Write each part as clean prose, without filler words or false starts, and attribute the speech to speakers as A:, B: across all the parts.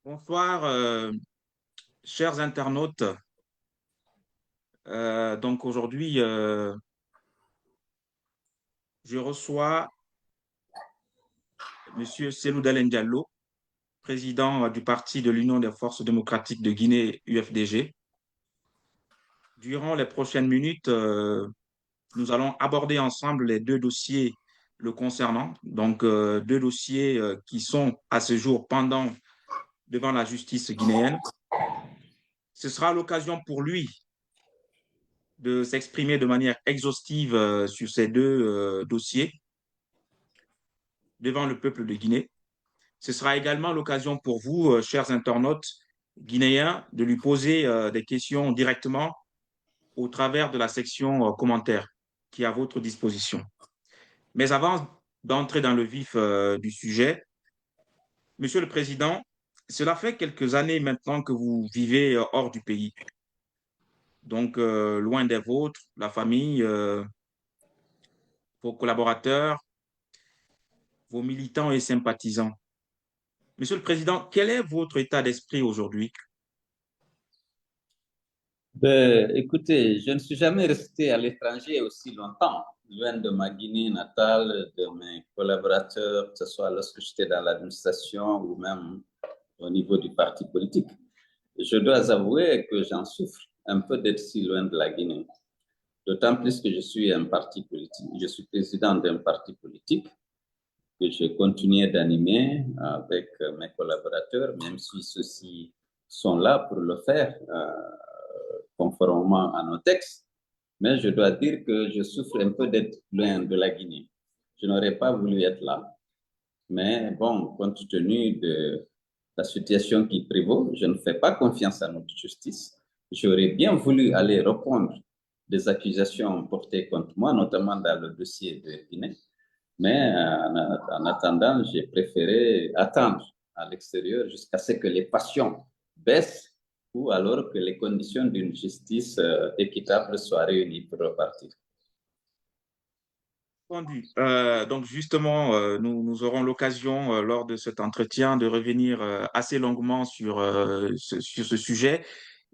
A: Bonsoir, chers internautes. Donc aujourd'hui, je reçois Monsieur Selou Dalein Diallo, président du Parti de l'Union des forces démocratiques de Guinée, UFDG. Durant les prochaines minutes, nous allons aborder ensemble les deux dossiers le concernant. Donc, deux dossiers qui sont à ce jour pendant devant la justice guinéenne. Ce sera l'occasion pour lui de s'exprimer de manière exhaustive sur ces deux dossiers devant le peuple de Guinée. Ce sera également l'occasion pour vous, chers internautes guinéens, de lui poser des questions directement au travers de la section commentaires qui est à votre disposition. Mais avant d'entrer dans le vif du sujet, Monsieur le Président, cela fait quelques années maintenant que vous vivez hors du pays, donc loin des vôtres, la famille, vos collaborateurs, vos militants et sympathisants. Monsieur le Président, quel est votre état d'esprit aujourd'hui?
B: Écoutez, je ne suis jamais resté à l'étranger aussi longtemps, loin de ma Guinée natale, de mes collaborateurs, que ce soit lorsque j'étais dans l'administration ou même au niveau du parti politique. Je dois avouer que j'en souffre un peu d'être si loin de la Guinée. D'autant plus que je suis un parti politique, je suis président d'un parti politique que je continuais d'animer avec mes collaborateurs, même si ceux-ci sont là pour le faire. Conformément à nos textes, mais je dois dire que je souffre un peu d'être loin de la Guinée. Je n'aurais pas voulu être là, mais bon, compte tenu de la situation qui prévaut, je ne fais pas confiance à notre justice. J'aurais bien voulu aller répondre des accusations portées contre moi, notamment dans le dossier de Guinée, mais en attendant, j'ai préféré attendre à l'extérieur jusqu'à ce que les passions baissent ou alors que les conditions d'une justice équitable soient réunies pour repartir.
A: Entendu. Donc justement, nous aurons l'occasion lors de cet entretien de revenir assez longuement sur ce sujet.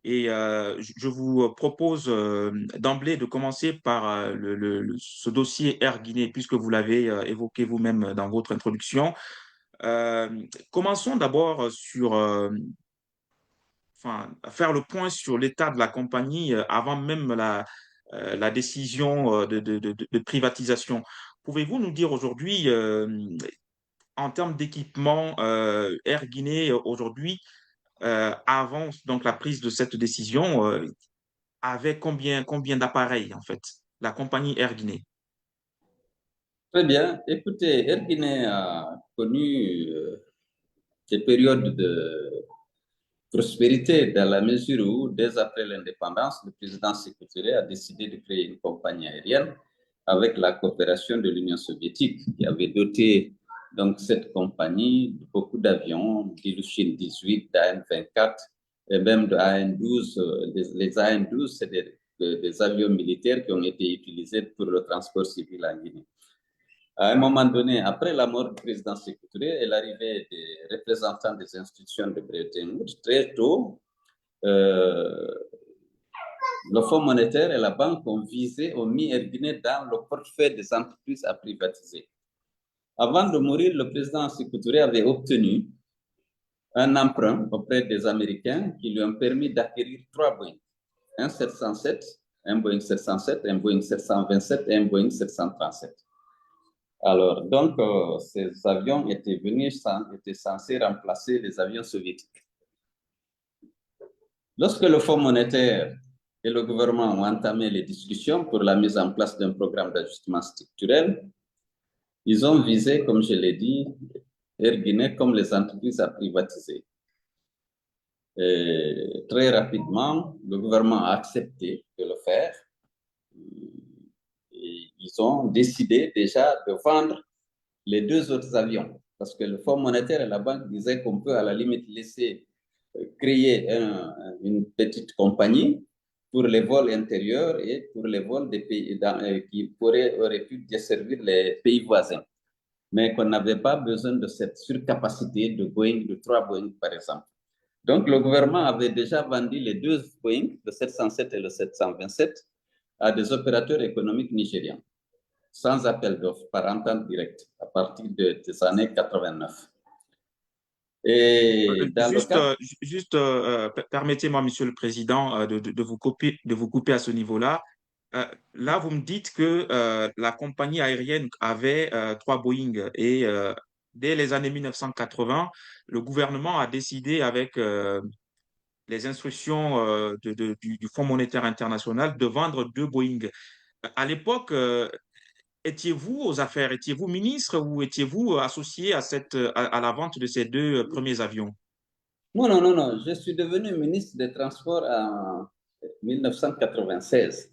A: Et je vous propose d'emblée de commencer par ce dossier Air Guinée, puisque vous l'avez évoqué vous-même dans votre introduction. Euh, Commençons d'abord enfin, faire le point sur l'état de la compagnie avant même la décision de privatisation. Pouvez-vous nous dire aujourd'hui, en termes d'équipement, Air Guinée aujourd'hui, avant donc la prise de cette décision, avait combien d'appareils en fait, la compagnie Air Guinée?
B: Très bien. Écoutez, Air Guinée a connu des périodes de prospérité dans la mesure où, dès après l'indépendance, le président Sékou Touré a décidé de créer une compagnie aérienne avec la coopération de l'Union soviétique, qui avait doté donc cette compagnie de beaucoup d'avions, d'Ilyushin 18, d'AN-24 et même de AN-12. Les AN-12, c'est des avions militaires qui ont été utilisés pour le transport civil en Guinée. À un moment donné, après la mort du président Sékou Touré et l'arrivée des représentants des institutions de Bretton Woods, très tôt, euh, le Fonds monétaire et la banque ont mis Air Guinée dans le portefeuille des entreprises à privatiser. Avant de mourir, le président Sékou Touré avait obtenu un emprunt auprès des Américains qui lui ont permis d'acquérir 3 Boeing. Un 707, un Boeing 707, un Boeing 727 et un Boeing 737. Alors, donc, ces avions étaient censés remplacer les avions soviétiques. Lorsque le Fonds monétaire et le gouvernement ont entamé les discussions pour la mise en place d'un programme d'ajustement structurel, ils ont visé, comme je l'ai dit, Air Guinée comme les entreprises à privatiser. Et très rapidement, le gouvernement a accepté de le faire. Et ils ont décidé déjà de vendre les 2 autres avions, parce que le Fonds monétaire et la banque disaient qu'on peut à la limite laisser créer une petite compagnie pour les vols intérieurs et pour les vols des pays qui auraient pu desservir les pays voisins, mais qu'on n'avait pas besoin de cette surcapacité de 3 Boeing, par exemple. Donc, le gouvernement avait déjà vendu les deux Boeing, le 707 et le 727, à des opérateurs économiques nigérians, sans appel d'offres, par entente directe, à partir des années 89. Et dans le
A: Juste,
B: cadre,
A: permettez-moi, Monsieur le Président, de vous couper à ce niveau-là. Là, vous me dites que la compagnie aérienne avait trois Boeing et dès les années 1980, le gouvernement a décidé avec les instructions du Fonds monétaire international de vendre deux Boeing. À l'époque, étiez-vous aux affaires? Étiez-vous ministre ou étiez-vous associé à à la vente de ces deux premiers avions?
B: non, non, non, non, je suis devenu ministre des Transports en 1996.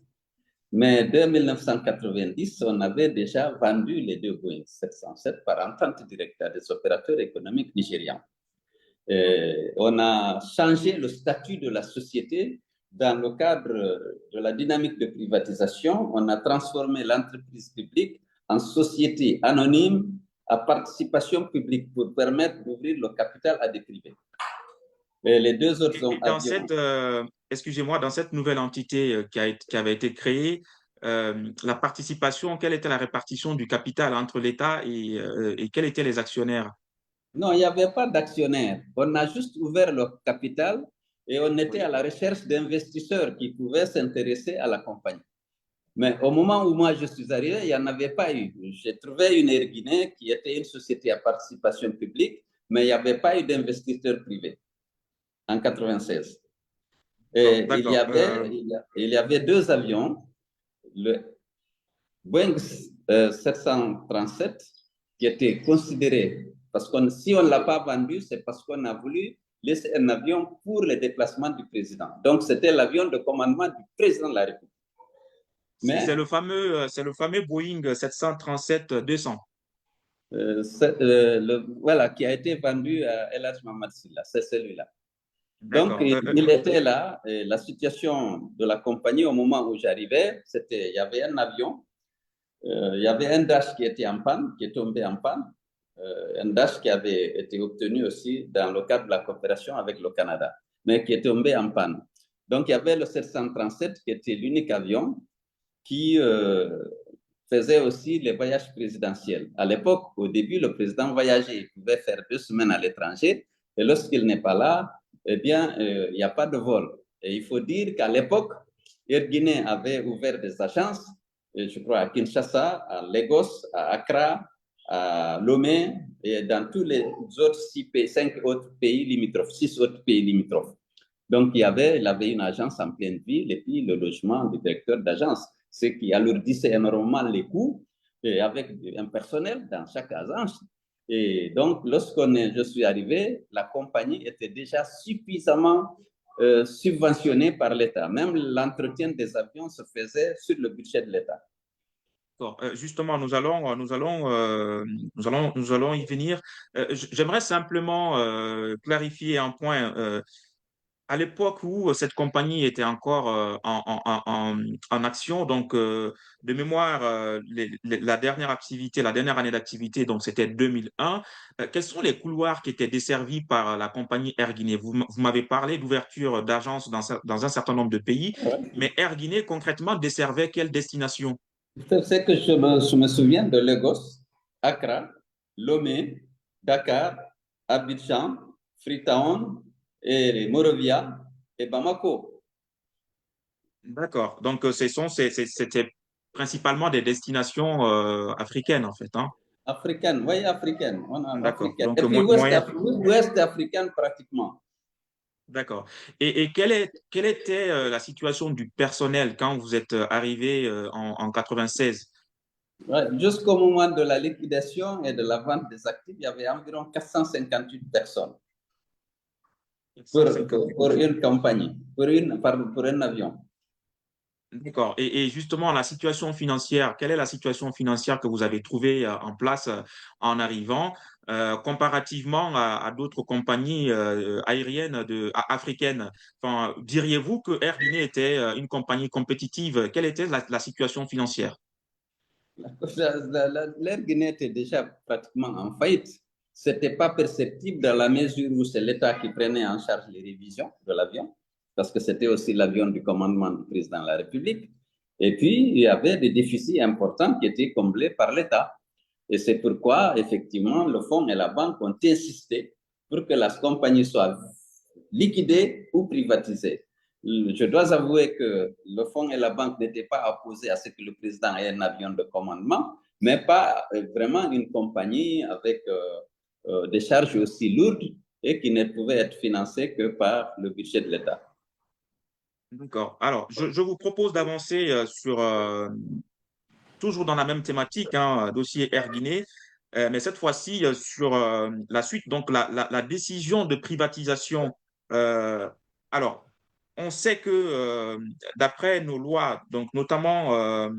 B: Mais dès 1990, on avait déjà vendu les deux Boeing 707 par entente directe à des opérateurs économiques nigérians. On a changé le statut de la société dans le cadre de la dynamique de privatisation. On a transformé l'entreprise publique en société anonyme à participation publique pour permettre d'ouvrir le capital à des privés. Et les deux autres
A: Et dans
B: avions.
A: excusez-moi, dans cette nouvelle entité qui avait été créée, la participation, quelle était la répartition du capital entre l'État et quels étaient les actionnaires?
B: Non, il n'y avait pas d'actionnaire. On a juste ouvert le capital et on était à
A: Oui.
B: la recherche d'investisseurs qui pouvaient s'intéresser à la compagnie. Mais au moment où moi je suis arrivé, il n'y en avait pas eu. J'ai trouvé une Air Guinée qui était une société à participation publique, mais il n'y avait pas eu d'investisseurs privés en 96.
A: Bon,
B: Et
A: d'accord.
B: il y avait deux avions, le Boeing 737, qui était considéré, parce que si on ne l'a pas vendu, c'est parce qu'on a voulu laisser un avion pour les déplacements du président. Donc, c'était l'avion de commandement du président de la République. Mais
A: C'est le fameux Boeing 737-200.
B: voilà, qui a été vendu à El Hadj Mamad Silla, c'est celui-là. Donc,
A: D'accord.
B: il était là. Et la situation de la compagnie au moment où j'arrivais, c'était, il y avait un avion, il y avait un Dash qui était en panne, qui est tombé en panne, un Dash qui avait été obtenu aussi dans le cadre de la coopération avec le Canada, mais qui est tombé en panne. Donc, il y avait le 737 qui était l'unique avion qui faisait aussi les voyages présidentiels. À l'époque, au début, le président voyageait, il pouvait faire 2 semaines à l'étranger, et lorsqu'il n'est pas là, eh bien, il n'y a pas de vol. Et il faut dire qu'à l'époque, Air Guinée avait ouvert des agences, je crois à Kinshasa, à Lagos, à Accra, à Lomé, et dans tous les autres 5 autres pays limitrophes, 6 autres pays limitrophes. Donc, il avait une agence en pleine ville et puis le logement du directeur d'agence, ce qui alourdissait énormément les coûts et avec un personnel dans chaque agence. Et donc, je suis arrivé, la compagnie était déjà suffisamment subventionnée par l'État. Même l'entretien des avions se faisait sur le budget de l'État.
A: Bon, justement, nous allons y venir. J'aimerais simplement clarifier un point. À l'époque où cette compagnie était encore en action, donc de mémoire, la dernière activité, la dernière année d'activité, donc c'était 2001. Quels sont les couloirs qui étaient desservis par la compagnie Air Guinée? Vous m'avez parlé d'ouverture d'agences dans un certain nombre de pays,
B: Ouais.
A: mais Air Guinée, concrètement, desservait quelle destination?
B: C'est que je me souviens de Lagos, Accra, Lomé, Dakar, Abidjan, Freetown, et Monrovia et Bamako.
A: D'accord. Donc, c'était principalement des destinations africaines, en fait, hein?
B: Africaine, oui, africaine. On a
A: D'accord.
B: africaine.
A: Donc,
B: Et puis
A: moyen.
B: ouest africaine pratiquement.
A: D'accord. Et quelle était la situation du personnel quand vous êtes arrivé en 96?
B: Ouais, jusqu'au moment de la liquidation et de la vente des actifs, il y avait environ 458 personnes pour,
A: 158
B: pour
A: personnes.
B: une compagnie, pour un avion.
A: D'accord. Et justement, la situation financière, quelle est la situation financière que vous avez trouvée en place en arrivant comparativement à d'autres compagnies aériennes africaines? Enfin, diriez-vous que Air Guinée était une compagnie compétitive? Quelle était la situation financière?
B: L'Air Guinée était déjà pratiquement en faillite. ce n'était pas perceptible dans la mesure où c'est l'État qui prenait en charge les révisions de l'avion, parce que c'était aussi l'avion du commandement du président de la République. Et puis, il y avait des déficits importants qui étaient comblés par l'État. Et c'est pourquoi, effectivement, le fonds et la banque ont insisté pour que la compagnie soit liquidée ou privatisée. Je dois avouer que le fonds et la banque n'étaient pas opposés à ce que le président ait un avion de commandement, mais pas vraiment une compagnie avec des charges aussi lourdes et qui ne pouvaient être financées que par le budget de l'État.
A: D'accord. Alors, je vous propose d'avancer toujours dans la même thématique, hein, dossier Air Guinée, mais cette fois-ci sur la suite, donc la décision de privatisation. Euh, alors, on sait que d'après nos lois, donc notamment,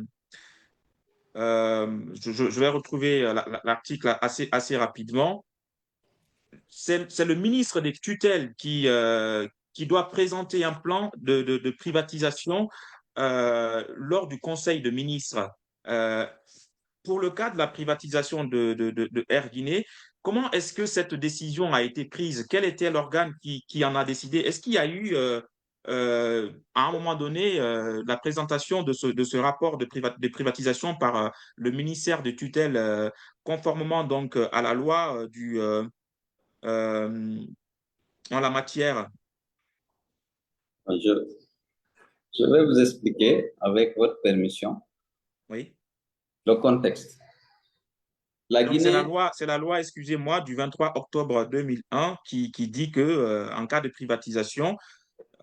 A: je vais retrouver l'article assez rapidement, c'est le ministre des tutelles qui doit présenter un plan de privatisation lors du Conseil de ministres. Euh, pour le cas de la privatisation de Air Guinée, comment est-ce que cette décision a été prise? Quel était l'organe qui en a décidé? Est-ce qu'il y a eu, à un moment donné, la présentation de ce rapport de privatisation par le ministère de tutelle, conformément donc à la loi euh, en la matière?
B: Je, je vais vous expliquer, avec votre permission,
A: Oui.
B: le contexte. La
A: Donc,
B: Guinée,
A: c'est la loi, excusez-moi, du 23 octobre 2001 qui dit que, en cas de privatisation,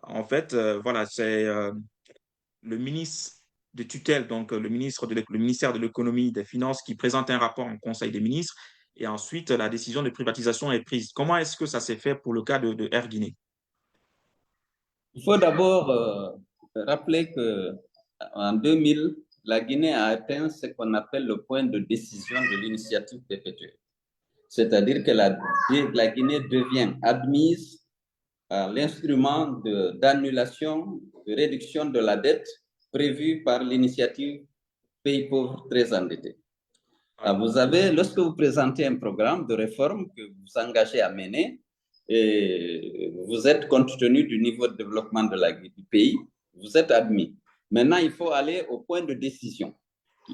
A: en fait, voilà, c'est le ministre de tutelle, donc le ministère de l'économie et des finances qui présente un rapport en Conseil des ministres et ensuite la décision de privatisation est prise. Comment est-ce que ça s'est fait pour le cas de Air Guinée?
B: il faut d'abord rappeler que en 2000, la Guinée a atteint ce qu'on appelle le point de décision de l'initiative perpétuelle. C'est-à-dire que la Guinée devient admise à l'instrument d'annulation, de réduction de la dette prévu par l'initiative Pays pauvres très endettés.
A: Ouais.
B: Vous avez, lorsque vous présentez un programme de réforme que vous vous engagez à mener, et vous êtes, compte tenu du niveau de développement du pays, vous êtes admis. Maintenant, il faut aller au point de décision.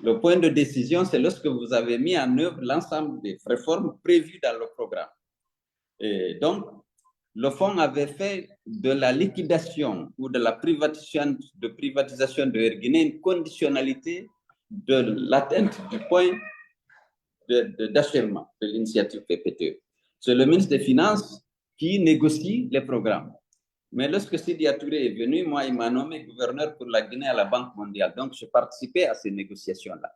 B: Le point de décision, c'est lorsque vous avez mis en œuvre l'ensemble des réformes prévues dans le programme. Et donc, le fonds avait fait de la liquidation ou de la privatisation de Air Guinée une conditionnalité de l'atteinte du point d'achèvement de l'initiative PPTE. C'est le ministre des Finances qui négocie les programmes. Mais lorsque Sidi Touré est venu, moi, il m'a nommé gouverneur pour la Guinée à la Banque mondiale. Donc, je participais à ces négociations-là.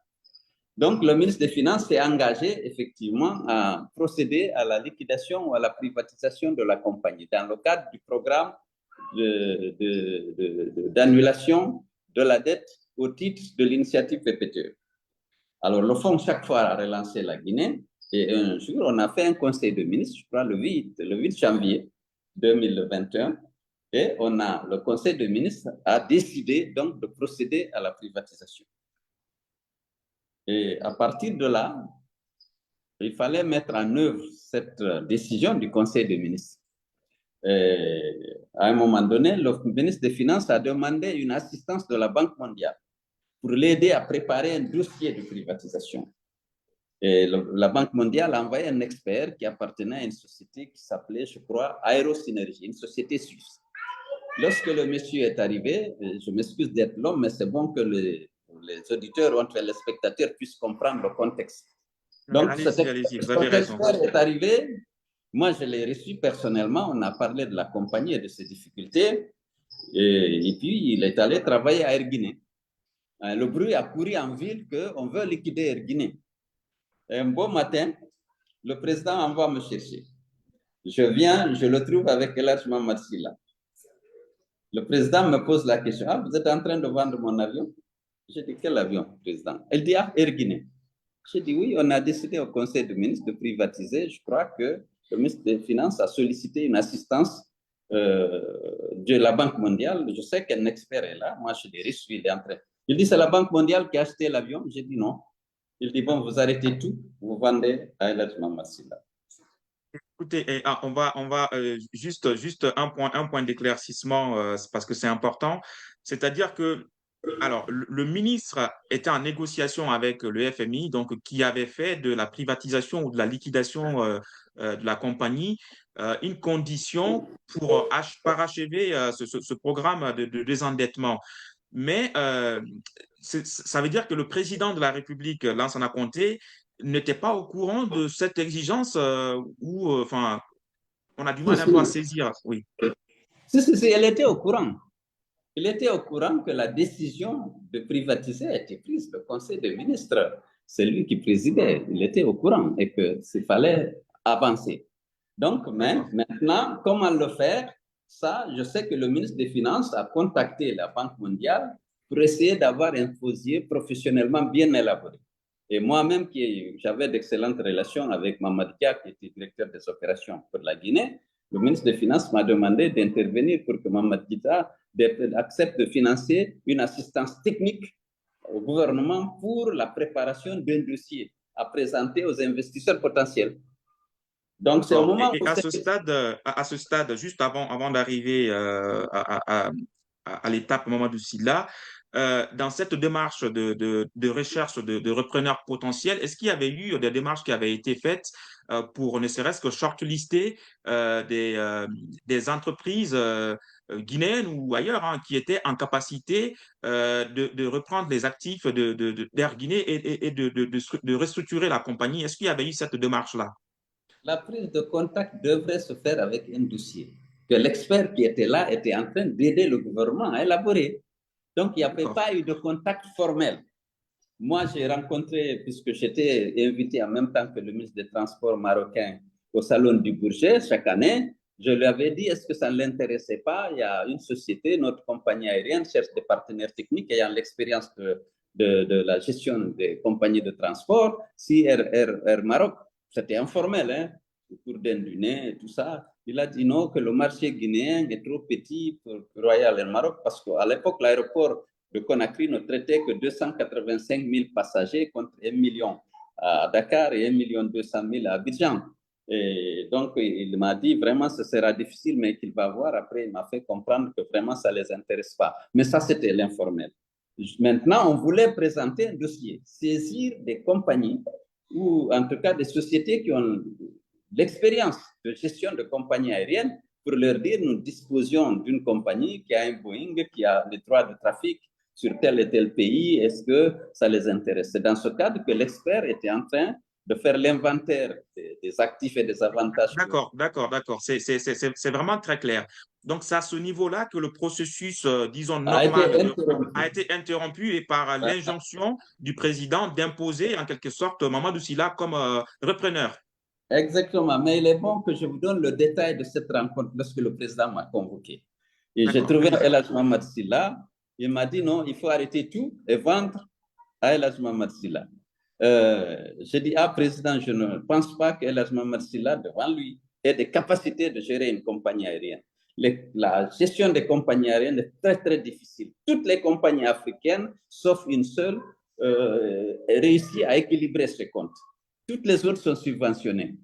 B: Donc, le ministre des Finances s'est engagé effectivement à procéder à la liquidation ou à la privatisation de la compagnie dans le cadre du programme d'annulation de la dette au titre de l'initiative PPTE. Alors, le fonds, chaque fois, a relancé la Guinée. Et un jour, on a fait un conseil de ministres, je crois, le 8 janvier 2021. Et le conseil de ministres a décidé donc de procéder à la privatisation. Et à partir de là, il fallait mettre en œuvre cette décision du conseil des ministres. Et à un moment donné, le ministre des Finances a demandé une assistance de la Banque mondiale pour l'aider à préparer un dossier de privatisation. Et la Banque mondiale a envoyé un expert qui appartenait à une société qui s'appelait, je crois, Aérosynergie, une société suisse. Lorsque le monsieur est arrivé, je m'excuse d'être long, mais c'est bon que les auditeurs ou les spectateurs puissent comprendre le contexte. Donc,
A: Allez-y, vous avez
B: cet
A: raison.
B: expert est arrivé. Moi, je l'ai reçu personnellement. On a parlé de la compagnie et de ses difficultés. Et puis, il est allé travailler à Air Guinée. Le bruit a couru en ville qu'on veut liquider Air Guinée. Un beau matin, le président envoie me chercher. Je viens, je le trouve avec Elhadji Mamad Sylla. Le président me pose la question. Ah, vous êtes en train de vendre mon avion? J'ai dit, quel avion, président? Elle dit, ah, Air Guinée. J'ai dit, oui, on a décidé au Conseil des ministres de privatiser. Je crois que le ministre des Finances a sollicité une assistance de la Banque mondiale. Je sais qu'un expert est là. Moi, je l'ai reçu, il est en train. Il dit, c'est la Banque mondiale qui a acheté l'avion. J'ai dit non. Il dit, bon, vous arrêtez tout, vous vendez à Elhadji Mamad Sylla.
A: Écoutez, juste un point d'éclaircissement, parce que c'est important. C'est-à-dire que, alors, le ministre était en négociation avec le FMI, donc qui avait fait de la privatisation ou de la liquidation de la compagnie une condition pour parachever ce programme de désendettement. Mais ça veut dire que le président de la République, Lansana Conté, n'était pas au courant de cette exigence ou, enfin, on a du
B: Si,
A: mal un peu à
B: si,
A: saisir. Oui,
B: si, elle était au courant. Il était au courant que la décision de privatiser a été prise. Le Conseil des ministres, c'est lui qui présidait. Il était au courant et qu'il fallait avancer. Donc,
A: d'accord.
B: maintenant, comment le faire? Ça, je sais que le ministre des Finances a contacté la Banque mondiale pour essayer d'avoir un dossier professionnellement bien élaboré. Et moi-même, j'avais d'excellentes relations avec Mamad Dia, qui était directeur des opérations pour la Guinée, le ministre des Finances m'a demandé d'intervenir pour que Mamad Dia accepte de financer une assistance technique au gouvernement pour la préparation d'un dossier à présenter aux investisseurs potentiels. Donc, c'est au
A: D'accord.
B: moment
A: Et
B: où
A: à ce stade, juste avant d'arriver à l'étape Mamadou Sylla, dans cette démarche de recherche de repreneurs potentiels, est-ce qu'il y avait eu des démarches qui avaient été faites pour ne serait-ce que shortlister des entreprises guinéennes ou ailleurs hein, qui étaient en capacité de reprendre les actifs d'Air Guinée et de restructurer la compagnie? Est-ce qu'il y avait eu cette démarche-là?
B: la prise de contact devrait se faire avec un dossier que l'expert qui était là était en train d'aider le gouvernement à élaborer. Donc, il n'y avait
A: D'accord.
B: pas eu de contact formel. Moi, j'ai rencontré, puisque j'étais invité en même temps que le ministre des Transports marocain au Salon du Bourget chaque année, je lui avais dit, est-ce que ça ne l'intéressait pas? Il y a une société, notre compagnie aérienne cherche des partenaires techniques ayant l'expérience de la gestion des compagnies de transport. Si Air Maroc, c'était informel, hein, au cours d'un dîner et tout ça, il a dit non, que le marché guinéen est trop petit pour Royal Air Maroc, parce qu'à l'époque, l'aéroport de Conakry ne traitait que 285 000 passagers contre 1 million à Dakar et 1 200 000 à Abidjan. Et donc, il m'a dit vraiment ce sera difficile, mais qu'il va voir. Après, il m'a fait comprendre que vraiment ça ne les intéresse pas. Mais ça, c'était l'informel. Maintenant, on voulait présenter un dossier, saisir des compagnies ou en tout cas des sociétés qui ont l'expérience de gestion de compagnies aériennes pour leur dire nous disposions d'une compagnie qui a un Boeing, qui a les droits de trafic sur tel et tel pays, est-ce que ça les intéresse? C'est dans ce cadre que l'expert était en train de faire l'inventaire des actifs et des avantages.
A: D'accord. C'est vraiment très clair. Donc, c'est à ce niveau-là que le processus, disons,
B: A été
A: normal a
B: interrompu.
A: été interrompu et par l'injonction du président d'imposer en quelque sorte Mamadou Sylla comme repreneur.
B: Exactement, mais il est bon que je vous donne le détail de cette rencontre lorsque le président m'a convoqué. Et j'ai
A: D'accord,
B: trouvé
A: allez-y.
B: El Mohamed Silla, il m'a dit non, il faut arrêter tout et vendre à El Mohamed Silla. J'ai dit, ah, président, je ne pense pas que El Mohamed Silla, devant lui, ait des capacités de gérer une compagnie aérienne. La gestion des compagnies aériennes est très, très difficile. Toutes les compagnies africaines, sauf une seule, réussissent à équilibrer ses comptes. Toutes les autres sont subventionnées.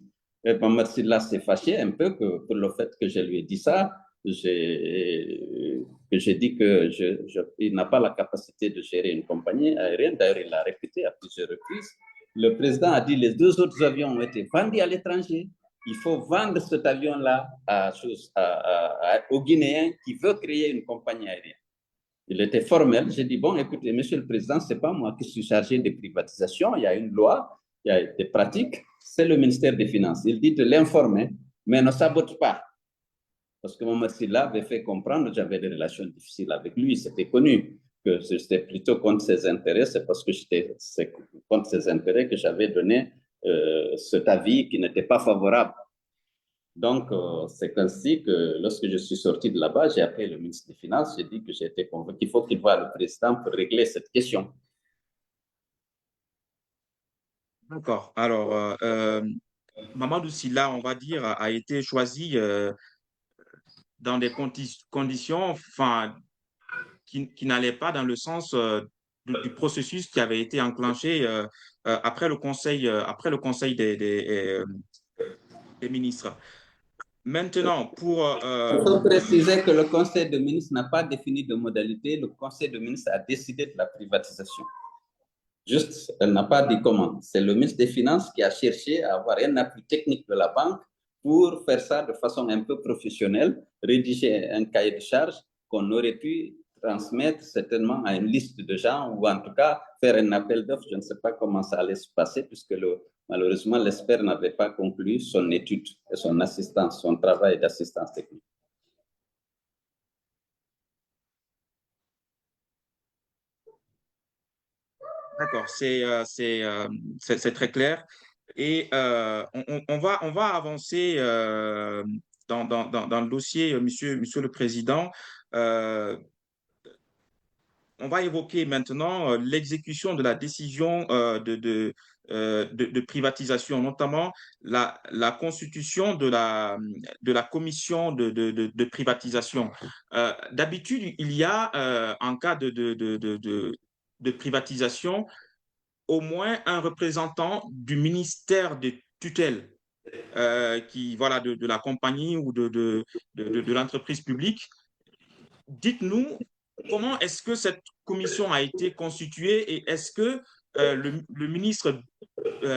B: Et Mohamed Silla s'est fâché un peu pour le fait que je lui ai dit ça. J'ai dit qu'il n'a pas la capacité de gérer une compagnie aérienne. D'ailleurs, il l'a répété à plusieurs reprises. Le président a dit les deux autres avions ont été vendus à l'étranger. Il faut vendre cet avion-là aux Guinéens qui veulent créer une compagnie aérienne. Il était formel. J'ai dit, bon, écoutez, monsieur le président, ce n'est pas moi qui suis chargé des privatisations. Il y a une loi, il y a des pratiques. C'est le ministère des Finances. Il dit de l'informer, mais ne sabote pas. Parce que Mohamed Silla avait fait comprendre, j'avais des relations difficiles avec lui, c'était connu que c'était plutôt contre ses intérêts, c'est parce que j'étais contre ses intérêts que j'avais donné cet avis qui n'était pas favorable. Donc, c'est ainsi que lorsque je suis sorti de là-bas, j'ai appelé le ministre des Finances, j'ai dit que j'ai été convaincu qu'il faut qu'il voie le président pour régler cette question.
A: D'accord. Alors, Mamadou Sylla, on va dire, a été choisi dans des conditions enfin, qui n'allaient pas dans le sens du processus qui avait été enclenché après le conseil des ministres. Maintenant,
B: Il faut préciser que le Conseil de ministres n'a pas défini de modalité. Le Conseil de ministres a décidé de la privatisation. Juste, elle n'a pas dit comment. C'est le ministre des Finances qui a cherché à avoir un appui technique de la banque pour faire ça de façon un peu professionnelle, rédiger un cahier de charges qu'on aurait pu transmettre certainement à une liste de gens ou en tout cas faire un appel d'offres. Je ne sais pas comment ça allait se passer puisque malheureusement l'expert n'avait pas conclu son étude et son assistance, son travail d'assistance technique.
A: D'accord, c'est très clair. Et on va avancer dans le dossier, monsieur le Président. Euh, on va évoquer maintenant l'exécution de la décision de privatisation, notamment la constitution de la commission de privatisation. D'habitude, il y a, en cas de privatisation, au moins un représentant du ministère de tutelle voilà, de la compagnie ou de l'entreprise publique. Dites-nous comment est-ce que cette commission a été constituée et est-ce que le ministre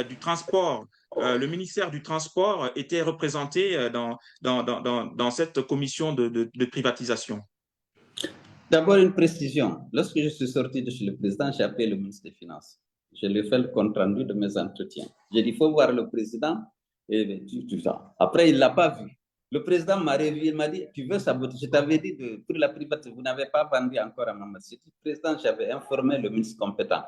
A: du Transport, le ministère du Transport était représenté dans cette commission de privatisation?
B: D'abord, une précision. Lorsque je suis sorti de chez le président, j'ai appelé le ministre des Finances. Je lui ai fait le compte rendu de mes entretiens. J'ai dit, il faut voir le président. Et après, il ne l'a pas vu. Le président m'a revu, il m'a dit, tu veux saboter? Je t'avais dit, pour la privatisation, vous n'avez pas vendu encore à Mamadou. Le président, j'avais informé le ministre compétent.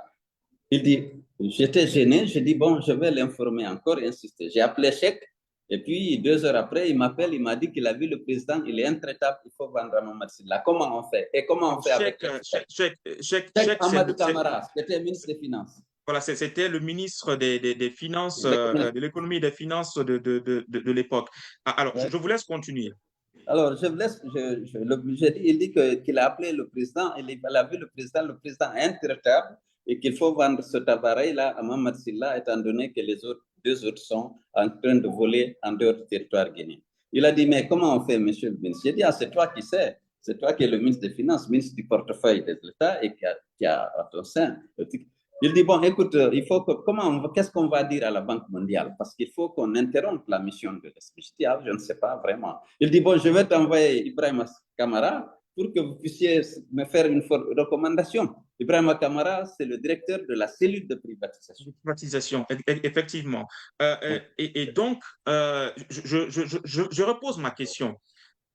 B: Il dit, j'étais gêné, j'ai dit, bon, je vais l'informer encore et insister. J'ai appelé Chèque, et puis 2 heures après, il m'appelle, il m'a dit qu'il a vu le président, il est intraitable, il faut vendre à Mamadou Sylla. Comment on fait? Et comment on fait avec Chèque Amadou Camara, c'était ministre des Finances.
A: Voilà, c'était le ministre des Finances, de l'économie et des finances de l'époque. Alors, je vous laisse continuer.
B: Alors, je vous laisse, il dit qu'il a appelé le président, il a vu le président intraitable et qu'il faut vendre cet appareil-là à Mamadou Sylla, étant donné que les deux autres sont en train de voler en dehors du territoire guinéen. Il a dit, mais comment on fait, monsieur le ministre? J'ai dit, ah, c'est toi qui sais, c'est toi qui es le ministre des Finances, ministre du portefeuille de l'État et qui a à ton sein. Il dit, bon, écoute, qu'est-ce qu'on va dire à la Banque mondiale? Parce qu'il faut qu'on interrompe la mission de l'SPCT. Je ne sais pas vraiment. Il dit, bon, je vais t'envoyer Ibrahim Kamara pour que vous puissiez me faire une recommandation. Ibrahim Kamara, c'est le directeur de la cellule de privatisation.
A: Privatisation, effectivement. Et donc, je repose ma question.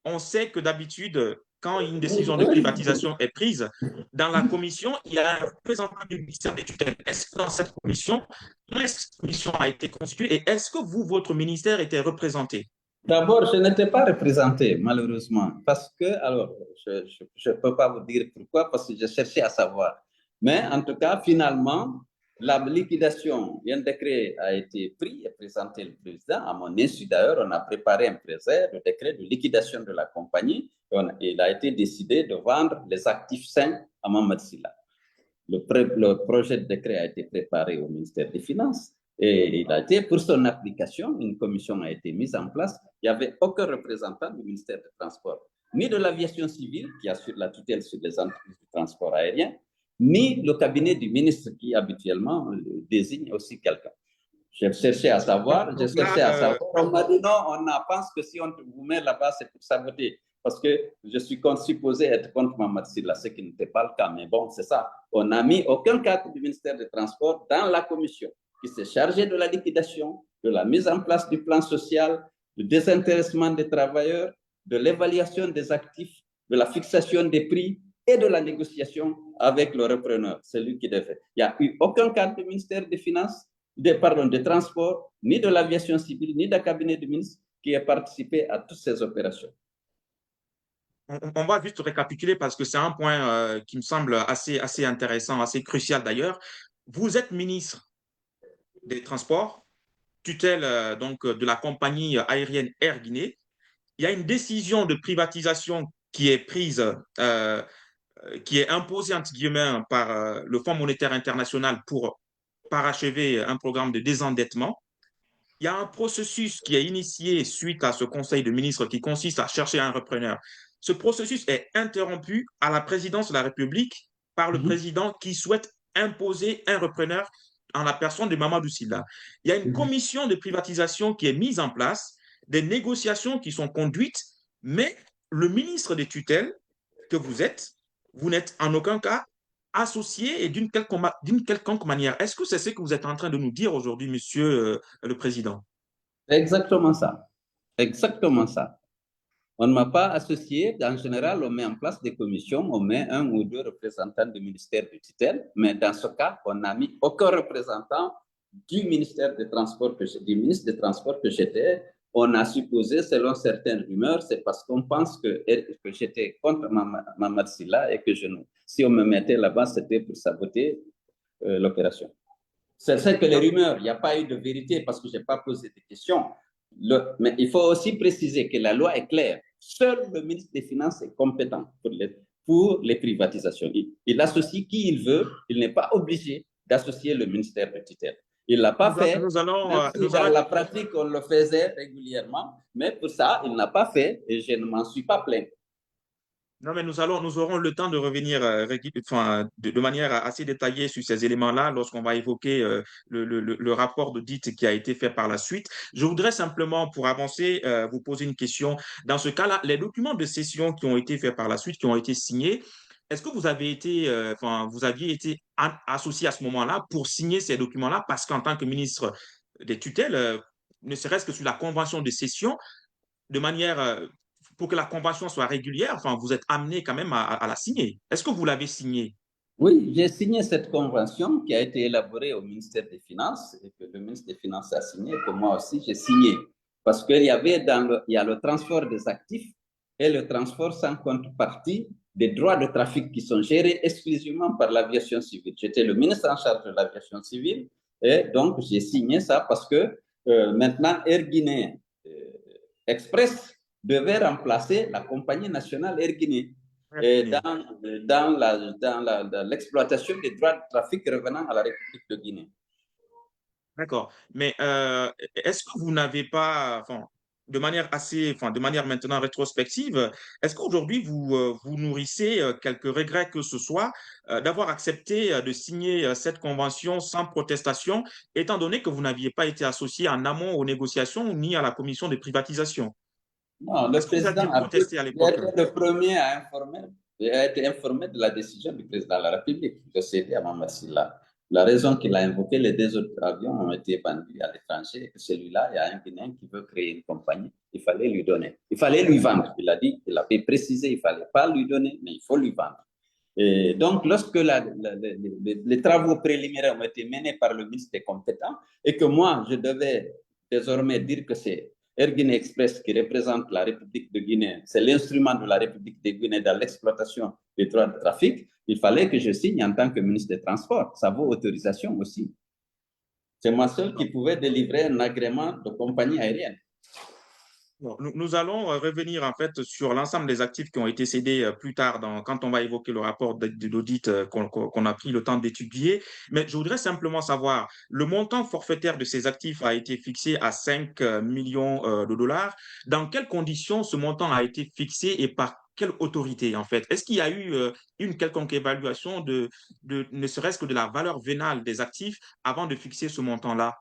A: On sait que d'habitude, quand une décision de privatisation est prise, dans la commission, il y a un représentant du ministère des tutelles. Est-ce que dans cette commission, comment est-ce que cette commission a été constituée et est-ce que vous, votre ministère, était représenté?
B: D'abord, je n'étais pas représenté, malheureusement, parce que, alors, je ne peux pas vous dire pourquoi, parce que je cherchais à savoir. Mais en tout cas, finalement, la liquidation, un décret a été pris et présenté le président. À mon insu, d'ailleurs, on a préparé un préset, le décret de liquidation de la compagnie. Il a été décidé de vendre les actifs sains à Mamadou Sylla. Le projet de décret a été préparé au ministère des Finances et il a été, pour son application, une commission a été mise en place. Il n'y avait aucun représentant du ministère des Transports, ni de l'aviation civile, qui assure la tutelle sur les entreprises de transport aérien, ni le cabinet du ministre qui habituellement désigne aussi quelqu'un. J'ai cherché à savoir, On m'a dit non, on pense que si on vous met là-bas, c'est pour saboter. Parce que je suis supposé être contre Mamadou Sylla, ce qui n'était pas le cas. Mais bon, c'est ça. On n'a mis aucun cadre du ministère des Transports dans la commission qui s'est chargée de la liquidation, de la mise en place du plan social, du désintéressement des travailleurs, de l'évaluation des actifs, de la fixation des prix et de la négociation avec le repreneur, celui qui devait. Il n'y a eu aucun cadre du ministère des Finances, des transports, ni de l'aviation civile, ni d'un cabinet du ministre qui ait participé à toutes ces opérations.
A: On va juste récapituler parce que c'est un point qui me semble assez intéressant, assez crucial d'ailleurs. Vous êtes ministre des Transports, tutelle donc de la compagnie aérienne Air Guinée. Il y a une décision de privatisation qui est prise, qui est imposée entre guillemets par le Fonds monétaire international pour parachever un programme de désendettement. il y a un processus qui est initié suite à ce conseil de ministres qui consiste à chercher un repreneur. Ce processus est interrompu à la présidence de la République par le
B: Mhm.
A: président qui souhaite imposer un repreneur en la personne de Mamadou Sylla. Il y a une
B: Mhm.
A: commission de privatisation qui est mise en place, des négociations qui sont conduites, mais le ministre des tutelles que vous n'êtes en aucun cas associé et d'une quelconque manière. Est-ce que c'est ce que vous êtes en train de nous dire aujourd'hui, monsieur le président?
B: C'est exactement ça. Exactement ça. On ne m'a pas associé. En général, on met en place des commissions, on met un ou deux représentants du ministère de tutelle, mais dans ce cas, on n'a mis aucun représentant du ministère des Transports du ministre des Transports que j'étais. On a supposé, selon certaines rumeurs, c'est parce qu'on pense que j'étais contre Mamad Silla et que si on me mettait là-bas, c'était pour saboter l'opération. C'est que les rumeurs, il n'y a pas eu de vérité parce que je n'ai pas posé de questions. Mais il faut aussi préciser que la loi est claire. Seul le ministre des Finances est compétent pour les privatisations. Il associe qui il veut. Il n'est pas obligé d'associer le ministère de tutelle. Il ne l'a pas fait, même si
A: Nous
B: dans
A: allons
B: la pratique, on le faisait régulièrement. Mais pour ça, il n'a pas fait et je ne m'en suis pas plaint.
A: Non, mais nous aurons le temps de revenir enfin, de manière assez détaillée sur ces éléments-là lorsqu'on va évoquer le rapport d'audit qui a été fait par la suite. Je voudrais simplement, pour avancer, vous poser une question. Dans ce cas-là, les documents de cession qui ont été faits par la suite, qui ont été signés, est-ce que vous avez été, enfin, vous aviez été associé à ce moment-là pour signer ces documents-là parce qu'en tant que ministre des tutelles, ne serait-ce que sur la convention de cession, de manière, pour que la convention soit régulière, enfin, vous êtes amené quand même à la signer. Est-ce que vous l'avez signée?
B: Oui, j'ai signé cette convention qui a été élaborée au ministère des Finances et que le ministre des Finances a signé, que moi aussi j'ai signé. Parce qu'il y avait il y a le transport des actifs et le transport sans contrepartie des droits de trafic qui sont gérés exclusivement par l'aviation civile. J'étais le ministre en charge de l'aviation civile et donc j'ai signé ça parce que maintenant Air Guinée Express devait remplacer la compagnie nationale Air Guinée dans l'exploitation des droits de trafic revenant à la République de Guinée.
A: D'accord. Mais est-ce que vous n'avez pas, enfin, de manière assez, enfin, de manière maintenant rétrospective, est-ce qu'aujourd'hui vous nourrissez quelques regrets que ce soit d'avoir accepté de signer cette convention sans protestation, étant donné que vous n'aviez pas été associé en amont aux négociations ni à la commission de privatisation?
B: Non, le
A: Est-ce que vous aviez
B: président
A: protesté à
B: a
A: l'époque?
B: été le premier à informer, a été informé de la décision du président de la République de céder à Mamad Silla. La raison qu'il a invoquée, les deux autres avions ont été vendus à l'étranger et que celui-là, il y a un Guinéen qui veut créer une compagnie, il fallait lui donner. Il fallait lui vendre. Il a dit, il avait précisé, il ne fallait pas lui donner, mais il faut lui vendre. Et donc, lorsque les travaux préliminaires ont été menés par le ministre des compétents et que moi, je devais désormais dire que c'est Air Guinée Express qui représente la République de Guinée, c'est l'instrument de la République de Guinée dans l'exploitation des droits de trafic, il fallait que je signe en tant que ministre des Transports. Ça vaut autorisation aussi. C'est moi seul qui pouvais délivrer un agrément de compagnie aérienne.
A: Bon, nous allons revenir en fait sur l'ensemble des actifs qui ont été cédés plus tard quand on va évoquer le rapport d'audit qu'on a pris le temps d'étudier. Mais je voudrais simplement savoir, le montant forfaitaire de ces actifs a été fixé à 5 millions de dollars. Dans quelles conditions ce montant a été fixé et par quelle autorité en fait? Est-ce qu'il y a eu une quelconque évaluation ne serait-ce que de la valeur vénale des actifs avant de fixer ce montant-là?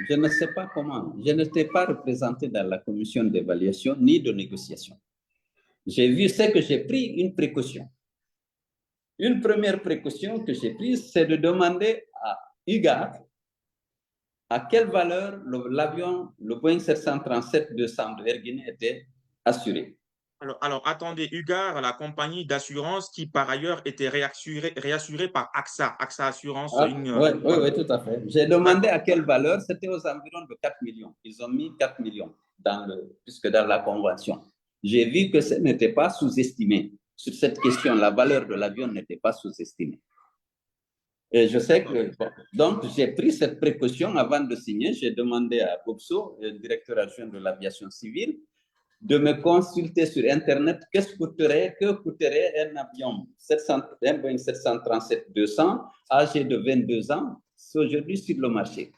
B: Je ne sais pas comment. Je n'étais pas représenté dans la commission d'évaluation ni de négociation. J'ai vu, c'est que j'ai pris une précaution. Une première précaution que j'ai prise, c'est de demander à UGAR à quelle valeur l'avion, le Boeing 737-200 de Air Guinée était assuré.
A: Alors, attendez, Ugar, la compagnie d'assurance qui par ailleurs était réassurée par AXA, AXA Assurance.
B: Ah, oui, oui, oui, tout à fait. J'ai demandé
A: D'accord.
B: à quelle valeur, c'était aux environs de 4 millions. Ils ont mis 4 millions puisque dans la convention. J'ai vu que ce n'était pas sous-estimé. Sur cette question, la valeur de l'avion n'était pas sous-estimée. Et je sais que, bon, donc j'ai pris cette précaution avant de signer. J'ai demandé à Bobso, le directeur adjoint de l'aviation civile, de me consulter sur Internet que coûterait un avion un Boeing 737-200 âgé de 22 ans aujourd'hui sur le marché.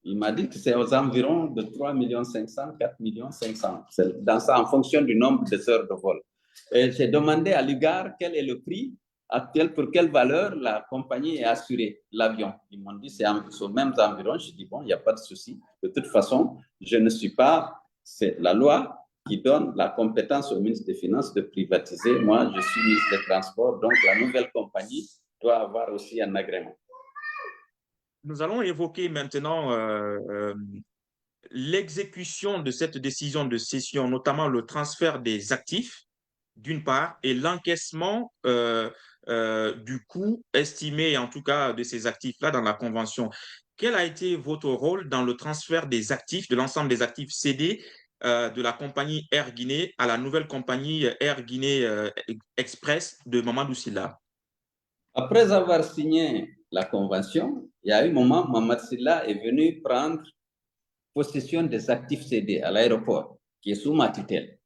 B: Il m'a dit que c'est aux environs de 3 500 000, 4 500 000. C'est dans ça, en fonction du nombre de heures de vol. Et j'ai demandé à l'UGAR quel est le prix actuel, pour quelle valeur la compagnie est assurée, l'avion. Ils m'ont dit c'est aux mêmes environs. Je dis bon, il n'y a pas de souci. De toute façon, je ne suis pas, c'est la loi qui donne la compétence au ministre des Finances de privatiser. Moi, je suis ministre des Transports, donc la nouvelle compagnie doit avoir aussi un agrément.
A: Nous allons évoquer maintenant l'exécution de cette décision de cession, notamment le transfert des actifs, d'une part, et l'encaissement du coût estimé, en tout cas, de ces actifs-là dans la convention. Quel a été votre rôle dans le transfert des actifs, de l'ensemble des actifs cédés de la compagnie Air Guinée à la nouvelle compagnie Air Guinée Express de Mamadou Sylla?
B: Après avoir signé la convention, il y a eu un moment où Mamadou Sylla est venu prendre possession des actifs cédés à l'aéroport, qui est sous ma tutelle.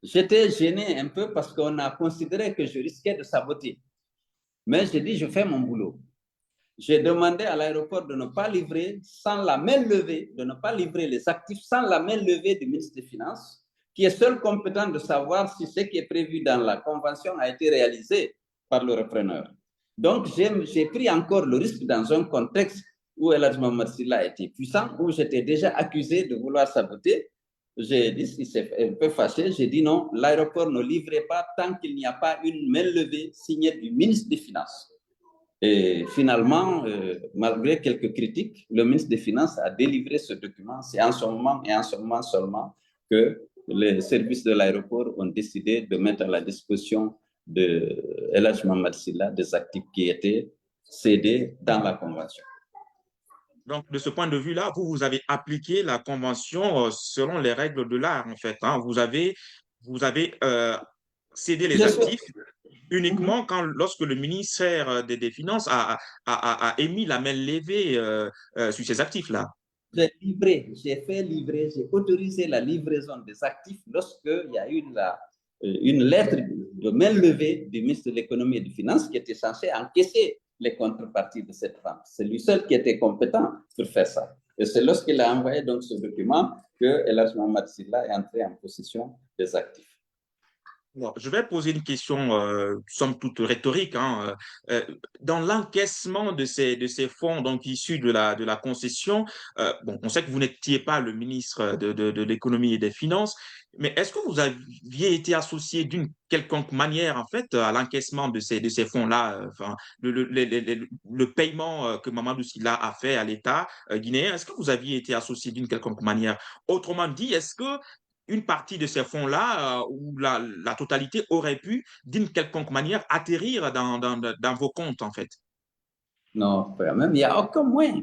B: J'étais gêné un peu parce qu'on a considéré que je risquais de saboter. Mais j'ai dit, je fais mon boulot. J'ai demandé à l'aéroport de ne pas livrer sans la main levée, de ne pas livrer les actifs sans la main levée du ministre des Finances, qui est seul compétent de savoir si ce qui est prévu dans la convention a été réalisé par le repreneur. Donc, j'ai pris encore le risque dans un contexte où El Mohamed Silla était puissant, où j'étais déjà accusé de vouloir saboter. J'ai dit, il s'est un peu fâché, j'ai dit non, l'aéroport ne livrait pas tant qu'il n'y a pas une main levée signée du ministre des Finances. Et finalement, malgré quelques critiques, le ministre des Finances a délivré ce document. C'est en ce moment et en ce moment seulement que les services de l'aéroport ont décidé de mettre à la disposition de El Hadj Mohamed Silla des actifs qui étaient cédés dans la convention.
A: Donc, de ce point de vue-là, vous avez appliqué la convention selon les règles de l'art, en fait, hein. Vous avez cédé les actifs uniquement lorsque le ministère des Finances a émis la main levée sur ces actifs-là.
B: J'ai fait livrer, j'ai autorisé la livraison des actifs lorsqu'il y a eu une lettre de main levée du ministre de l'Économie et des Finances qui était censé encaisser les contreparties de cette vente. C'est lui seul qui était compétent pour faire ça. Et c'est lorsqu'il a envoyé donc ce document que El Hadj Mohamed Silla est entré en possession des actifs.
A: Bon, je vais poser une question, somme toute rhétorique, hein. Dans l'encaissement de ces fonds donc issus de la concession, bon, on sait que vous n'étiez pas le ministre de l'économie et des finances, mais est-ce que vous aviez été associé d'une quelconque manière en fait à l'encaissement de ces fonds-là, enfin, le paiement que Mamadou Sylla a fait à l'État guinéen, est-ce que vous aviez été associé d'une quelconque manière? Autrement dit, est-ce que une partie de ces fonds-là, ou la totalité aurait pu, d'une quelconque manière, atterrir dans vos comptes, en fait?
B: Non, même, il n'y a aucun moyen.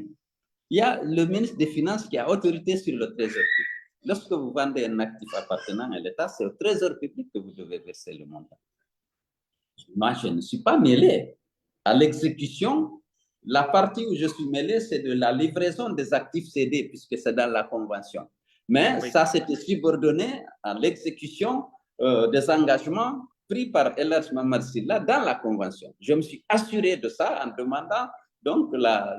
B: Il y a le ministre des Finances qui a autorité sur le trésor public. Lorsque vous vendez un actif appartenant à l'État, c'est au trésor public que vous devez verser le montant. Moi, je ne suis pas mêlé à l'exécution. La partie où je suis mêlé, c'est de la livraison des actifs cédés, puisque c'est dans la convention. Mais
A: Oui.
B: ça, c'était subordonné à l'exécution des engagements pris par El Hadj Mohamed Silla dans la convention. Je me suis assuré de ça en demandant donc la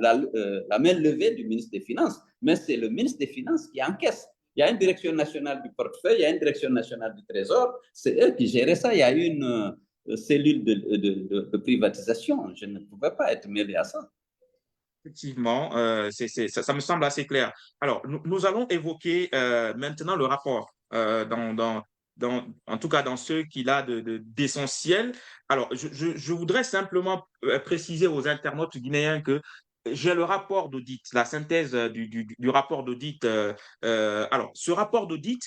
B: main levée du ministre des Finances. Mais c'est le ministre des Finances qui encaisse. Il y a une direction nationale du portefeuille, il y a une direction nationale du trésor. C'est eux qui géraient ça. Il y a une cellule de privatisation. Je ne pouvais pas être mêlé à ça.
A: Effectivement, ça me semble assez clair. Alors, nous allons évoquer maintenant le rapport, en tout cas dans ce qu'il a d'essentiel. Alors, je voudrais simplement préciser aux internautes guinéens que j'ai le rapport d'audit, la synthèse du rapport d'audit. Alors, ce rapport d'audit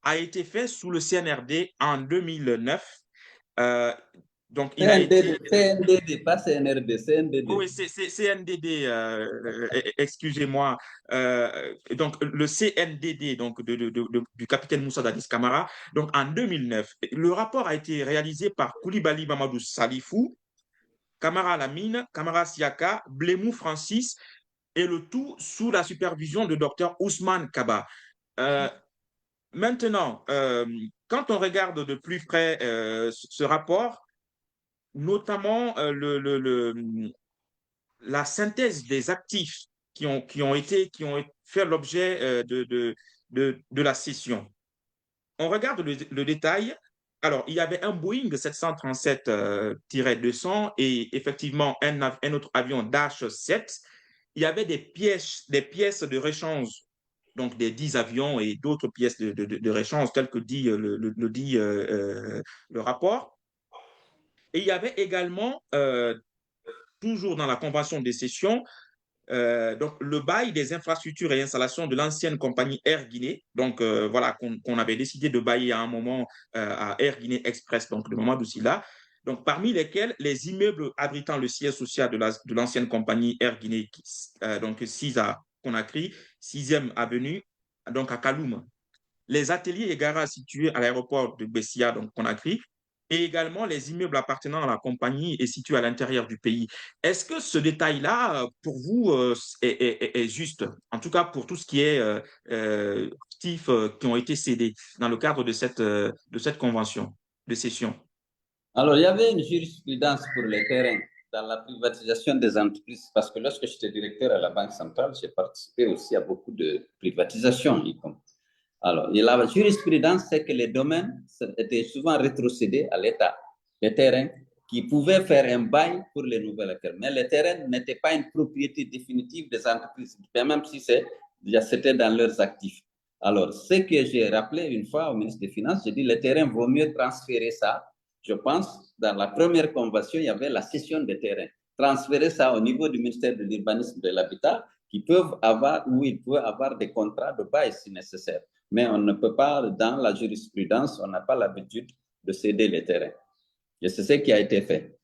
A: a été fait sous le CNRD en 2009. Euh, donc, il a été
B: CNDD, pas CNRD,
A: oui,
B: CNDD.
A: c'est CNDD, excusez-moi. Donc, le CNDD donc, du capitaine Moussa Dadis Camara, donc en 2009. Le rapport a été réalisé par Koulibaly Mamadou Salifou, Camara Lamine, Camara Siaka, Blémou Francis, et le tout sous la supervision de Dr Ousmane Kaba. Euh, Maintenant, quand on regarde de plus près ce rapport, notamment la synthèse des actifs. qui ont fait l'objet de la session. On regarde le détail. Alors, il y avait un Boeing 737-200 et effectivement un autre avion Dash 7. Il y avait des pièces de rechange, donc des 10 avions et d'autres pièces de rechange, telles que dit le rapport. Et il y avait également, toujours dans la convention des cessions, donc, le bail des infrastructures et installations de l'ancienne compagnie Air Guinée, donc voilà, qu'on avait décidé de bailler à un moment à Air Guinée Express, donc le moment Doussila, donc parmi lesquels les immeubles abritant le siège social de l'ancienne compagnie Air Guinée, donc 6 à Conakry, 6e avenue, donc à Kaloum, les ateliers et garages situés à l'aéroport de Bessia, donc Conakry, et également les immeubles appartenant à la compagnie et situés à l'intérieur du pays. Est-ce que ce détail-là, pour vous, est juste, en tout cas pour tout ce qui est actifs qui ont été cédés dans le cadre de cette convention de cession?
B: Alors, il y avait une jurisprudence pour les terrains dans la privatisation des entreprises, parce que lorsque j'étais directeur à la Banque centrale, j'ai participé aussi à beaucoup de privatisations. Alors, la jurisprudence, c'est que les domaines étaient souvent rétrocédés à l'État. Les terrains qui pouvaient faire un bail pour les nouvelles affaires. Mais les terrains n'étaient pas une propriété définitive des entreprises, même si c'était dans leurs actifs. Alors, ce que j'ai rappelé une fois au ministre des Finances, j'ai dit les terrains, vaut mieux transférer ça. Je pense, dans la première convention, il y avait la cession des terrains. Transférer ça au niveau du ministère de l'Urbanisme et de l'Habitat, où ils peuvent avoir des contrats de bail si nécessaire. Mais on ne peut pas, dans la jurisprudence, on n'a pas l'habitude de céder les terrains. Et c'est ce qui a été fait.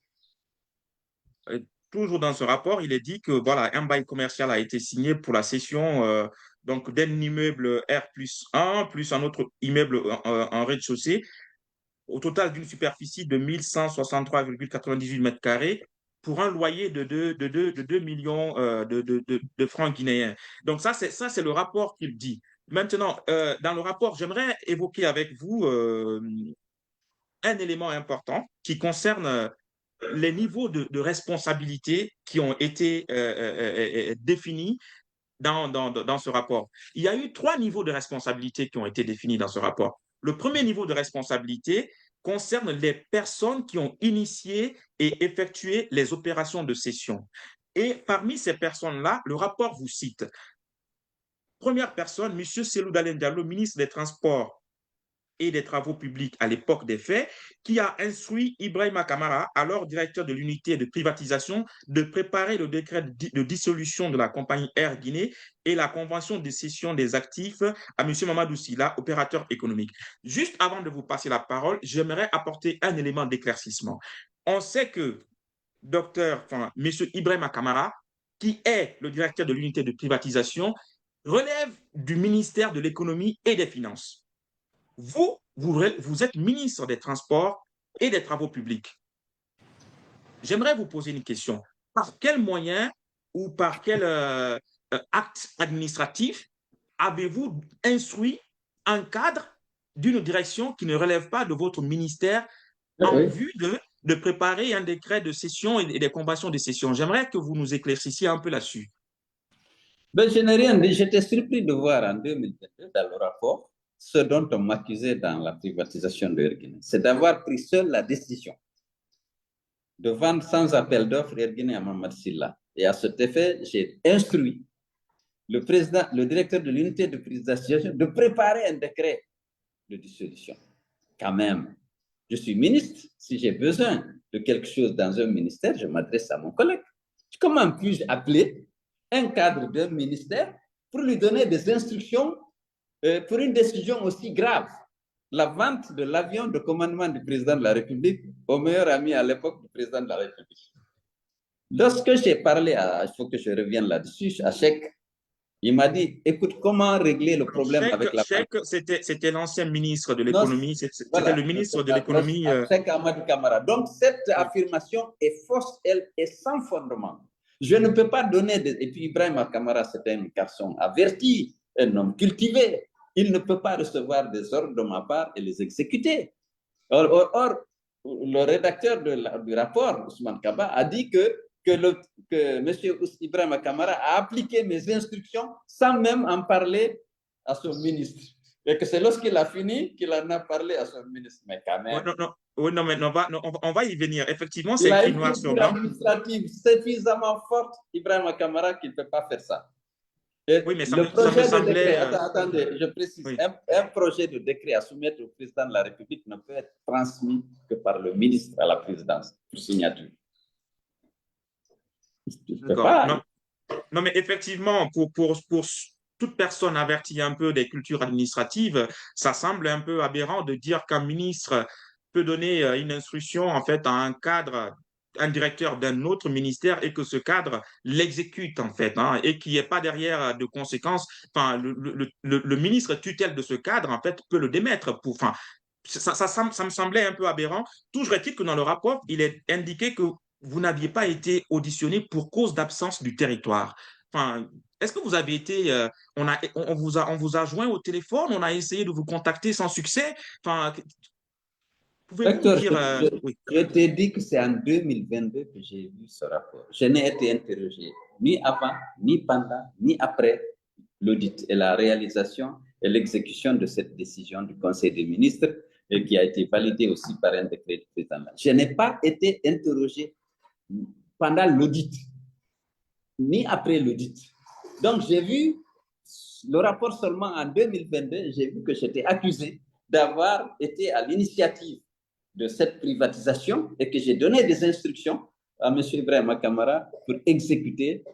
A: Toujours dans ce rapport, il est dit que voilà, un bail commercial a été signé pour la cession donc d'un immeuble R+1 plus un autre immeuble en rez-de-chaussée, au total d'une superficie de 1163,98 mètres carrés pour un loyer de 2 millions de francs guinéens. Donc ça, c'est le rapport qu'il dit. Maintenant, dans le rapport, j'aimerais évoquer avec vous un élément important qui concerne les niveaux de responsabilité qui ont été définis dans ce rapport. Il y a eu 3 niveaux de responsabilité qui ont été définis dans ce rapport. Le premier niveau de responsabilité concerne les personnes qui ont initié et effectué les opérations de cession. Et parmi ces personnes-là, le rapport vous cite. Première personne, M. Selou Dalein Diallo, ministre des Transports et des Travaux publics à l'époque des faits, qui a instruit Ibrahima Kamara, alors directeur de l'unité de privatisation, de préparer le décret de dissolution de la compagnie Air Guinée et la convention de cession des actifs à M. Mamadou Silla, opérateur économique. Juste avant de vous passer la parole, j'aimerais apporter un élément d'éclaircissement. On sait que M. Ibrahima Kamara, qui est le directeur de l'unité de privatisation, relève du ministère de l'économie et des finances. Vous êtes ministre des Transports et des Travaux publics. J'aimerais vous poser une question. Par quel moyen ou par quel acte administratif avez-vous instruit un cadre d'une direction qui ne relève pas de votre ministère en vue de préparer un décret de cession et des conventions de cession? J'aimerais que vous nous éclaircissiez un peu là-dessus.
B: Ben, je n'ai rien dit. J'étais surpris de voir en 2022, dans le rapport, ce dont on m'accusait dans la privatisation de Air Guinée. C'est d'avoir pris seul la décision de vendre sans appel d'offres Air Guinée à Mamad Silla. Et à cet effet, j'ai instruit le directeur de l'unité de privatisation de préparer un décret de dissolution. Quand même, je suis ministre. Si j'ai besoin de quelque chose dans un ministère, je m'adresse à mon collègue. Comment puis-je appeler un cadre d'un ministère pour lui donner des instructions pour une décision aussi grave? La vente de l'avion de commandement du président de la République au meilleur ami à l'époque du président de la République. Lorsque j'ai parlé il faut que je revienne là-dessus, à Cheikh, il m'a dit, écoute, comment régler le problème avec la
A: Cheikh, c'était l'ancien ministre de
B: non,
A: l'économie, c'était
B: voilà,
A: le ministre de l'économie.
B: Cheikh Amadou Kamara. Donc, cette affirmation est fausse, elle est sans fondement. Je ne peux pas donner... Et puis, Ibrahima Kamara, c'est un garçon averti, un homme cultivé. Il ne peut pas recevoir des ordres de ma part et les exécuter. Or le rédacteur du rapport, Ousmane Kaba, a dit que que M. Ibrahim Kamara a appliqué mes instructions sans même en parler à son ministre. Et que c'est lorsqu'il a fini qu'il en a parlé à son ministre. Mais quand même.
A: Non, non, oui, non, mais on va y venir. Effectivement,
B: Il
A: c'est
B: a
A: écrit
B: une
A: noir sur
B: culture
A: blanc.
B: administrative suffisamment forte, Ibrahim Kamara, qu'il ne peut pas faire ça. Et
A: Oui, mais
B: le
A: ça me
B: projet de décret,
A: semblait.
B: attendez, je précise,
A: Oui.
B: un projet de décret à soumettre au président de la République ne peut être transmis que par le ministre à la présidence pour signature.
A: D'accord. Non, non, mais effectivement, pour toute personne avertie un peu des cultures administratives, ça semble un peu aberrant de dire qu'un ministre peut donner une instruction en fait à un cadre, un directeur d'un autre ministère et que ce cadre l'exécute en fait, hein, et qu'il n'y ait pas derrière de conséquences. Enfin, le ministre tutelle de ce cadre en fait peut le démettre pour. Enfin, ça me semblait un peu aberrant. Toujours est-il que dans le rapport, il est indiqué que vous n'aviez pas été auditionné pour cause d'absence du territoire. Enfin, est-ce que vous avez été, on vous a joint au téléphone, on a essayé de vous contacter sans succès? Enfin, pouvez-vous nous
B: Docteur,
A: dire, oui,
B: je t'ai dit que c'est en 2022 que j'ai vu ce rapport. Je n'ai été interrogé ni avant, ni pendant, ni après l'audit et la réalisation et l'exécution de cette décision du Conseil des ministres et qui a été validée aussi par un décret du président. Je n'ai pas été interrogé pendant l'audit, ni après l'audit. Donc, j'ai vu le rapport seulement en 2022, j'ai vu que j'étais accusé d'avoir été à l'initiative de cette privatisation et que j'ai donné des instructions à M. Ibrahim Kamara pour exécuter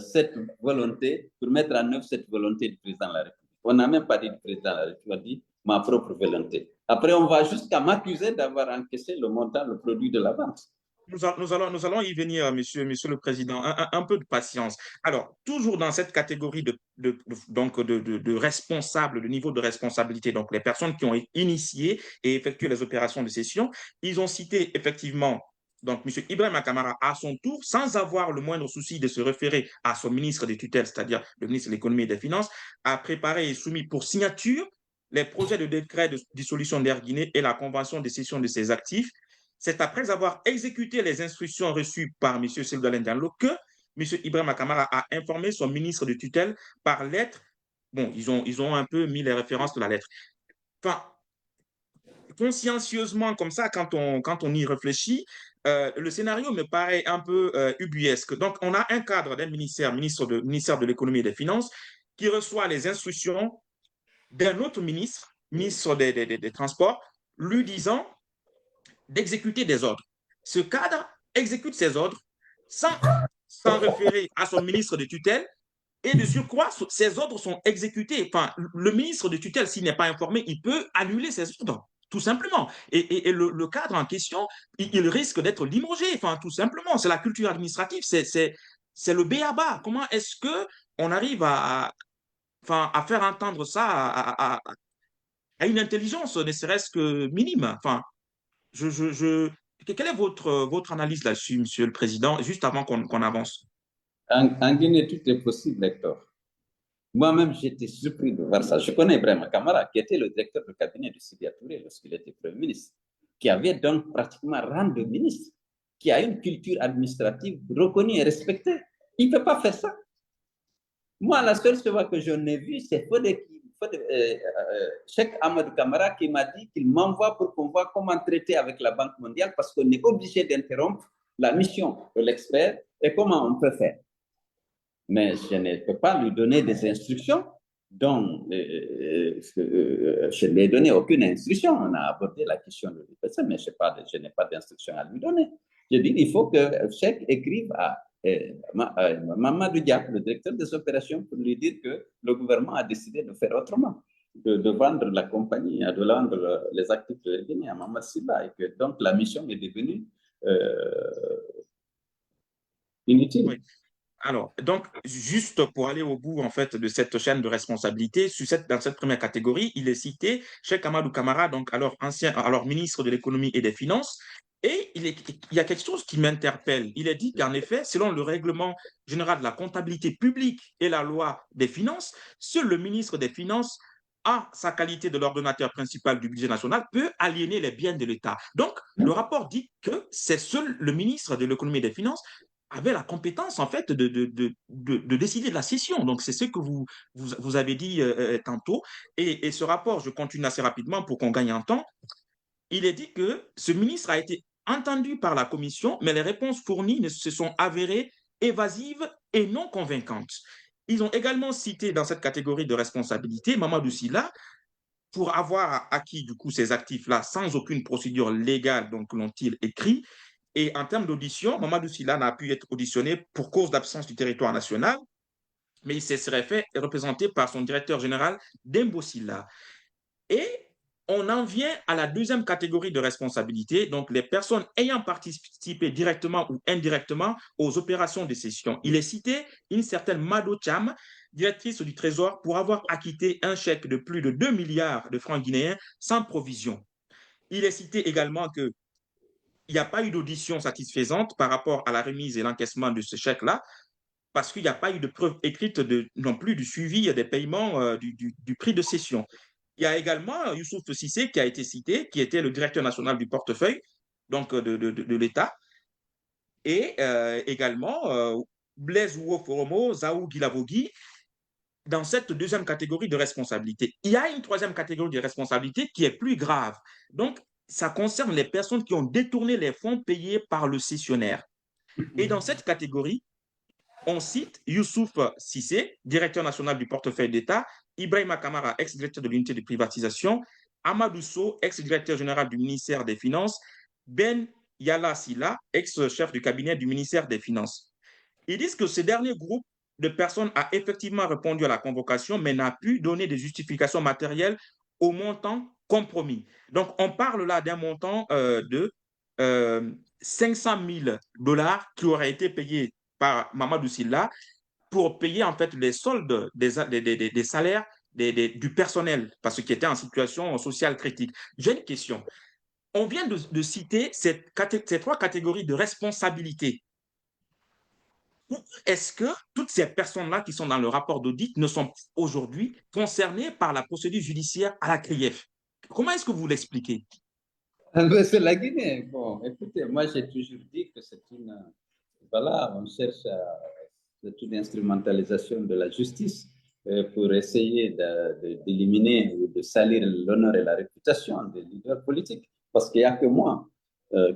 B: cette volonté, pour mettre en œuvre cette volonté du président de la République. On n'a même pas dit du président de la République, on a dit ma propre volonté. Après, on va jusqu'à m'accuser d'avoir encaissé le montant, le produit de la vente.
A: nous allons y venir, monsieur le Président. Un peu de patience. Alors, toujours dans cette catégorie de responsables, de niveau de responsabilité, donc les personnes qui ont initié et effectué les opérations de cession, ils ont cité effectivement donc, M. Ibrahim Kamara, à son tour, sans avoir le moindre souci de se référer à son ministre des tutelles, c'est-à-dire le ministre de l'Économie et des Finances, a préparé et soumis pour signature les projets de décret de dissolution d'Air Guinée et la convention de cession de ses actifs. C'est après avoir exécuté les instructions reçues par M. Sylvain Diallo que M. Ibrahim Kamara a informé son ministre de tutelle par lettre. Bon, ils ont un peu mis les références de la lettre. Enfin, consciencieusement comme ça, quand on y réfléchit, le scénario me paraît un peu ubuesque. Donc, on a un cadre d'un ministère de l'économie et des finances, qui reçoit les instructions d'un autre ministre, ministre des Transports, lui disant d'exécuter des ordres. Ce cadre exécute ses ordres sans référer à son ministre de tutelle. Et de surcroît, ces ordres sont exécutés. Enfin, le ministre de tutelle, s'il n'est pas informé, il peut annuler ces ordres, tout simplement. Et le cadre en question, il risque d'être limogé, enfin, tout simplement. C'est la culture administrative, c'est le b.a.-ba. Comment est-ce qu'on arrive enfin, à faire entendre ça à une intelligence, ne serait-ce que minime? Enfin, quelle est votre analyse là-dessus, Monsieur le Président, juste avant qu'on avance?
B: En Guinée, tout est possible, Hector. Moi-même, j'étais surpris de voir ça. Je connais Ibrahim Kamara, qui était le directeur de cabinet de Sidi Touré lorsqu'il était Premier ministre, qui avait donc pratiquement rang de ministre, qui a une culture administrative reconnue et respectée. Il ne peut pas faire ça. Moi, la seule chose que je n'ai vue, c'est Cheikh Ahmed Kamara qui m'a dit qu'il m'envoie pour qu'on voit comment traiter avec la Banque mondiale parce qu'on est obligé d'interrompre la mission de l'expert et comment on peut faire. Mais je ne peux pas lui donner des instructions dont je ne lui ai donné aucune instruction. On a abordé la question de l'IPC, mais je n'ai pas d'instruction à lui donner. Je dis il faut que Cheikh écrive à Mamadou Diak, le directeur des opérations, pour lui dire que le gouvernement a décidé de faire autrement, de vendre la compagnie, de vendre les actifs de la Guinée à Mamad Siba, et que donc la mission est devenue inutile.
A: Oui. Alors, donc, juste pour aller au bout, en fait, de cette chaîne de responsabilité, dans cette première catégorie, il est cité Cheikh Amadou Kamara, donc alors ministre de l'économie et des finances, et il y a quelque chose qui m'interpelle. Il est dit qu'en effet, selon le règlement général de la comptabilité publique et la loi des finances, seul le ministre des Finances, à sa qualité de l'ordonnateur principal du budget national, peut aliéner les biens de l'État. Donc, le rapport dit que c'est seul le ministre de l'économie et des finances avait la compétence, en fait, de décider de la cession. Donc, c'est ce que vous avez dit tantôt. Et ce rapport, je continue assez rapidement pour qu'on gagne un temps. Il est dit que ce ministre a été entendu par la commission, mais les réponses fournies se sont avérées évasives et non convaincantes. Ils ont également cité dans cette catégorie de responsabilité Mamadou Sylla pour avoir acquis du coup ces actifs-là sans aucune procédure légale, donc l'ont-ils écrit. Et en termes d'audition, Mamadou Sylla n'a pu être auditionné pour cause d'absence du territoire national, mais il se serait fait représenter par son directeur général, Dembo Sylla. Et on en vient à la deuxième catégorie de responsabilité, donc les personnes ayant participé directement ou indirectement aux opérations de cession. Il est cité une certaine Mado Cham, directrice du Trésor, pour avoir acquitté un chèque de plus de 2 milliards de francs guinéens sans provision. Il est cité également qu'il n'y a pas eu d'audition satisfaisante par rapport à la remise et l'encaissement de ce chèque-là, parce qu'il n'y a pas eu de preuve écrite non plus du suivi des paiements du prix de cession. Il y a également Youssouf Sissé qui a été cité, qui était le directeur national du portefeuille donc de l'État, et également Blaise Ouo-Foromo, Zaou Guilavogui, dans cette deuxième catégorie de responsabilité. Il y a une troisième catégorie de responsabilité qui est plus grave. Donc, ça concerne les personnes qui ont détourné les fonds payés par le cessionnaire. Et dans cette catégorie, on cite Youssouf Sissé, directeur national du portefeuille d'État, Ibrahima Kamara, ex-directeur de l'unité de privatisation, Amadou Sow, ex-directeur général du ministère des Finances, Ben Yala Silla, ex-chef du cabinet du ministère des Finances. Ils disent que ce dernier groupe de personnes a effectivement répondu à la convocation, mais n'a pu donner des justifications matérielles au montant compromis. Donc, on parle là d'un montant de 500 000 dollars qui aurait été payé par Mamadou Sylla pour payer en fait les soldes des salaires du personnel, parce qu'il était en situation sociale critique. J'ai une question. On vient de citer ces trois catégories de responsabilité. Est-ce que toutes ces personnes-là qui sont dans le rapport d'audit ne sont aujourd'hui concernées par la procédure judiciaire à la CRIEF? Comment est-ce que vous l'expliquez?
B: C'est la Guinée. Bon, écoutez, moi j'ai toujours dit que c'est une. Voilà, on cherche à. C'est une instrumentalisation de la justice pour essayer d'éliminer ou de salir l'honneur et la réputation des leaders politiques. Parce qu'il n'y a que moi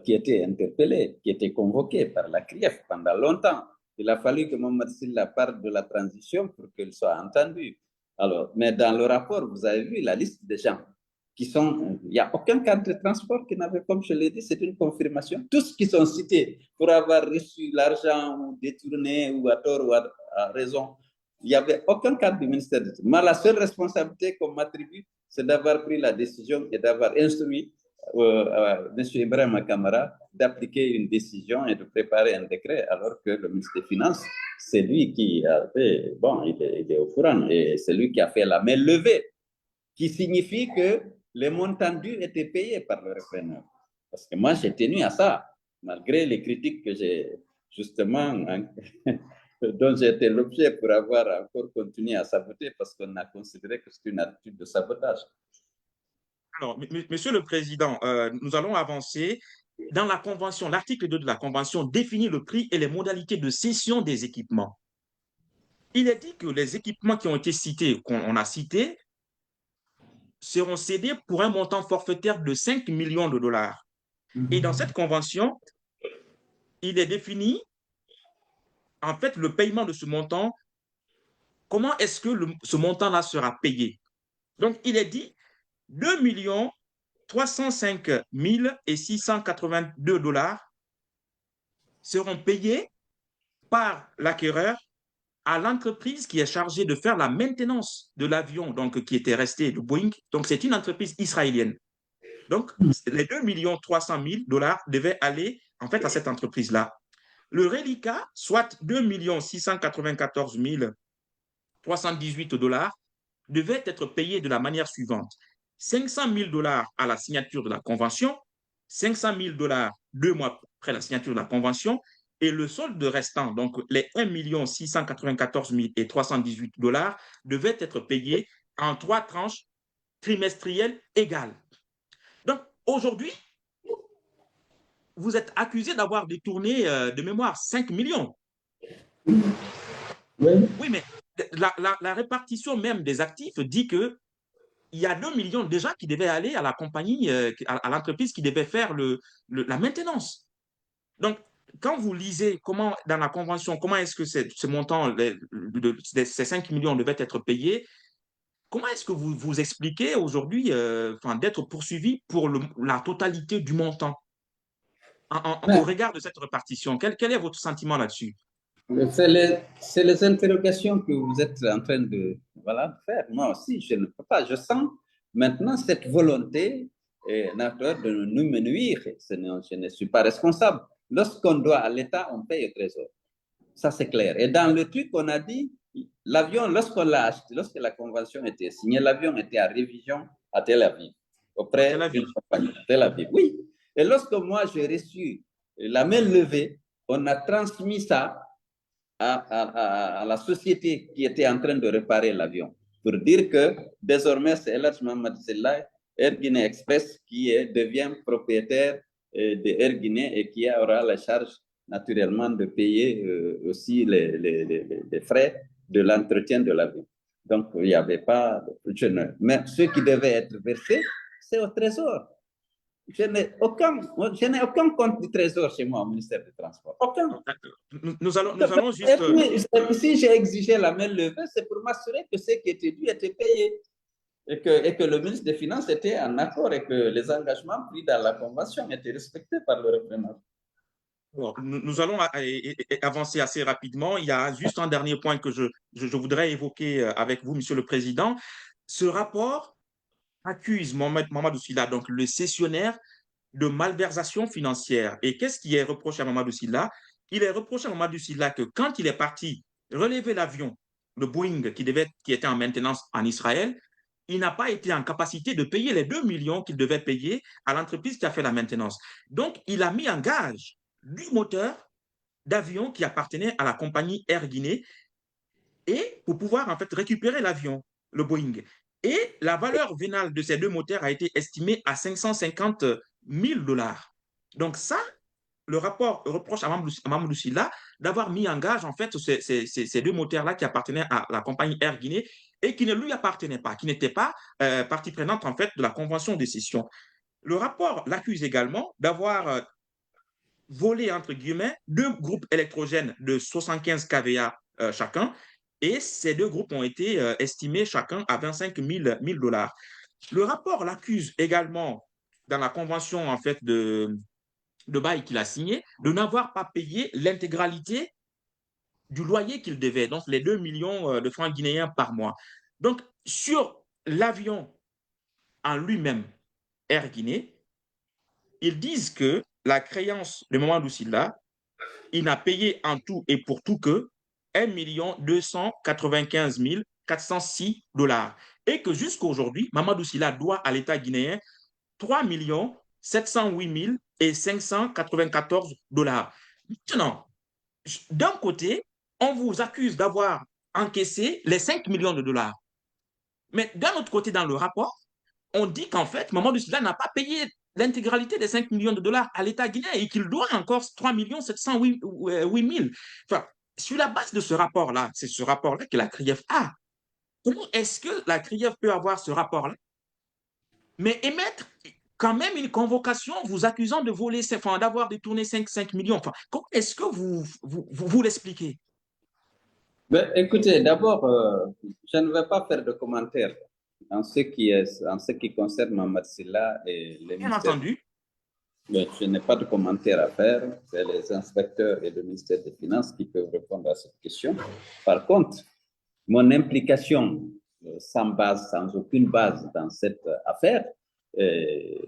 B: qui était interpellé, qui était convoqué par la CRIEF pendant longtemps. Il a fallu que Mohamed Sylla parle de la transition pour qu'elle soit entendue. Alors, mais dans le rapport, vous avez vu la liste des gens qui sont. Il n'y a aucun cadre de transport qui n'avait, comme je l'ai dit, c'est une confirmation. Tous qui sont cités pour avoir reçu l'argent ou détourné ou à tort ou à raison, il n'y avait aucun cadre du ministère de Moi, la seule responsabilité qu'on m'attribue, c'est d'avoir pris la décision et d'avoir instruit M. Ibrahim Kamara d'appliquer une décision et de préparer un décret, alors que le ministre des Finances, c'est lui qui a fait, bon, il est au courant, et c'est lui qui a fait la main levée, qui signifie que les montants dus étaient payés par le repreneur. Parce que moi, j'ai tenu à ça, malgré les critiques que j'ai justement, dont j'ai été l'objet pour avoir encore continué à saboter, parce qu'on a considéré que c'est une attitude de sabotage.
A: Alors, Monsieur le Président, nous allons avancer. Dans la Convention, l'article 2 de la Convention définit le prix et les modalités de cession des équipements. Il est dit que les équipements qui ont été cités, qu'on a cités, seront cédés pour un montant forfaitaire de 5 millions de dollars. Et dans cette convention, il est défini, en fait, le paiement de ce montant, comment est-ce que ce montant-là sera payé. Donc, il est dit 2 305 682 dollars seront payés par l'acquéreur à l'entreprise qui est chargée de faire la maintenance de l'avion donc qui était resté de Boeing. Donc, c'est une entreprise israélienne. Donc, les 2 300 000 dollars devaient aller en fait à cette entreprise-là. Le reliquat, soit 2 694 318 dollars, devait être payé de la manière suivante. 500 000 dollars à la signature de la convention, 500 000 dollars 2 mois après la signature de la convention, et le solde restant, donc les 1 694 318 dollars, devait être payé en 3 tranches trimestrielles égales. Donc aujourd'hui, vous êtes accusé d'avoir détourné de mémoire 5 millions.
B: Oui.
A: Oui, mais la répartition même des actifs dit que il y a 2 millions déjà qui devaient aller à la compagnie, à l'entreprise qui devait faire la maintenance. Donc, quand vous lisez comment, dans la convention, comment est-ce que ce montant, ces 5 millions devaient être payés, comment est-ce que vous vous expliquez aujourd'hui d'être poursuivi pour la totalité du montant au
B: Mais
A: regard de cette répartition? Quel est votre sentiment là-dessus?
B: c'est les interrogations que vous êtes en train de, voilà, de faire. Moi aussi, je ne peux pas. Je sens maintenant cette volonté naturelle de nous nuire. Je ne suis pas responsable. Lorsqu'on doit à l'État, on paye au trésor. Ça, c'est clair. Et dans le truc, on a dit, l'avion, lorsqu'on l'a acheté, lorsque la convention était signée, l'avion était à révision à Tel Aviv,
A: À Tel
B: auprès
A: Aviv.
B: d'une compagnie. Tel Aviv, oui. Et lorsque moi, j'ai reçu la main levée, on a transmis ça à la société qui était en train de réparer l'avion pour dire que désormais, c'est Elhadj Mohamed Sellah, Air Guinée Express, qui devient propriétaire de Air Guinée et qui aura la charge naturellement de payer aussi les frais de l'entretien de l'avion. Donc, il n'y avait pas... Mais ce qui devait être versé, c'est au trésor. Je n'ai aucun compte du trésor chez moi au ministère des Transports. Aucun.
A: Nous allons juste.
B: Et puis, si j'ai exigé la main levée, c'est pour m'assurer que ce qui était dû était payé et que le ministre des Finances était en accord et que les engagements pris dans la convention étaient respectés par le repreneur.
A: Bon, nous allons avancer assez rapidement. Il y a juste un dernier point que je voudrais évoquer avec vous, Monsieur le Président. Ce rapport accuse Mamadou Sylla, donc le cessionnaire, de malversation financière. Et qu'est-ce qui est reproché à Mamadou Sylla? Il est reproché à Mamadou Sylla que quand il est parti relever l'avion, le Boeing qui était en maintenance en Israël, il n'a pas été en capacité de payer les 2 millions qu'il devait payer à l'entreprise qui a fait la maintenance. Donc, il a mis en gage du moteur d'avion qui appartenait à la compagnie Air Guinée et pour pouvoir en fait récupérer l'avion, le Boeing. Et la valeur vénale de ces deux moteurs a été estimée à 550 000 dollars. Donc ça, le rapport reproche à Mamadou Sylla d'avoir mis en gage en fait ces deux moteurs-là qui appartenaient à la compagnie Air Guinée et qui ne lui appartenaient pas, qui n'étaient pas partie prenante en fait de la convention de cession. Le rapport l'accuse également d'avoir volé, entre guillemets, deux groupes électrogènes de 75 kVA chacun, et ces deux groupes ont été estimés chacun à 25 000 dollars. Le rapport l'accuse également, dans la convention en fait de bail qu'il a signé, de n'avoir pas payé l'intégralité du loyer qu'il devait, donc les 2 millions de francs guinéens par mois. Donc, sur l'avion en lui-même, Air Guinée, ils disent que la créance de Mamadou Sylla, il n'a payé en tout et pour tout que 1 295 406 dollars. Et que jusqu'à aujourd'hui, Mamadou Sylla doit à l'État guinéen 3 708 594 dollars. Maintenant, d'un côté, on vous accuse d'avoir encaissé les 5 millions de dollars. Mais d'un autre côté, dans le rapport, on dit qu'en fait, Mamadou Sylla n'a pas payé l'intégralité des 5 millions de dollars à l'État guinéen et qu'il doit encore 3 708 000. Enfin, sur la base de ce rapport-là, c'est ce rapport-là que la CRIEF a. Comment est-ce que la CRIEF peut avoir ce rapport-là, mais émettre quand même une convocation vous accusant de voler, enfin, d'avoir détourné 5 millions? Enfin, comment est-ce que vous l'expliquez?
B: Ben, écoutez, d'abord, je ne vais pas faire de commentaires en ce qui concerne Mohamed Sylla et les
A: Bien
B: ministères.
A: entendu.
B: Ben, je n'ai pas de commentaires à faire. C'est les inspecteurs et le ministère des Finances qui peuvent répondre à cette question. Par contre, mon implication sans base, sans aucune base dans cette affaire, je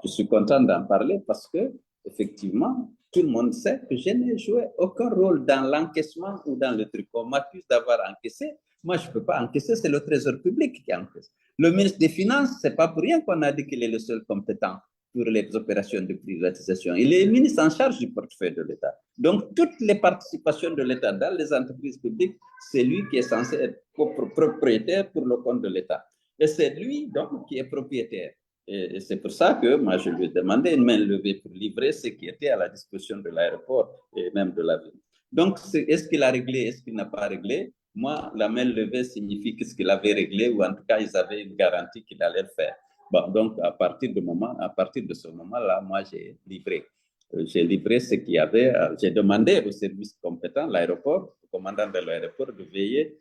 B: suis content d'en parler parce que, effectivement, tout le monde sait que je n'ai joué aucun rôle dans l'encaissement ou dans le truc. On m'accuse d'avoir encaissé. Moi, je ne peux pas encaisser, c'est le Trésor public qui encaisse. Le ministre des Finances, ce n'est pas pour rien qu'on a dit qu'il est le seul compétent pour les opérations de privatisation. Il est le ministre en charge du portefeuille de l'État. Donc, toutes les participations de l'État dans les entreprises publiques, c'est lui qui est censé être propriétaire pour le compte de l'État. Et c'est lui, donc, qui est propriétaire. Et c'est pour ça que moi, je lui ai demandé une main levée pour livrer ce qui était à la disposition de l'aéroport et même de la ville. Donc, est-ce qu'il a réglé, est-ce qu'il n'a pas réglé? Moi, la main levée signifie que ce qu'il avait réglé, ou en tout cas, ils avaient une garantie qu'il allait le faire. Bon, donc, à partir de ce moment-là, moi, j'ai livré. J'ai livré ce qu'il y avait. J'ai demandé au service compétent, l'aéroport, au commandant de l'aéroport, de veiller,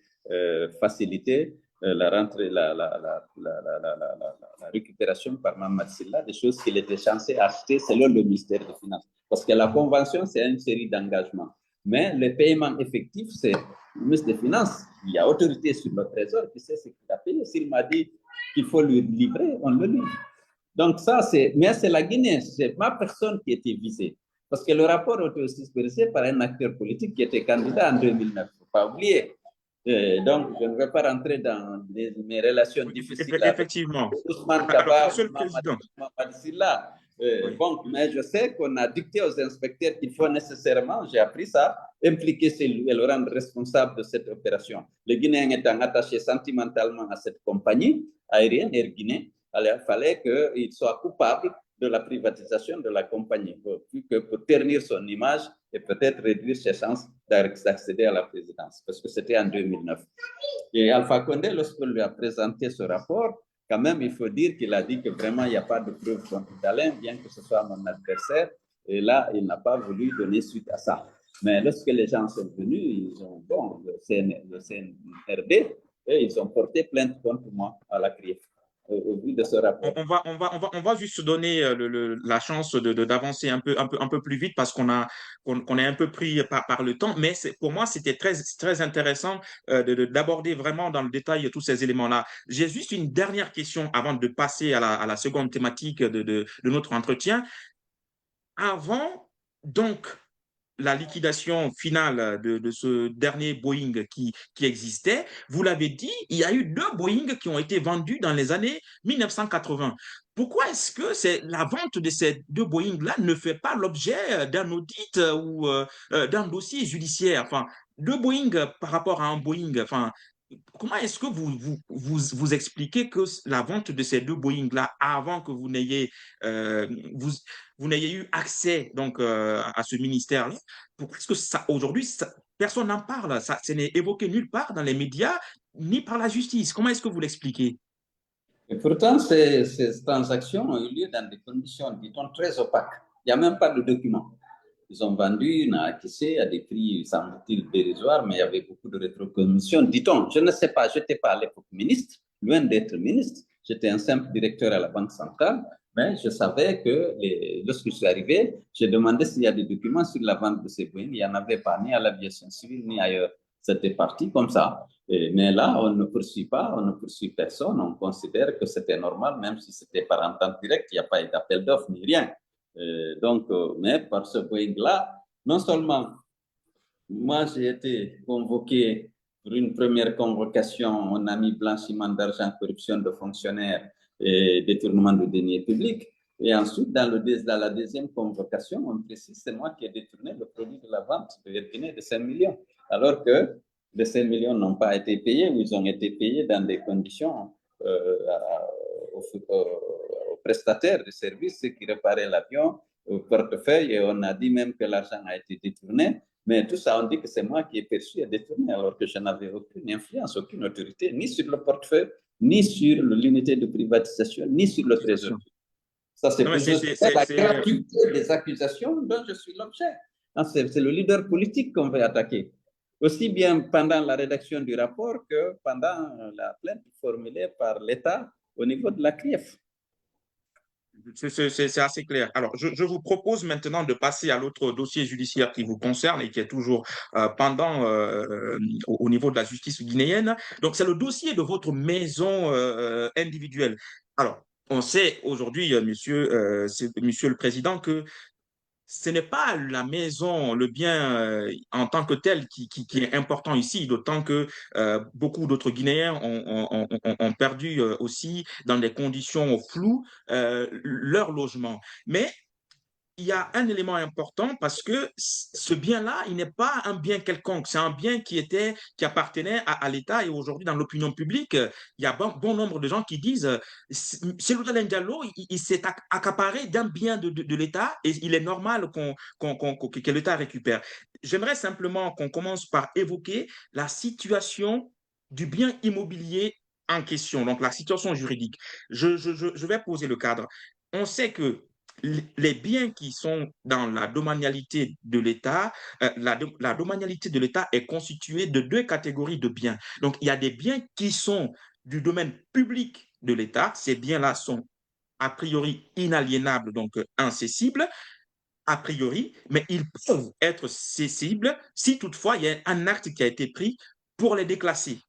B: faciliter la rentrée, la récupération par Mamad Silla des choses qu'il était censé acheter selon le ministère des Finances. Parce que la convention, c'est une série d'engagements. Mais le paiement effectif, c'est le ministre des Finances. Il y a autorité sur le trésor qui sait ce qu'il a payé. S'il m'a dit qu'il faut lui livrer, on le livre. Donc ça, mais c'est la Guinée, c'est ma personne qui était visée. Parce que le rapport a été aussi expressé par un acteur politique qui était candidat en 2009. Il ne faut pas oublier. Donc, je ne vais pas rentrer dans mes relations difficiles avec
A: Effectivement.
B: Ousmane
A: Alors,
B: Kaba
A: Monsieur
B: ou
A: le Président,
B: Mamad Silla.
A: oui.
B: Bon, mais je sais qu'on a dicté aux inspecteurs qu'il faut nécessairement, j'ai appris ça, impliquer celui et le rendre responsable de cette opération. Le Guinéen étant attaché sentimentalement à cette compagnie aérienne, Air Guinée, alors il fallait qu'il soit coupable de la privatisation de la compagnie, pour ternir son image et peut-être réduire ses chances d'accéder à la présidence, parce que c'était en 2009. Et Alpha Condé, lorsqu'on lui a présenté ce rapport, quand même, il faut dire qu'il a dit que vraiment, il n'y a pas de preuve contre Dalin, bien que ce soit mon adversaire. Et là, il n'a pas voulu donner suite à ça. Mais lorsque les gens sont venus, ils ont, bon, le CNRD, et ils ont porté plainte contre moi à la CRIF au vu de ce rapport.
A: On va juste se donner la chance d'avancer un peu plus vite parce qu'on est un peu pris par le temps. Mais pour moi, c'était très intéressant d'aborder vraiment dans le détail tous ces éléments-là. J'ai juste une dernière question avant de passer à la seconde thématique de notre entretien. Avant, donc, la liquidation finale de ce dernier Boeing qui existait, vous l'avez dit, il y a eu deux Boeing qui ont été vendus dans les années 1980. Pourquoi est-ce que la vente de ces deux Boeing-là ne fait pas l'objet d'un audit ou d'un dossier judiciaire? Enfin, deux Boeing par rapport à un Boeing, enfin, comment est-ce que vous expliquez que la vente de ces deux Boeing-là, avant que euh, vous, vous n'ayez eu accès donc, à ce ministère-là, pourquoi est-ce que aujourd'hui, personne n'en parle? Ce n'est évoqué nulle part dans les médias, ni par la justice. Comment est-ce que vous l'expliquez?
B: Et pourtant, ces transactions ont eu lieu dans des conditions, dit-on, très opaques. Il n'y a même pas de documents. Ils ont vendu, on a acquis à des prix, semble-t-il, dérisoires, mais il y avait beaucoup de rétrocommissions. Dit-on, je ne sais pas, je n'étais pas à l'époque ministre, loin d'être ministre. J'étais un simple directeur à la Banque centrale, mais je savais que lorsque je suis arrivé, j'ai demandé s'il y a des documents sur la vente de ces biens. Il n'y en avait pas, ni à l'aviation civile, ni ailleurs. C'était parti comme ça. Mais là, on ne poursuit pas, on ne poursuit personne. On considère que c'était normal, même si c'était par entente directe, il n'y a pas eu d'appel d'offres ni rien. Mais par ce Boeing-là, non seulement moi j'ai été convoqué pour une première convocation, on a mis blanchiment d'argent, corruption de fonctionnaires et détournement de deniers publics. Et ensuite, dans la deuxième convocation, on précise c'est moi qui ai détourné le produit de la vente de Virginie de 5 millions, alors que les 5 millions n'ont pas été payés ou ils ont été payés dans des conditions aux prestataires de services qui réparaient l'avion au portefeuille et on a dit même que l'argent a été détourné. Mais tout ça, on dit que c'est moi qui ai perçu et détourné alors que je n'avais aucune influence, aucune autorité, ni sur le portefeuille, ni sur l'unité de privatisation, ni sur le trésor. Ça, c'est la gratuité des accusations dont je suis l'objet. C'est le leader politique qu'on veut attaquer. Aussi bien pendant la rédaction du rapport que pendant la plainte formulée par l'État au niveau de la CRIF.
A: C'est assez clair. Alors, je vous propose maintenant de passer à l'autre dossier judiciaire qui vous concerne et qui est toujours pendant au niveau de la justice guinéenne. Donc, c'est le dossier de votre maison individuelle. Alors, on sait aujourd'hui, monsieur le Président, que ce n'est pas la maison, le bien en tant que tel qui est important ici, d'autant que beaucoup d'autres Guinéens ont perdu aussi dans des conditions floues leur logement. Mais il y a un élément important parce que ce bien-là, il n'est pas un bien quelconque. C'est un bien qui appartenait à l'État et aujourd'hui, dans l'opinion publique, il y a bon nombre de gens qui disent Cellou Dalein Diallo, il s'est accaparé d'un bien de l'État et il est normal que l'État récupère. J'aimerais simplement qu'on commence par évoquer la situation du bien immobilier en question, donc la situation juridique. Je vais poser le cadre. On sait que les biens qui sont dans la domanialité de l'État, la domanialité de l'État est constituée de deux catégories de biens. Donc, il y a des biens qui sont du domaine public de l'État. Ces biens-là sont a priori inaliénables, donc incessibles, a priori, mais ils peuvent être cessibles si toutefois il y a un acte qui a été pris pour les déclasser.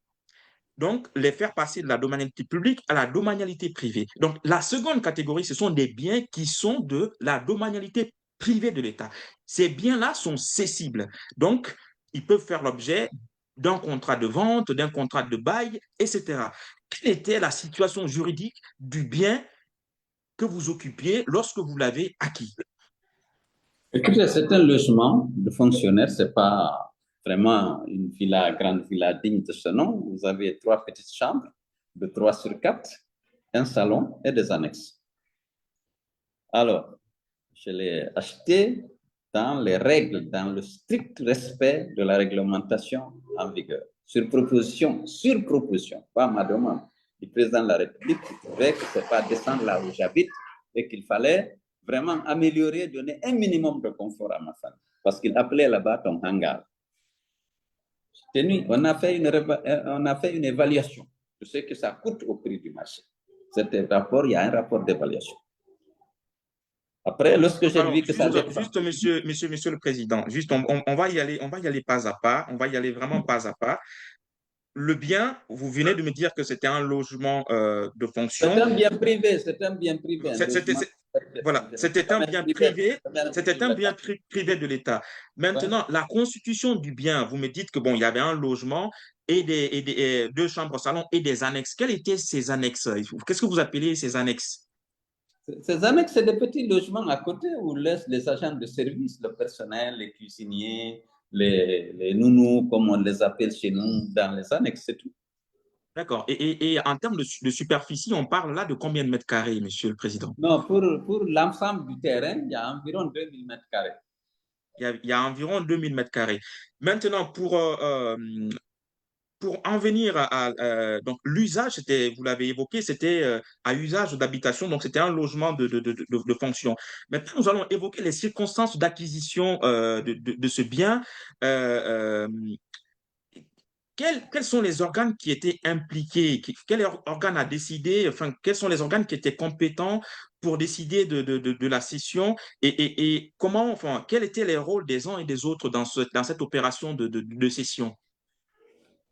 A: Donc, les faire passer de la domanialité publique à la domanialité privée. Donc, la seconde catégorie, ce sont des biens qui sont de la domanialité privée de l'État. Ces biens-là sont cessibles. Donc, ils peuvent faire l'objet d'un contrat de vente, d'un contrat de bail, etc. Quelle était la situation juridique du bien que vous occupiez lorsque vous l'avez acquis?
B: Écoutez, c'est un logement de fonctionnaire, c'est pas vraiment une villa, grande villa digne de ce nom. Vous avez 3 petites chambres de 3 sur 4, un salon et des annexes. Alors, je l'ai acheté dans les règles, dans le strict respect de la réglementation en vigueur. Sur proposition, pas ma demande, du président de la République qui trouvait que ce n'est pas descendre là où j'habite et qu'il fallait vraiment améliorer, donner un minimum de confort à ma famille. Parce qu'il appelait là-bas ton hangar. On a fait une évaluation de ce que ça coûte au prix du marché. Cet rapport, il y a un rapport d'évaluation. Après, lorsque j'ai vu que ça
A: juste, monsieur le Président, juste, on va y aller pas à pas, on va y aller vraiment pas à pas. Le bien, vous venez de me dire que c'était un logement de
B: c'est
A: fonction.
B: un bien privé, c'est un bien privé, un
A: C'était,
B: logement.
A: voilà, c'était un bien privé, c'était un bien privé de l'État. Maintenant, la constitution du bien, vous me dites que bon, il y avait un logement et deux chambres salon et des annexes. Quelles étaient ces annexes? Qu'est-ce que vous appelez ces annexes?
B: Ces annexes, c'est des petits logements à côté où laissent les agents de service, le personnel, les cuisiniers, les nounous, comme on les appelle chez nous, dans les annexes, c'est tout.
A: D'accord. Et en termes de superficie, on parle là de combien de mètres carrés, Monsieur le Président?
B: Non, pour l'ensemble du terrain, il y a environ 2000 mètres carrés.
A: Il y a environ 2000 mètres carrés. Maintenant, pour en venir donc l'usage, vous l'avez évoqué, c'était à usage d'habitation, donc c'était un logement de fonction. Maintenant, nous allons évoquer les circonstances d'acquisition de ce bien. Euh, euh, quels sont les organes qui étaient impliqués? Quel organe a décidé, enfin, quels sont les organes qui étaient compétents pour décider de la cession et comment, enfin, quels étaient les rôles des uns et des autres dans cette opération de cession?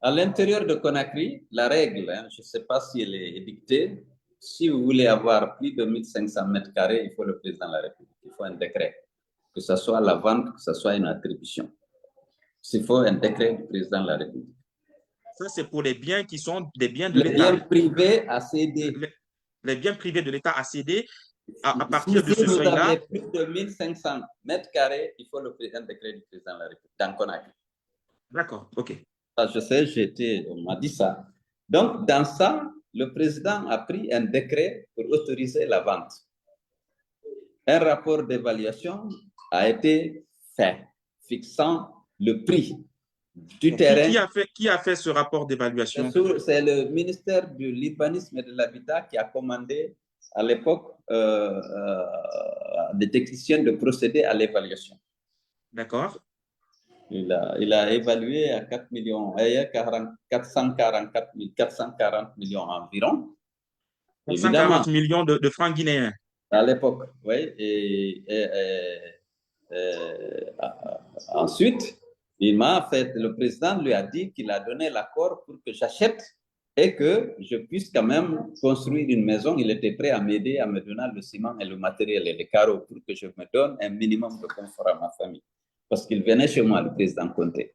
B: À l'intérieur de Conakry, la règle, je ne sais pas si elle est édictée, si vous voulez avoir plus de 1500 mètres carrés, il faut le président de la République, il faut un décret, que ce soit la vente, que ce soit une attribution. Il faut un décret du président de la République.
A: Ça, c'est pour les biens qui sont des biens de
B: Les biens
A: l'État.
B: privés à céder.
A: Les biens privés de l'État à céder à partir de
B: Si
A: ce
B: vous
A: seuil-là.
B: avez plus de 1500 mètres carrés, il faut un décret du président de la République dans Conakry.
A: D'accord, OK.
B: Ça, je sais, on m'a dit ça. Donc, dans ça, le président a pris un décret pour autoriser la vente. Un rapport d'évaluation a été fait, fixant le prix du terrain.
A: Qui a fait ce rapport d'évaluation?
B: C'est le ministère de l'Urbanisme et de l'Habitat qui a commandé à l'époque des techniciens de procéder à l'évaluation.
A: D'accord.
B: Il a évalué à 4 millions, 440 millions environ.
A: 440 millions de francs guinéens.
B: À l'époque, oui. Ensuite, le président lui a dit qu'il a donné l'accord pour que j'achète et que je puisse quand même construire une maison. Il était prêt à m'aider, à me donner le ciment et le matériel et les carreaux pour que je me donne un minimum de confort à ma famille. Parce qu'il venait chez moi, le président Conté.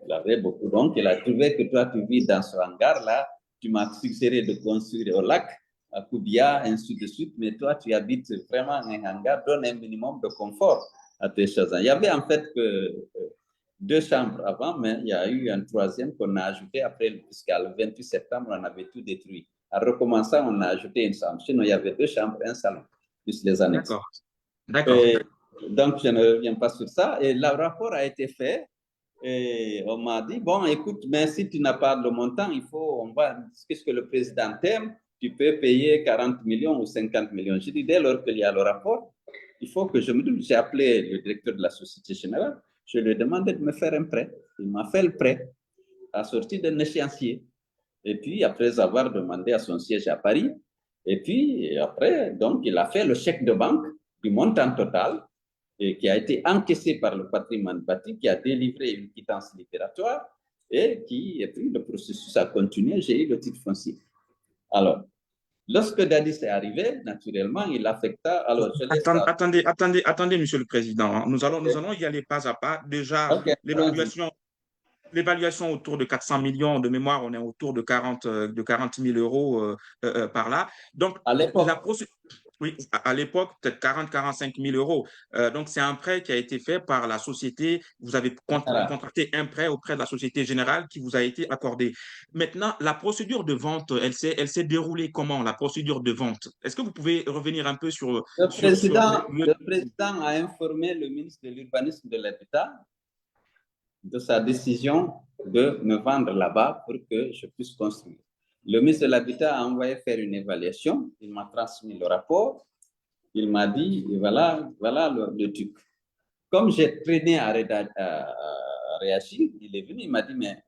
B: Il avait beaucoup. Donc, il a trouvé que toi, tu vis dans ce hangar-là. Tu m'as suggéré de construire au lac. à Koubia, ainsi de suite, mais toi, tu habites vraiment un hangar, donne un minimum de confort à tes choses. Il y avait en fait que 2 chambres avant, mais il y a eu un troisième qu'on a ajouté après, puisqu'à le 28 septembre, on avait tout détruit. En recommençant, on a ajouté une chambre. Sinon, il y avait 2 chambres, un salon, plus les annexes.
A: D'accord. D'accord.
B: Et donc, je ne reviens pas sur ça. Et le rapport a été fait. Et on m'a dit, bon, écoute, mais si tu n'as pas le montant, on va, qu'est-ce que le président t'aime, tu peux payer 40 millions ou 50 millions. J'ai dit, dès lors qu'il y a le rapport, il faut que je me dise, j'ai appelé le directeur de la Société Générale, je lui ai demandé de me faire un prêt. Il m'a fait le prêt à sortir d'un échéancier. Et puis, après avoir demandé à son siège à Paris, et puis après, donc, il a fait le chèque de banque du montant total et qui a été encaissé par le patrimoine bâti, qui a délivré une quittance libératoire et puis le processus a continué, j'ai eu le titre foncier. Alors, lorsque Dadis est arrivé, naturellement, il affecta. Alors, je laisse ça.
A: Attendez, Monsieur le Président. Nous allons y aller pas à pas. Déjà,
B: Okay.
A: l'évaluation autour de 400 millions de mémoire, on est autour de 40 000 euros par là. Donc,
B: à l'époque,
A: oui, à l'époque, peut-être 40 000 euros. Donc, c'est un prêt qui a été fait par la société. Vous avez contracté un prêt auprès de la Société Générale qui vous a été accordé. Maintenant, la procédure de vente, elle s'est déroulée comment, la procédure de vente? Est-ce que vous pouvez revenir un peu sur
B: le président a informé le ministre de l'Urbanisme de l'Habitat de sa décision de me vendre là-bas pour que je puisse construire. Le ministre de l'Habitat a envoyé faire une évaluation. Il m'a transmis le rapport. Il m'a dit, voilà le truc. Comme j'ai traîné à réagir, il est venu, il m'a dit, mais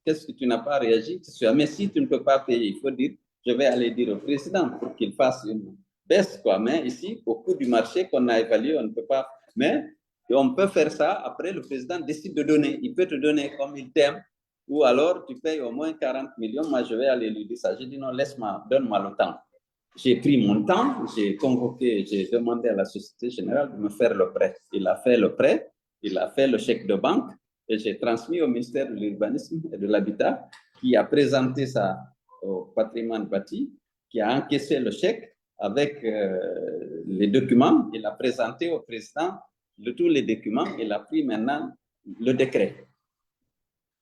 B: qu'est-ce que tu n'as pas réagi? Mais si tu ne peux pas payer, il faut dire, je vais aller dire au président pour qu'il fasse une baisse, quoi. Mais ici, au coût du marché qu'on a évalué, on ne peut pas. Mais on peut faire ça. Après, le président décide de donner. Il peut te donner comme il t'aime. Ou alors, tu payes au moins 40 millions. Moi, je vais aller lui dire ça. J'ai dit non, laisse-moi, donne-moi le temps. J'ai pris mon temps, j'ai demandé à la Société Générale de me faire le prêt. Il a fait le prêt, il a fait le chèque de banque et j'ai transmis au ministère de l'Urbanisme et de l'Habitat qui a présenté ça au patrimoine bâti, qui a encaissé le chèque avec les documents. Il a présenté au président tous les documents. Il a pris maintenant le décret.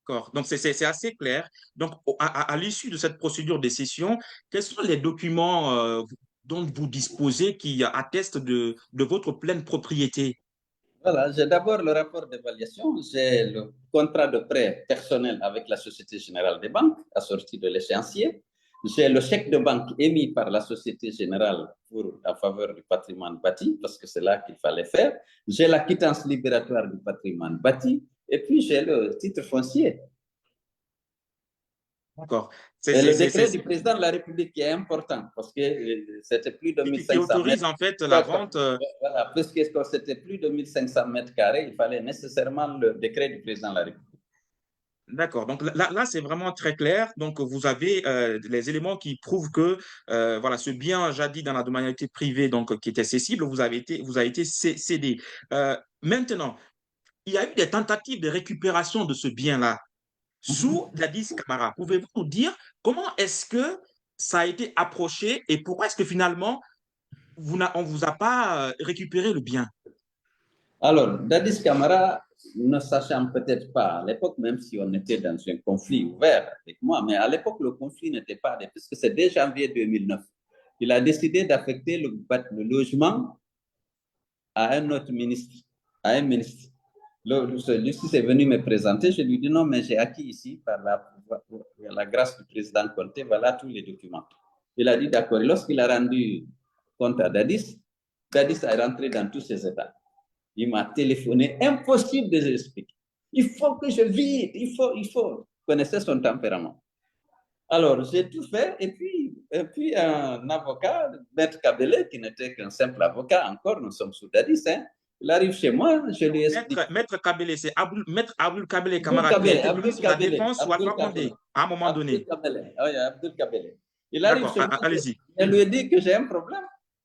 A: D'accord. Donc, c'est assez clair. Donc, à l'issue de cette procédure de cession, quels sont les documents dont vous disposez qui attestent de votre pleine propriété?
B: Voilà, j'ai d'abord le rapport d'évaluation, j'ai le contrat de prêt personnel avec la Société Générale des Banques, assorti de l'échéancier. J'ai le chèque de banque émis par la Société Générale en faveur du patrimoine bâti, parce que c'est là qu'il fallait faire. J'ai la quittance libératoire du patrimoine bâti, et puis j'ai le titre foncier.
A: D'accord.
B: Et le décret du président de la République qui est important, parce que c'était plus de 1500
A: qui autorise en fait la vente.
B: Voilà, puisque c'était plus de 1500 mètres carrés, il fallait nécessairement le décret du président de la République.
A: D'accord. Donc là c'est vraiment très clair. Donc, vous avez les éléments qui prouvent que voilà, ce bien jadis dans la dominalité privée, donc qui était cessible, vous a été cédé. Maintenant, il y a eu des tentatives de récupération de ce bien-là sous Dadis Camara. Pouvez-vous nous dire comment est-ce que ça a été approché et pourquoi est-ce que finalement on ne vous a pas récupéré le bien?
B: Alors, Dadis Camara, ne sachant peut-être pas à l'époque, même si on était dans un conflit ouvert avec moi, mais à l'époque, le conflit n'était pas, puisque c'est dès janvier 2009, il a décidé d'affecter le logement à un autre ministre, à un ministre. Celui-ci est venu me présenter, je lui ai dit non, mais j'ai acquis ici par la grâce du président Conté, voilà tous les documents. Il a dit d'accord. Lorsqu'il a rendu compte à Dadis, Dadis est rentré dans tous ses états. Il m'a téléphoné, impossible de l'expliquer. Il faut que je vide, il faut. Connaissez son tempérament. Alors, j'ai tout fait, et puis un avocat, Maître Kabele, qui n'était qu'un simple avocat encore, nous sommes sous Dadis, hein, il arrive chez moi, je lui explique.
A: Maître Kabele, c'est Maître Abdul Kabele Camara qui était ministre de la Défense ou Alpha Condé à un moment donné.
B: Oui, Abdul Kabele. Il arrive
A: D'accord,
B: chez moi,
A: allez-y.
B: je lui ai dit que j'ai un problème.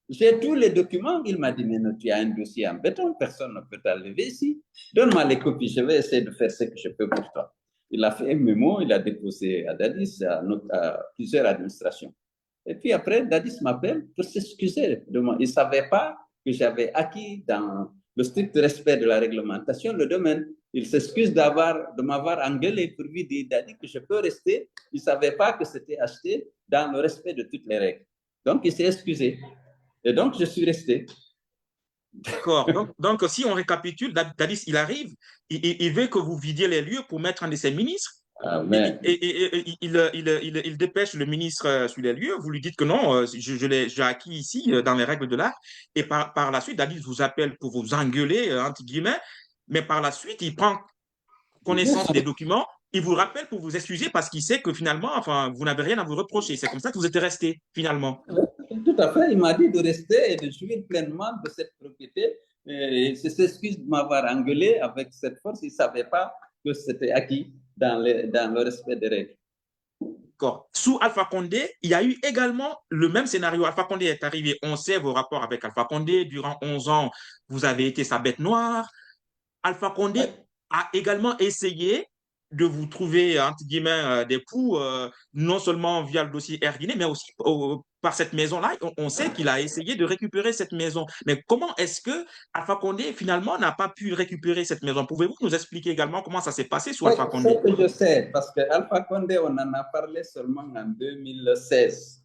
B: J'ai tous les documents. Il m'a dit, mais non, tu as un dossier en béton, personne ne peut t'enlever ici. Donne-moi les copies, je vais essayer de faire ce que je peux pour toi. Il a fait un mémo, il a déposé à Dadis, à plusieurs administrations. Et puis après, Dadis m'appelle pour s'excuser de moi. Il ne savait pas que j'avais acquis dans le strict respect de la réglementation le domaine. Il s'excuse de m'avoir engueulé pour lui dire, Dadis, que je peux rester. Il ne savait pas que c'était acheté dans le respect de toutes les règles. Donc, il s'est excusé. Et donc, je suis resté.
A: D'accord. Donc, si on récapitule, Dadis, il arrive, il veut que vous vidiez les lieux pour mettre un de ses ministres.
B: Mais
A: Il dépêche le ministre sur les lieux. Vous lui dites que non, j'ai acquis ici dans les règles de l'art. Et par la suite, Dadis vous appelle pour vous engueuler, entre guillemets. Mais par la suite, il prend connaissance des documents. Il vous rappelle pour vous excuser parce qu'il sait que finalement, enfin, vous n'avez rien à vous reprocher. C'est comme ça que vous êtes resté finalement.
B: tout à fait, il m'a dit de rester et de jouir pleinement de cette propriété. Et il s'excuse de m'avoir engueulé avec cette force. Il ne savait pas que c'était acquis dans le respect des règles.
A: Sous Alpha Condé, il y a eu également le même scénario. Alpha Condé est arrivé, on sait vos rapports avec Alpha Condé. Durant 11 ans, vous avez été sa bête noire. Alpha Condé
B: Ouais.
A: a également essayé de vous trouver, entre guillemets, des poux, non seulement via le dossier Erguiné, mais aussi par cette maison-là. On sait qu'il a essayé de récupérer cette maison. Mais comment est-ce que Alpha Condé, finalement, n'a pas pu récupérer cette maison? Pouvez-vous nous expliquer également comment ça s'est passé sous
B: Oui,
A: Alpha
B: ce
A: Condé?
B: que je sais, parce que Alpha Condé, on en a parlé seulement en 2016.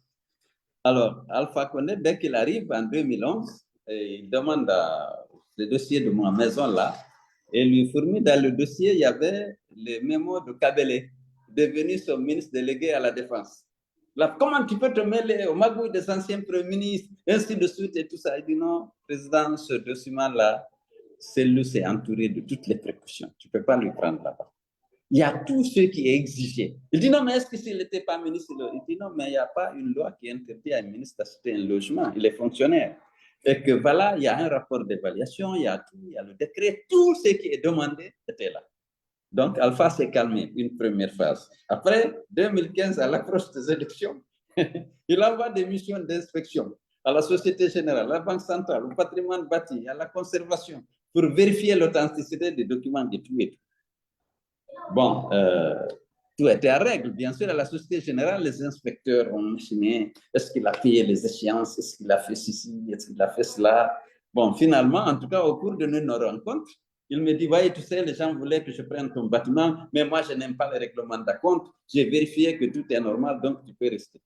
B: Alors, Alpha Condé, dès qu'il arrive en 2011, il demande le dossier de ma maison là, et lui fournit dans le dossier, il y avait les mémos de Kabele, devenu son ministre délégué à la Défense. Là, comment tu peux te mêler au magouille des anciens premiers ministres, ainsi de suite et tout ça? Il dit non, président, ce document-là, celui-là, c'est entouré de toutes les précautions. Tu ne peux pas lui prendre là-bas. Il y a tout ce qui est exigé. Il dit non, mais est-ce que s'il n'était pas ministre, il dit non, mais il n'y a pas une loi qui interdit à un ministre d'acheter un logement. Il est fonctionnaire. Et que voilà, il y a un rapport d'évaluation, il y a tout, il y a le décret, tout ce qui est demandé était là. Donc, Alpha s'est calmé, une première phase. Après, 2015, à l'approche des élections, il envoie des missions d'inspection à la Société Générale, à la Banque Centrale, au patrimoine bâti, à la conservation, pour vérifier l'authenticité des documents de tout et tout. Bon, tout était en règle. Bien sûr, à la Société Générale, les inspecteurs ont imaginé est-ce qu'il a payé les échéances, est-ce qu'il a fait ceci, est-ce qu'il a fait cela. Bon, finalement, en tout cas, au cours de nos rencontres, il me dit, voyez, tu sais, les gens voulaient que je prenne ton bâtiment, mais moi, je n'aime pas les règlements d'acompte. J'ai vérifié que tout est normal, donc tu peux rester.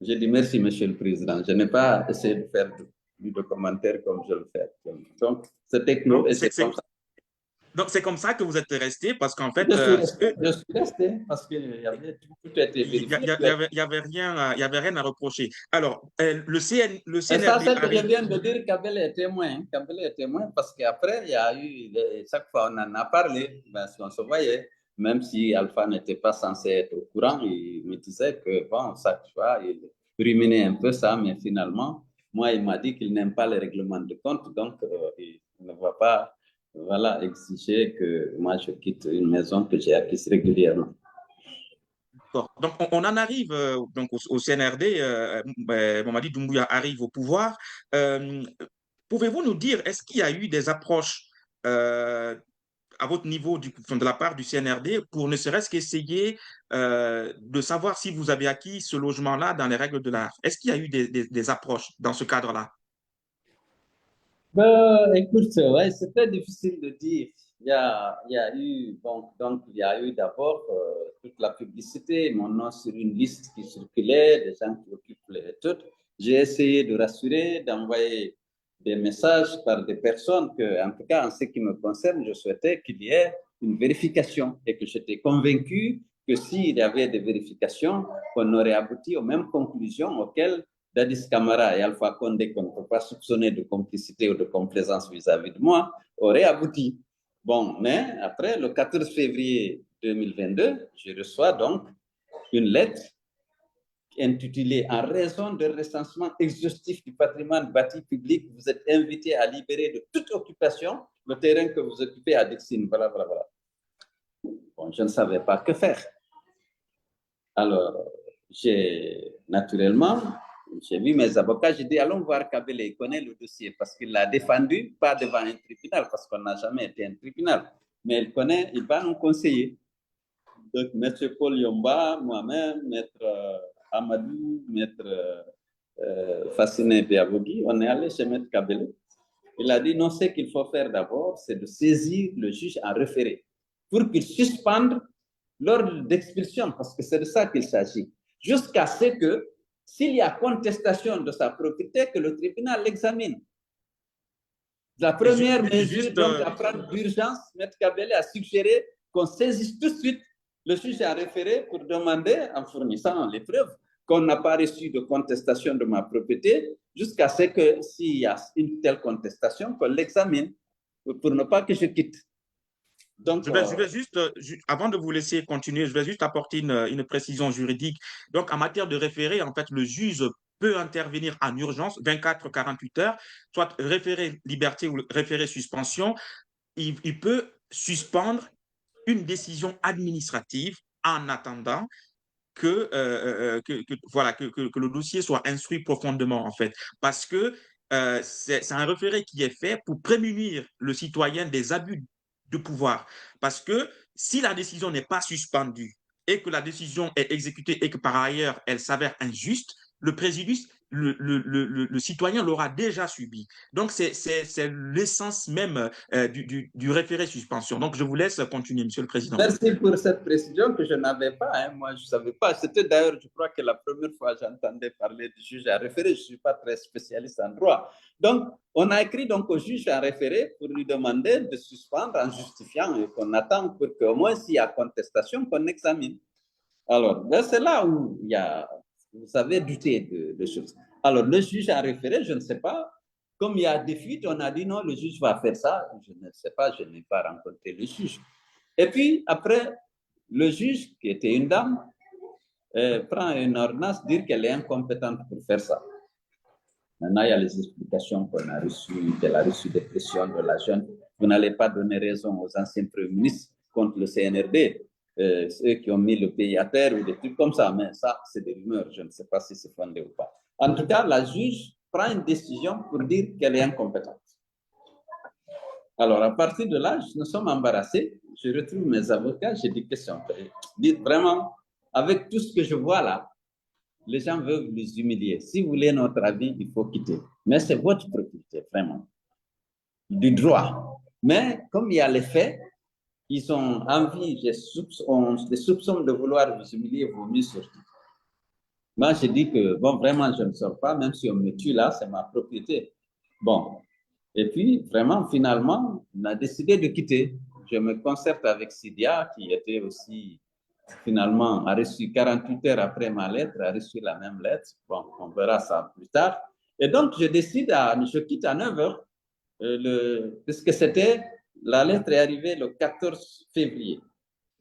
B: J'ai dit, merci, Monsieur le Président. Je n'ai pas essayé de faire de commentaires comme je le fais. Donc, c'était clos et c'est comme ça.
A: Donc, c'est comme ça que vous êtes resté parce qu'en fait,
B: je suis resté parce que tout a été vérifié.
A: il y avait rien à reprocher. Alors, le
B: Et ça,
A: CNRD
B: c'est que je
A: arrive.
B: viens de dire Kabel est témoin. Kabel est témoin parce qu'après, il y a eu, chaque fois on en a parlé, ben, si on se voyait, même si Alpha n'était pas censé être au courant, il me disait que, bon, chaque fois, il ruminait un peu ça, mais finalement, moi, il m'a dit qu'il n'aime pas les règlements de compte, donc il ne va pas, voilà, exiger que moi, je quitte une maison que j'ai acquise régulièrement.
A: Donc, on en arrive donc au CNRD. Mamadi Doumbouya arrive au pouvoir. Euh, Pouvez-vous nous dire, est-ce qu'il y a eu des approches à votre niveau de la part du CNRD pour ne serait-ce qu'essayer de savoir si vous avez acquis ce logement-là dans les règles de l'art? Est-ce qu'il y a eu des approches dans ce cadre-là?
B: Écoute, ouais, c'est très difficile de dire. Il y a eu, bon, donc, il y a eu d'abord toute la publicité, mon nom sur une liste qui circulait, des gens qui occupent les trucs. J'ai essayé de rassurer, d'envoyer des messages par des personnes que, en tout cas, en ce qui me concerne, je souhaitais qu'il y ait une vérification et que j'étais convaincu que s'il y avait des vérifications, on aurait abouti aux mêmes conclusions auxquelles Dadis Camara et Alpha Condé, qu'on ne peut pas soupçonner de complicité ou de complaisance vis-à-vis de moi, auraient abouti. Bon, mais après, le 14 février 2022, je reçois donc une lettre intitulée « En raison de recensement exhaustif du patrimoine bâti public, vous êtes invité à libérer de toute occupation le terrain que vous occupez à Dixine. » Voilà, voilà, voilà. Bon, je ne savais pas que faire. Alors, j'ai naturellement j'ai vu mes avocats, j'ai dit allons voir Kabele, il connaît le dossier parce qu'il l'a défendu, pas devant un tribunal, parce qu'on n'a jamais été un tribunal, mais il connaît, il va nous conseiller. Donc, M. Paul Yomba, moi-même, M. Amadou, Maître Fasciné Biabogui, on est allé chez Maître Kabele. Il a dit non, ce qu'il faut faire d'abord, c'est de saisir le juge en référé pour qu'il suspende l'ordre d'expulsion, parce que c'est de ça qu'il s'agit, jusqu'à ce que, s'il y a contestation de sa propriété, que le tribunal l'examine. La première mesure donc, à prendre d'urgence, Maître Kabele a suggéré qu'on saisisse tout de suite le juge en référé pour demander, en fournissant les preuves, qu'on n'a pas reçu de contestation de ma propriété, jusqu'à ce que, s'il y a une telle contestation, qu'on l'examine pour ne pas que je quitte. Donc,
A: je vais juste, avant de vous laisser continuer, je vais juste apporter une précision juridique. Donc, en matière de référé, en fait, le juge peut intervenir en urgence, 24-48 heures, soit référé liberté ou référé suspension. Il peut suspendre une décision administrative en attendant voilà, que le dossier soit instruit profondément, en fait. Parce que c'est un référé qui est fait pour prémunir le citoyen des abus de pouvoir. Parce que si la décision n'est pas suspendue et que la décision est exécutée et que par ailleurs elle s'avère injuste, le préjudice, le citoyen l'aura déjà subi. Donc, c'est l'essence même du référé suspension. Donc, je vous laisse continuer, Monsieur le Président.
B: Merci pour cette précision que je n'avais pas. Hein. Moi, je ne savais pas. C'était d'ailleurs, je crois que la première fois que j'entendais parler du juge à référé. Je ne suis pas très spécialiste en droit. Donc, on a écrit donc au juge à référé pour lui demander de suspendre en justifiant et qu'on attend pour qu'au moins s'il y a contestation, qu'on examine. Alors, c'est là où il y a, vous savez, douter de choses. Alors, le juge a référé, je ne sais pas. Comme il y a des fuites, on a dit non, le juge va faire ça. Je ne sais pas, je n'ai pas rencontré le juge. Et puis, après, le juge, qui était une dame, prend une ordonnance, dire qu'elle est incompétente pour faire ça. Maintenant, il y a les explications qu'on a reçues, qu'elle a reçu des pressions de la jeune. Vous n'allez pas donner raison aux anciens premiers ministres contre le CNRD, ceux qui ont mis le pays à terre ou des trucs comme ça. Mais ça, c'est des rumeurs. Je ne sais pas si c'est fondé ou pas. En tout cas, la juge prend une décision pour dire qu'elle est incompétente. Alors, à partir de là, nous sommes embarrassés. Je retrouve mes avocats, j'ai des questions. Dites vraiment, avec tout ce que je vois là, les gens veulent les humilier. Si vous voulez notre avis, il faut quitter. Mais c'est votre propriété, vraiment. Du droit. Mais comme il y a les faits, ils ont envie, des soupçons de vouloir vous humilier, vaut mieux sortir. Moi, je dis que, bon, vraiment, je ne sors pas, même si on me tue là, c'est ma propriété. Bon. Et puis, vraiment, finalement, on a décidé de quitter. Je me concerte avec Sidia, qui était aussi, finalement, a reçu 48 heures après ma lettre, a reçu la même lettre. Bon, on verra ça plus tard. Et donc, je quitte à 9 heures, puisque la lettre est arrivée le 14 février.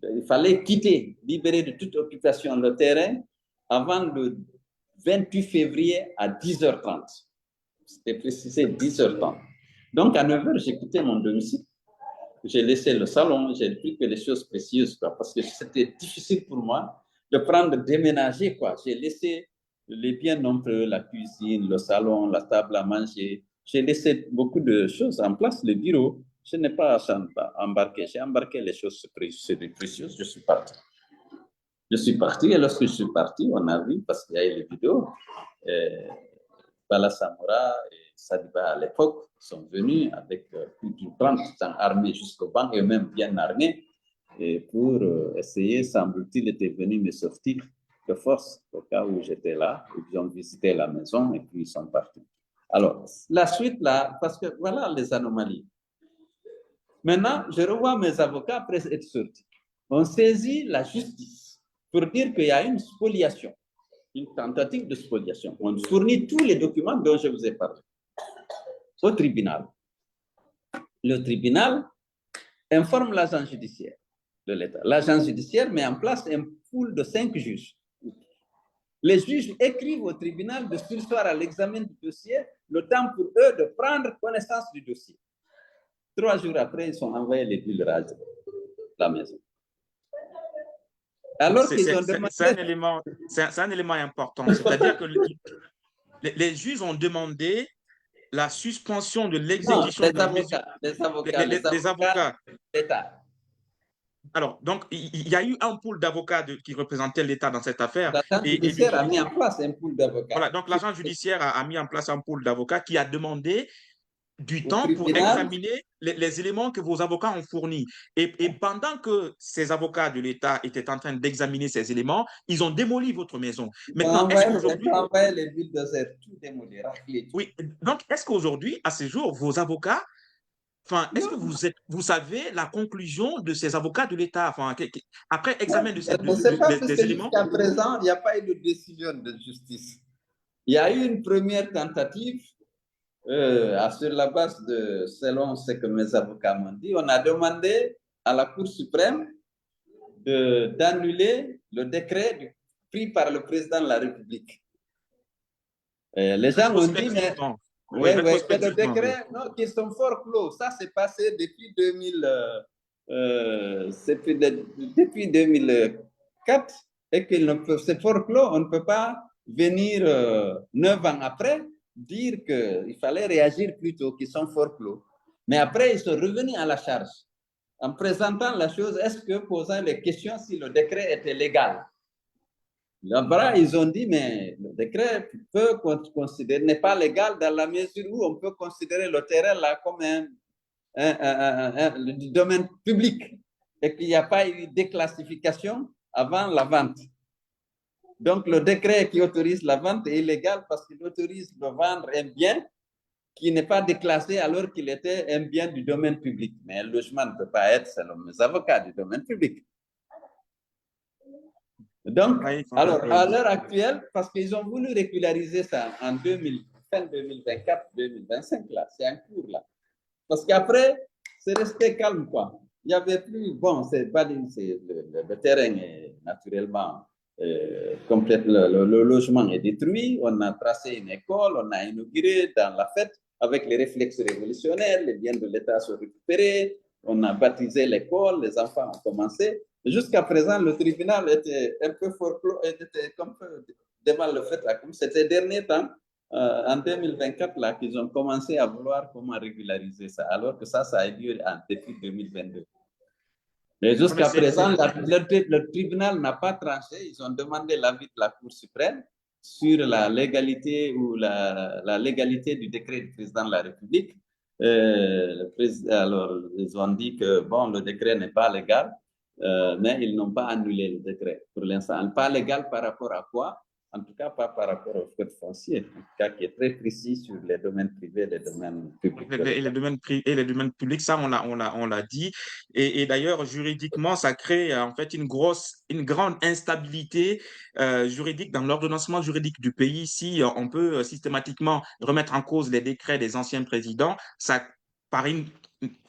B: Il fallait quitter, libérer de toute occupation le terrain avant le 28 février à 10h30. C'était précisé 10h30. Donc, à 9h, j'ai quitté mon domicile. J'ai laissé le salon, j'ai pris que les choses précieuses, quoi, parce que c'était difficile pour moi de déménager, quoi. J'ai laissé les biens nombreux, la cuisine, le salon, la table à manger. J'ai laissé beaucoup de choses en place, le bureau. Je n'ai pas embarqué. J'ai embarqué les choses précieuses. Je suis parti. Et lorsque je suis parti, on a vu, parce qu'il y a eu les vidéos, Bala Samoura et Sadiba à l'époque sont venus avec plus d'une 30 armés jusqu'au banc, et même bien armés, et pour essayer, semble-t-il, étaient venus me sortir de force au cas où j'étais là. Ils ont visité la maison et puis ils sont partis. Alors, la suite là, parce que voilà les anomalies. Maintenant, je revois mes avocats après être sortis. On saisit la justice pour dire qu'il y a une spoliation, une tentative de spoliation. On fournit tous les documents dont je vous ai parlé au tribunal. Le tribunal informe l'agent judiciaire de l'État. L'agent judiciaire met en place un pool de 5 juges. Les juges écrivent au tribunal de surseoir à l'examen du dossier, le temps pour eux de prendre connaissance du dossier. 3 jours après, ils sont envoyés les bulles rases de la maison.
A: Alors qu'ils ont demandé... C'est un élément important. C'est-à-dire que les juges ont demandé la suspension de l'exécution de la mesure.
B: Les avocats.
A: Alors, donc, il y a eu un pool d'avocats qui représentaient l'État dans cette affaire.
B: L'agent
A: Et
B: judiciaire a mis en place un pool d'avocats.
A: voilà, donc l'agent judiciaire a mis en place un pool d'avocats qui a demandé du
B: Au
A: temps pour
B: tribunal,
A: examiner les éléments que vos avocats ont fournis. Et pendant que ces avocats de l'État étaient en train d'examiner ces éléments, ils ont démoli votre maison. Maintenant, est-ce
B: ils
A: qu'aujourd'hui,
B: ont envoyé les bulldozers, tout démolir, racler tout.
A: oui, donc est-ce qu'aujourd'hui, à ce jour, vos avocats, enfin, est-ce que
B: Non,
A: vous savez la conclusion de ces avocats de l'État, enfin, après examen de
B: je ne sais pas, puisque
A: des éléments?
B: jusqu'à présent, il n'y a pas eu de décision de justice. Il y a eu une première tentative, sur la base de, selon ce que mes avocats m'ont dit, on a demandé à la Cour suprême d'annuler le décret pris par le président de la République. Les gens ont dit, mais
A: Rétrospectivement. Oui,
B: oui, oui, que le
A: rétrospectivement, oui.
B: décret, non, qu'ils sont fort clos. Ça, c'est passé depuis 2000, depuis 2004 et c'est fort clos. On ne peut pas venir 9 ans après dire qu'il fallait réagir plus tôt, qu'ils sont fort clos. Mais après, ils sont revenus à la charge en présentant la chose, est-ce que posant les questions si le décret était légal. Là-bas, ils ont dit, mais le décret peut considérer, n'est pas légal dans la mesure où on peut considérer le terrain là comme du domaine public et qu'il n'y a pas eu de déclassification avant la vente. Donc, le décret qui autorise la vente est illégal parce qu'il autorise de vendre un bien qui n'est pas déclassé alors qu'il était un bien du domaine public. Mais un logement ne peut pas être, selon mes avocats, du domaine public. Donc,
A: Oui,
B: alors,
A: oui.
B: à l'heure actuelle, parce qu'ils ont voulu régulariser ça en 2000, fin 2024-2025, là, c'est en cours, là. Parce qu'après, c'est resté calme, quoi. Il n'y avait plus, bon, le terrain est naturellement complètement, le logement est détruit, on a tracé une école, on a inauguré dans la fête, avec les réflexes révolutionnaires, les biens de l'État sont récupérés, on a baptisé l'école, les enfants ont commencé. Jusqu'à présent, le tribunal était un peu forclos, était comme devant le fait, là, comme c'était dernier temps, en 2024, là, qu'ils ont commencé à vouloir comment régulariser ça, alors que ça a eu lieu depuis 2022. Mais
A: Non, mais
B: jusqu'à présent, le tribunal n'a pas tranché. Ils ont demandé l'avis de la Cour suprême sur la légalité ou la légalité du décret du président de la République. Alors, ils ont dit que bon, le décret n'est pas légal, mais ils n'ont pas annulé le décret pour l'instant. Pas légal par rapport à quoi? En tout cas, pas par rapport au code foncier, en tout cas, qui est très précis sur les domaines privés et les domaines publics.
A: Et les domaines publics, ça, on l'a dit. Et d'ailleurs, juridiquement, ça crée en fait une grande instabilité juridique dans l'ordonnancement juridique du pays. Si on peut systématiquement remettre en cause les décrets des anciens présidents, ça, par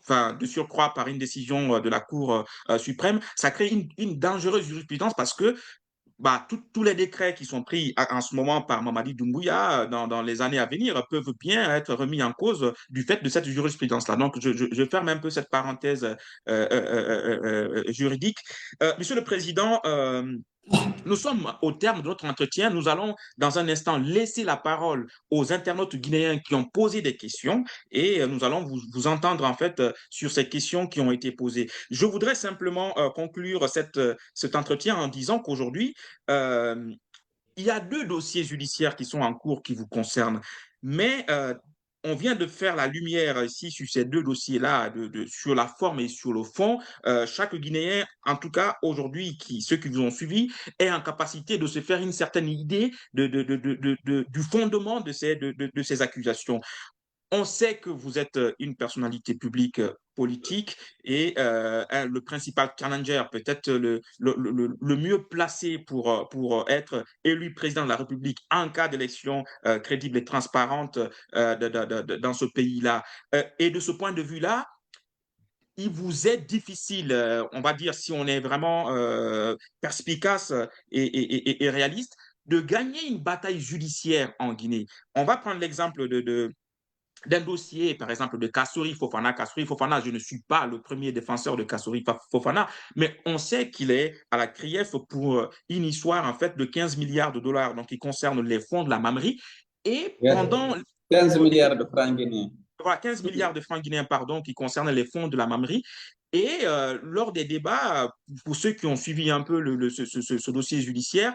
A: enfin, de surcroît par une décision de la Cour suprême, ça crée une dangereuse jurisprudence parce que bah, tous les décrets qui sont pris en ce moment par Mamadi Doumbouya dans les années à venir peuvent bien être remis en cause du fait de cette jurisprudence-là. Donc, je ferme un peu cette parenthèse juridique. Monsieur le Président, nous sommes au terme de notre entretien. Nous allons, dans un instant, laisser la parole aux internautes guinéens qui ont posé des questions et nous allons vous entendre, en fait, sur ces questions qui ont été posées. Je voudrais simplement conclure cet entretien en disant qu'aujourd'hui, euh, il y a deux dossiers judiciaires qui sont en cours qui vous concernent, mais on vient de faire la lumière ici sur ces deux dossiers-là, sur la forme et sur le fond. Chaque Guinéen, en tout cas aujourd'hui, ceux qui vous ont suivi, est en capacité de se faire une certaine idée du fondement de ces accusations. On sait que vous êtes une personnalité publique politique et le principal challenger, peut-être le mieux placé pour être élu président de la République en cas d'élection crédible et transparente dans ce pays-là. Et de ce point de vue-là, il vous est difficile, on va dire, si on est vraiment perspicace et réaliste, de gagner une bataille judiciaire en Guinée. On va prendre l'exemple d'un dossier, par exemple, de Kassouri Fofana. Kassouri Fofana, je ne suis pas le premier défenseur de Kassouri Fofana, mais on sait qu'il est à la CRIEF pour une histoire, en fait, de 15 milliards de dollars, donc qui concerne les fonds de la Mamrie. Et pendant...
B: 15 milliards de francs guinéens.
A: Voilà, 15 milliards de francs guinéens, pardon, qui concernent les fonds de la Mamrie. Et lors des débats, pour ceux qui ont suivi un peu ce dossier judiciaire,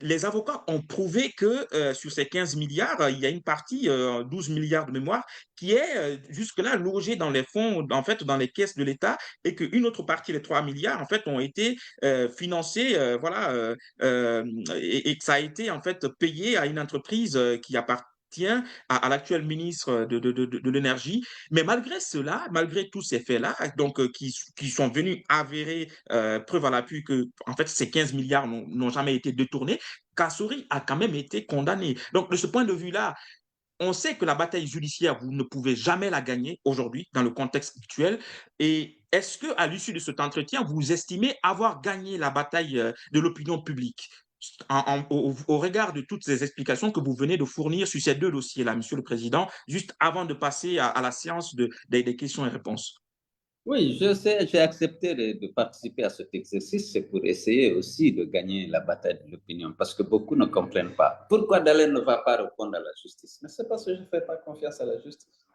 A: les avocats ont prouvé que sur ces 15 milliards, il y a une partie, 12 milliards de mémoire, qui est jusque-là logée dans les fonds, en fait, dans les caisses de l'État, et qu'une autre partie, les 3 milliards, en fait, ont été financés, voilà, et que ça a été, en fait, payé à une entreprise qui appartient à l'actuel ministre de l'énergie. Mais malgré cela, malgré tous ces faits-là, donc qui sont venus avérer, preuve à l'appui que, en fait, ces 15 milliards n'ont jamais été détournés, Kassori a quand même été condamné. Donc, de ce point de vue-là, on sait que la bataille judiciaire, vous ne pouvez jamais la gagner aujourd'hui dans le contexte actuel. Et est-ce que, à l'issue de cet entretien, vous estimez avoir gagné la bataille de l'opinion publique au regard de toutes ces explications que vous venez de fournir sur ces deux dossiers-là, Monsieur le Président, juste avant de passer à la séance des questions et réponses?
B: Oui, je sais, j'ai accepté de participer à cet exercice, c'est pour essayer aussi de gagner la bataille de l'opinion, parce que beaucoup ne comprennent pas. Pourquoi Dalai ne va pas répondre à la justice? Mais c'est parce que je ne fais pas confiance à la justice.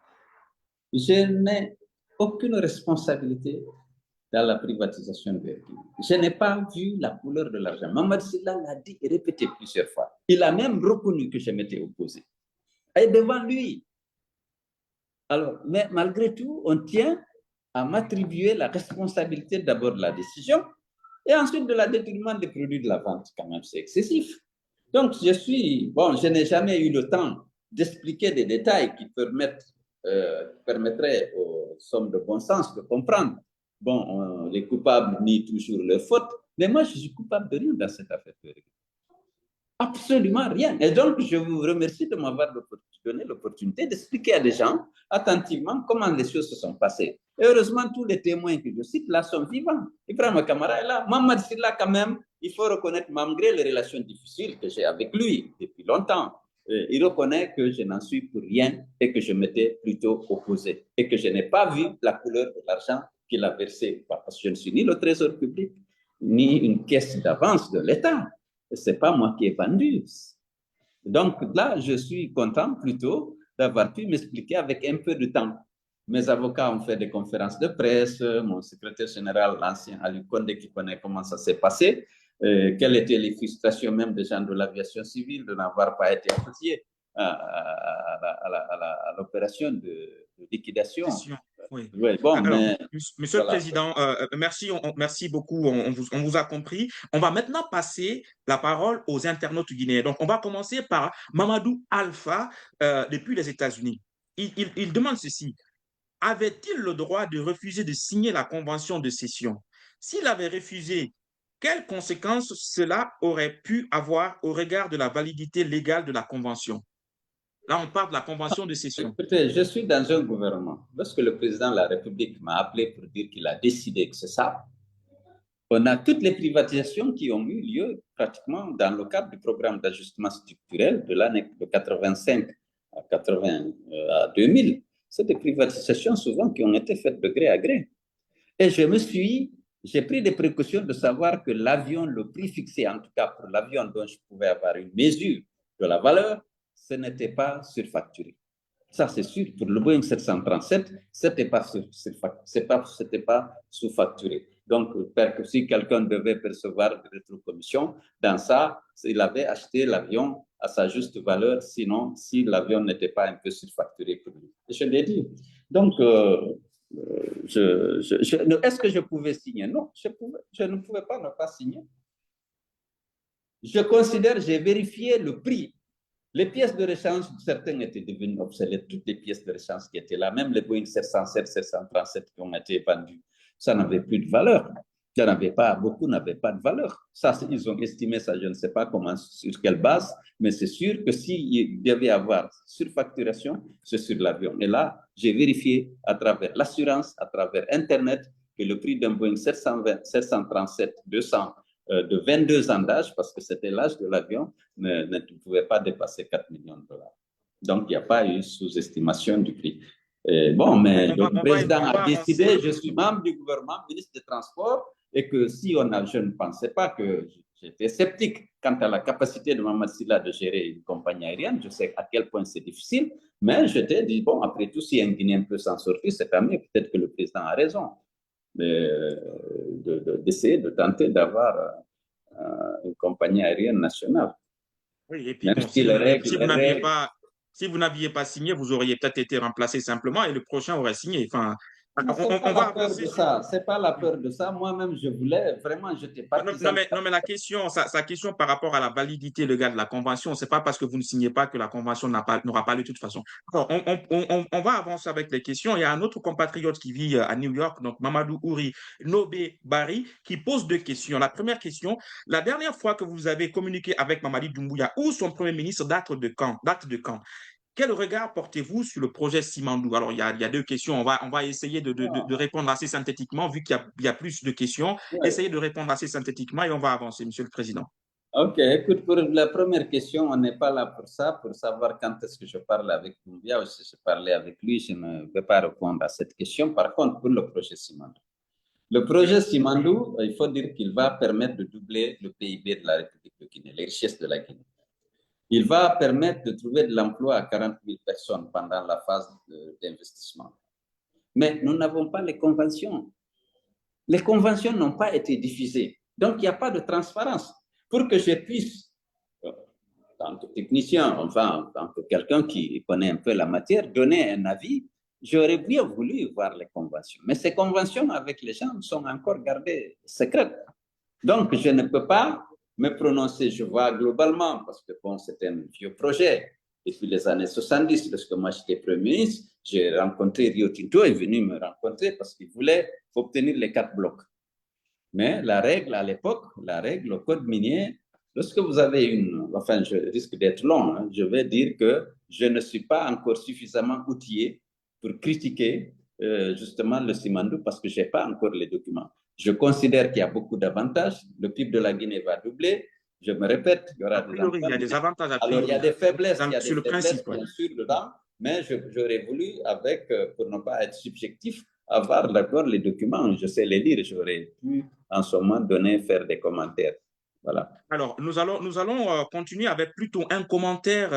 B: Je n'ai aucune responsabilité dans la privatisation de l'Airtel. Je n'ai pas vu la couleur de l'argent. Mamad Silla l'a dit et répété plusieurs fois. Il a même reconnu que je m'étais opposé. Et devant lui. Alors, mais malgré tout, on tient à m'attribuer la responsabilité d'abord de la décision et ensuite de la détournement des produits de la vente. Quand même, c'est excessif. Donc, je n'ai jamais eu le temps d'expliquer des détails qui permettraient aux hommes de bon sens de comprendre. Bon, les coupables nient toujours leurs fautes, mais moi, je suis coupable de rien dans cette affaire. Absolument rien. Et donc, je vous remercie de m'avoir donné l'opportunité d'expliquer à des gens attentivement comment les choses se sont passées. Et heureusement, tous les témoins que je cite là sont vivants. Ibrahim Kamara est là. Mamad Silla, quand même, il faut reconnaître, malgré les relations difficiles que j'ai avec lui depuis longtemps, il reconnaît que je n'en suis pour rien et que je m'étais plutôt opposé et que je n'ai pas vu la couleur de l'argent qu'il a versé. Parce que je ne suis ni le trésor public, ni une caisse d'avance de l'État. Ce n'est pas moi qui ai vendu. Donc là, je suis content plutôt d'avoir pu m'expliquer avec un peu de temps. Mes avocats ont fait des conférences de presse, mon secrétaire général, l'ancien Ali Condé, qui connaît comment ça s'est passé, quelles étaient les frustrations même des gens de l'aviation civile de n'avoir pas été associés à l'opération de liquidation.
A: Oui.
B: Oui, bon,
A: Alors,
B: mais
A: Monsieur le
B: voilà.
A: Président, merci, merci beaucoup, on vous a compris. On va maintenant passer la parole aux internautes guinéens. Donc, on va commencer par Mamadou Alpha depuis les États-Unis. Il demande ceci. Avait-il le droit de refuser de signer la convention de cession? S'il avait refusé, quelles conséquences cela aurait pu avoir au regard de la validité légale de la convention? Là, on parle de la convention de cession.
B: Écoutez, je suis dans un gouvernement. Lorsque le président de la République m'a appelé pour dire qu'il a décidé que c'est ça, on a toutes les privatisations qui ont eu lieu pratiquement dans le cadre du programme d'ajustement structurel de l'année de 85 à 80 à 2000. C'est des privatisations souvent qui ont été faites de gré à gré. Et j'ai pris des précautions de savoir que l'avion, le prix fixé, en tout cas pour l'avion dont je pouvais avoir une mesure de la valeur, ce n'était pas surfacturé. Ça, c'est sûr. Pour le Boeing 737, ce n'était pas sous-facturé. Donc, si quelqu'un devait percevoir de rétrocommission, dans ça, il avait acheté l'avion à sa juste valeur, sinon, si l'avion n'était pas un peu surfacturé pour lui. Je l'ai dit. Donc, est-ce que je pouvais signer? Non, je ne pouvais pas ne pas signer. Je considère, j'ai vérifié le prix. Les pièces de rechange, certaines étaient devenues obsolètes, toutes les pièces de rechange qui étaient là, même les Boeing 707, 737 qui ont été vendues, ça n'avait plus de valeur. Beaucoup n'avaient pas de valeur. Ça, ils ont estimé ça, je ne sais pas comment, sur quelle base, mais c'est sûr que s'il devait y avoir surfacturation, c'est sur l'avion. Et là, j'ai vérifié à travers l'assurance, à travers Internet, que le prix d'un Boeing 737-200 de 22 ans d'âge, parce que c'était l'âge de l'avion, ne pouvait pas dépasser 4 millions de dollars. Donc, il n'y a pas eu sous-estimation du prix. Bon, mais le président a décidé, je suis membre du gouvernement, ministre des Transports, et que si je ne pensais pas que j'étais sceptique quant à la capacité de Mamad Silla de gérer une compagnie aérienne, je sais à quel point c'est difficile, mais je t'ai dit, bon, après tout, si un Guinéen peut s'en sortir, c'est tant mieux, peut-être que le président a raison. d'essayer de tenter d'avoir une compagnie aérienne nationale.
A: Oui, et puis
B: Même
A: bon,
B: si les règles,
A: si vous n'aviez pas, si vous n'aviez pas signé, vous auriez peut-être été remplacé simplement et le prochain aurait signé. Enfin,
B: non, c'est pas
A: on
B: la
A: va
B: peur
A: avancer
B: de
A: sur.
B: ça. C'est pas la peur de ça. Moi-même, je voulais vraiment, j'étais
A: Non,
B: partisan.
A: non, mais la question, sa question par rapport à la validité légale de la convention, c'est pas parce que vous ne signez pas que la convention n'aura pas lieu de toute façon. Alors, on va avancer avec les questions. Il y a un autre compatriote qui vit à New York, donc Mamadou Ouri Nobé Bari, qui pose deux questions. La première question, la dernière fois que vous avez communiqué avec Mamadi Doumbouya ou son premier ministre date de quand? Quel regard portez-vous sur le projet Simandou? Alors, il y a deux questions. On va essayer de répondre assez synthétiquement, vu il y a plus de questions.
B: Ouais.
A: Essayez de répondre assez synthétiquement et on va avancer, Monsieur le Président.
B: Ok, écoute, pour la première question, on n'est pas là pour ça, pour savoir quand est-ce que je parle avec Doumbia ou si je parlais avec lui, je ne vais pas répondre à cette question. Par contre, pour le projet Simandou. Le projet Simandou, il faut dire qu'il va permettre de doubler le PIB de la République de Guinée, les richesses de la Guinée. Il va permettre de trouver de l'emploi à 40 000 personnes pendant la phase d'investissement. Mais nous n'avons pas les conventions. Les conventions n'ont pas été diffusées. Donc, il n'y a pas de transparence. Pour que je puisse, en tant que technicien, enfin, en tant que quelqu'un qui connaît un peu la matière, donner un avis, j'aurais bien voulu voir les conventions. Mais ces conventions avec les gens sont encore gardées secrètes. Donc, je ne peux pas me prononcer, je vois globalement, parce que bon, c'est un vieux projet. Depuis les années 70, lorsque moi j'étais Premier ministre, j'ai rencontré Rio Tinto, est venu me rencontrer parce qu'il voulait obtenir les 4 blocs. Mais la règle à l'époque, la règle, le code minier, lorsque vous avez enfin, je risque d'être long, hein, je vais dire que je ne suis pas encore suffisamment outillé pour critiquer justement le Simandou parce que je n'ai pas encore les documents. Je considère qu'il y a beaucoup d'avantages. Le PIB de la Guinée va doubler. Je me répète, il y aura
A: A
B: des
A: priori, il y a des avantages a
B: alors, il y a
A: priori.
B: des faiblesses,
A: Sur le principe, ouais.
B: bien sûr, dedans, mais j'aurais voulu, avec, pour ne pas être subjectif, avoir d'accord les documents. Je sais les lire, j'aurais pu en ce moment donner, faire des commentaires. Voilà.
A: Alors, nous allons continuer avec plutôt un commentaire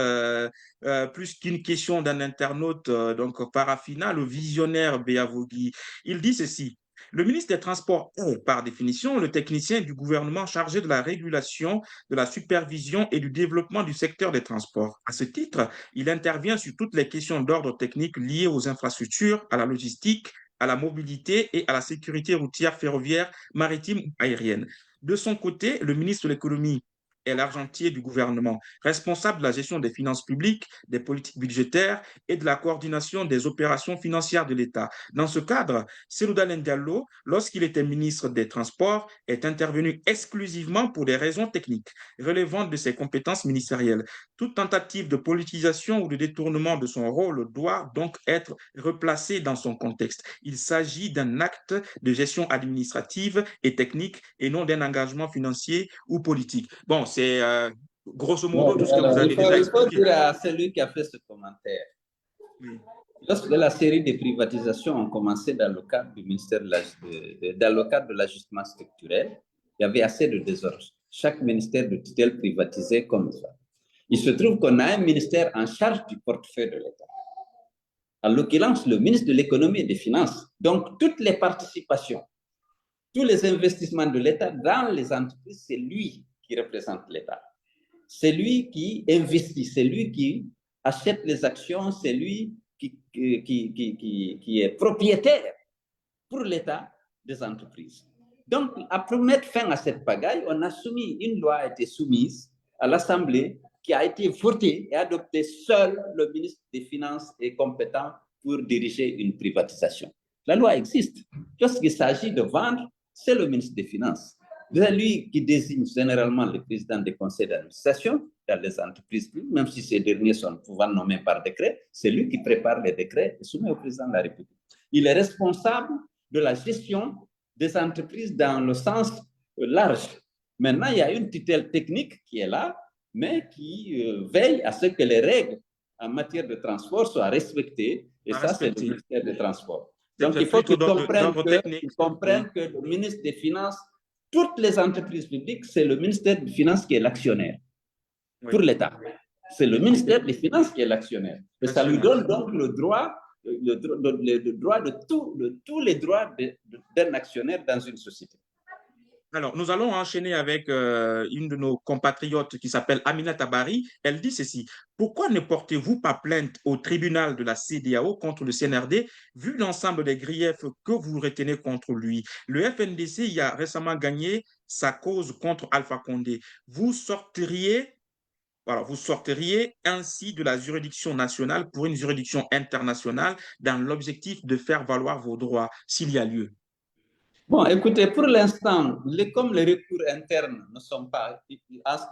A: plus qu'une question d'un internaute, donc Parafina, le visionnaire Beavogui. Il dit ceci. Le ministre des Transports est, par définition, le technicien du gouvernement chargé de la régulation, de la supervision et du développement du secteur des transports. À ce titre, il intervient sur toutes les questions d'ordre technique liées aux infrastructures, à la logistique, à la mobilité et à la sécurité routière, ferroviaire, maritime ou aérienne. De son côté, le ministre de l'économie est l'argentier du gouvernement, responsable de la gestion des finances publiques, des politiques budgétaires et de la coordination des opérations financières de l'État. Dans ce cadre, Selouda Diallo, lorsqu'il était ministre des Transports, est intervenu exclusivement pour des raisons techniques relevant de ses compétences ministérielles. Toute tentative de politisation ou de détournement de son rôle doit donc être replacée dans son contexte. Il s'agit d'un acte de gestion administrative et technique et non d'un engagement financier ou politique. Bon, c'est grosso modo tout ce que vous
B: Alors,
A: avez déjà
B: il faut
A: expliqué.
B: dire à celui qui a fait ce commentaire,
A: Oui.
B: lorsque la série de privatisations a commencé dans le cadre du ministère dans le cadre de l'ajustement structurel, il y avait assez de désordre. Chaque ministère de tutelle privatisait comme ça. Il se trouve qu'on a un ministère en charge du portefeuille de l'État. En l'occurrence, le ministre de l'économie et des finances. Donc, toutes les participations, tous les investissements de l'État dans les entreprises, c'est lui qui représente l'État. C'est lui qui investit, c'est lui qui achète les actions, c'est lui qui est propriétaire pour l'État des entreprises. Donc, après mettre fin à cette pagaille, on a soumis, une loi a été soumise à l'Assemblée qui a été votée et adoptée. Seul le ministre des Finances est compétent pour diriger une privatisation. La loi existe. Lorsqu'il s'agit de vendre, c'est le ministre des Finances. C'est lui qui désigne généralement le président des conseils d'administration dans les entreprises publiques, même si ces derniers sont souvent nommés par décret, c'est lui qui prépare les décrets et soumet au président de la République. Il est responsable de la gestion des entreprises dans le sens large. Maintenant, il y a une tutelle technique qui est là, mais qui veille à ce que les règles en matière de transport soient respectées, et ça, c'est le ministère des Transports. Donc, il faut qu'ils comprennent que le ministre des Finances, toutes les entreprises publiques, c'est le ministère des Finances qui est l'actionnaire pour l'État. C'est le ministère des Finances qui est l'actionnaire. Et ça lui donne donc le droit le droit de tous les droits d'un actionnaire dans une société.
A: Alors, nous allons enchaîner avec une de nos compatriotes qui s'appelle Amina Tabari. Elle dit ceci. Pourquoi ne portez-vous pas plainte au tribunal de la CEDEAO contre le CNRD, vu l'ensemble des griefs que vous retenez contre lui? Le FNDC y a récemment gagné sa cause contre Alpha Condé. Voilà, vous sorteriez ainsi de la juridiction nationale pour une juridiction internationale dans l'objectif de faire valoir vos droits, s'il y a lieu.
B: Bon, écoutez, pour l'instant, comme les recours internes ne sont pas...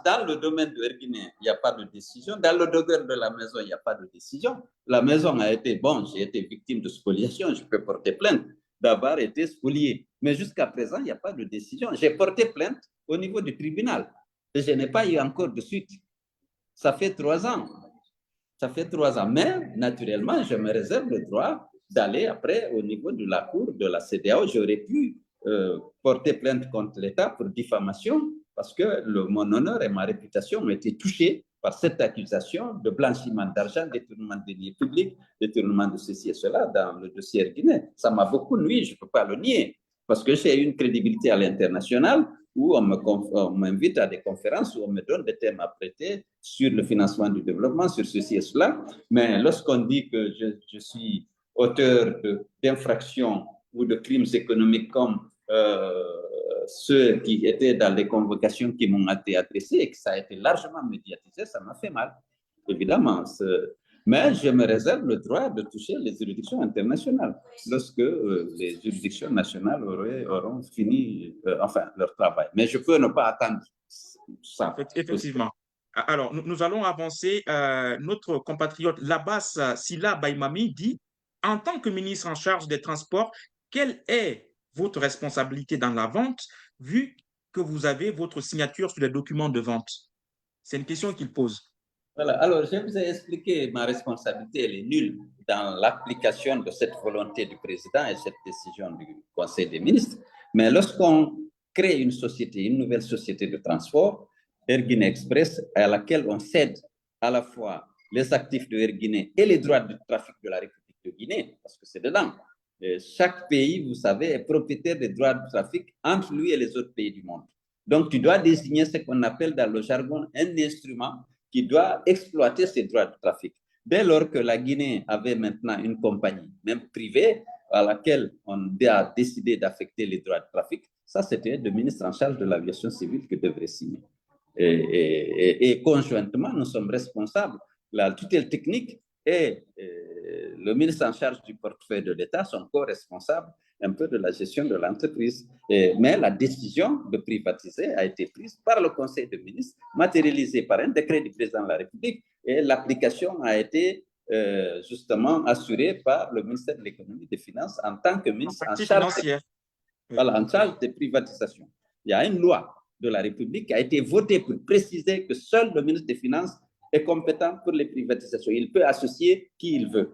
B: Dans le domaine de Erguiné, il n'y a pas de décision. Dans le domaine de la maison, il n'y a pas de décision. La maison a été... Bon, j'ai été victime de spoliation, je peux porter plainte d'avoir été spolié. Mais jusqu'à présent, il n'y a pas de décision. J'ai porté plainte au niveau du tribunal. Et je n'ai pas eu encore de suite. Ça fait 3 ans. Ça fait 3 ans. Mais, naturellement, je me réserve le droit d'aller après au niveau de la cour de la CEDEAO. J'aurais pu porter plainte contre l'État pour diffamation parce que mon honneur et ma réputation ont été touchés par cette accusation de blanchiment d'argent, détournement de deniers publics, détournement de ceci et cela dans le dossier Erguiné. Ça m'a beaucoup nui, je ne peux pas le nier, parce que j'ai une crédibilité à l'international où on m'invite à des conférences, où on me donne des thèmes à prêter sur le financement du développement, sur ceci et cela. Mais lorsqu'on dit que je suis auteur d'infractions ou de crimes économiques comme ceux qui étaient dans les convocations qui m'ont été adressées et que ça a été largement médiatisé, ça m'a fait mal, évidemment. Mais je me réserve le droit de toucher les juridictions internationales lorsque les juridictions nationales auront fini leur travail. Mais je peux ne pas attendre ça.
A: Effectivement. Alors, nous allons avancer. Notre compatriote Labas Silla Baimami dit, en tant que ministre en charge des Transports, quelle est votre responsabilité dans la vente, vu que vous avez votre signature sur les documents de vente? C'est une question qu'il pose.
B: Voilà. Alors, je vous ai expliqué ma responsabilité, elle est nulle dans l'application de cette volonté du président et cette décision du Conseil des ministres. Mais lorsqu'on crée une société, une nouvelle société de transport, Erguiné Express, à laquelle on cède à la fois les actifs de Erguiné et les droits de trafic de la République de Guinée, parce que c'est dedans. Et chaque pays, vous savez, est propriétaire des droits de trafic entre lui et les autres pays du monde. Donc, tu dois désigner ce qu'on appelle dans le jargon un instrument qui doit exploiter ces droits de trafic. Dès lors que la Guinée avait maintenant une compagnie, même privée, à laquelle on a décidé d'affecter les droits de trafic, ça c'était le ministre en charge de l'aviation civile qui devrait signer. Et conjointement, nous sommes responsables. La tutelle technique et le ministre en charge du portefeuille de l'État sont co-responsables un peu de la gestion de l'entreprise. Mais la décision de privatiser a été prise par le Conseil des ministres, matérialisée par un décret du président de la République, et l'application a été justement assurée par le ministère de l'Économie et des Finances en tant que ministre en charge des privatisations. Il y a une loi de la République qui a été votée pour préciser que seul le ministre des Finances est compétent pour les privatisations. Il peut associer qui il veut.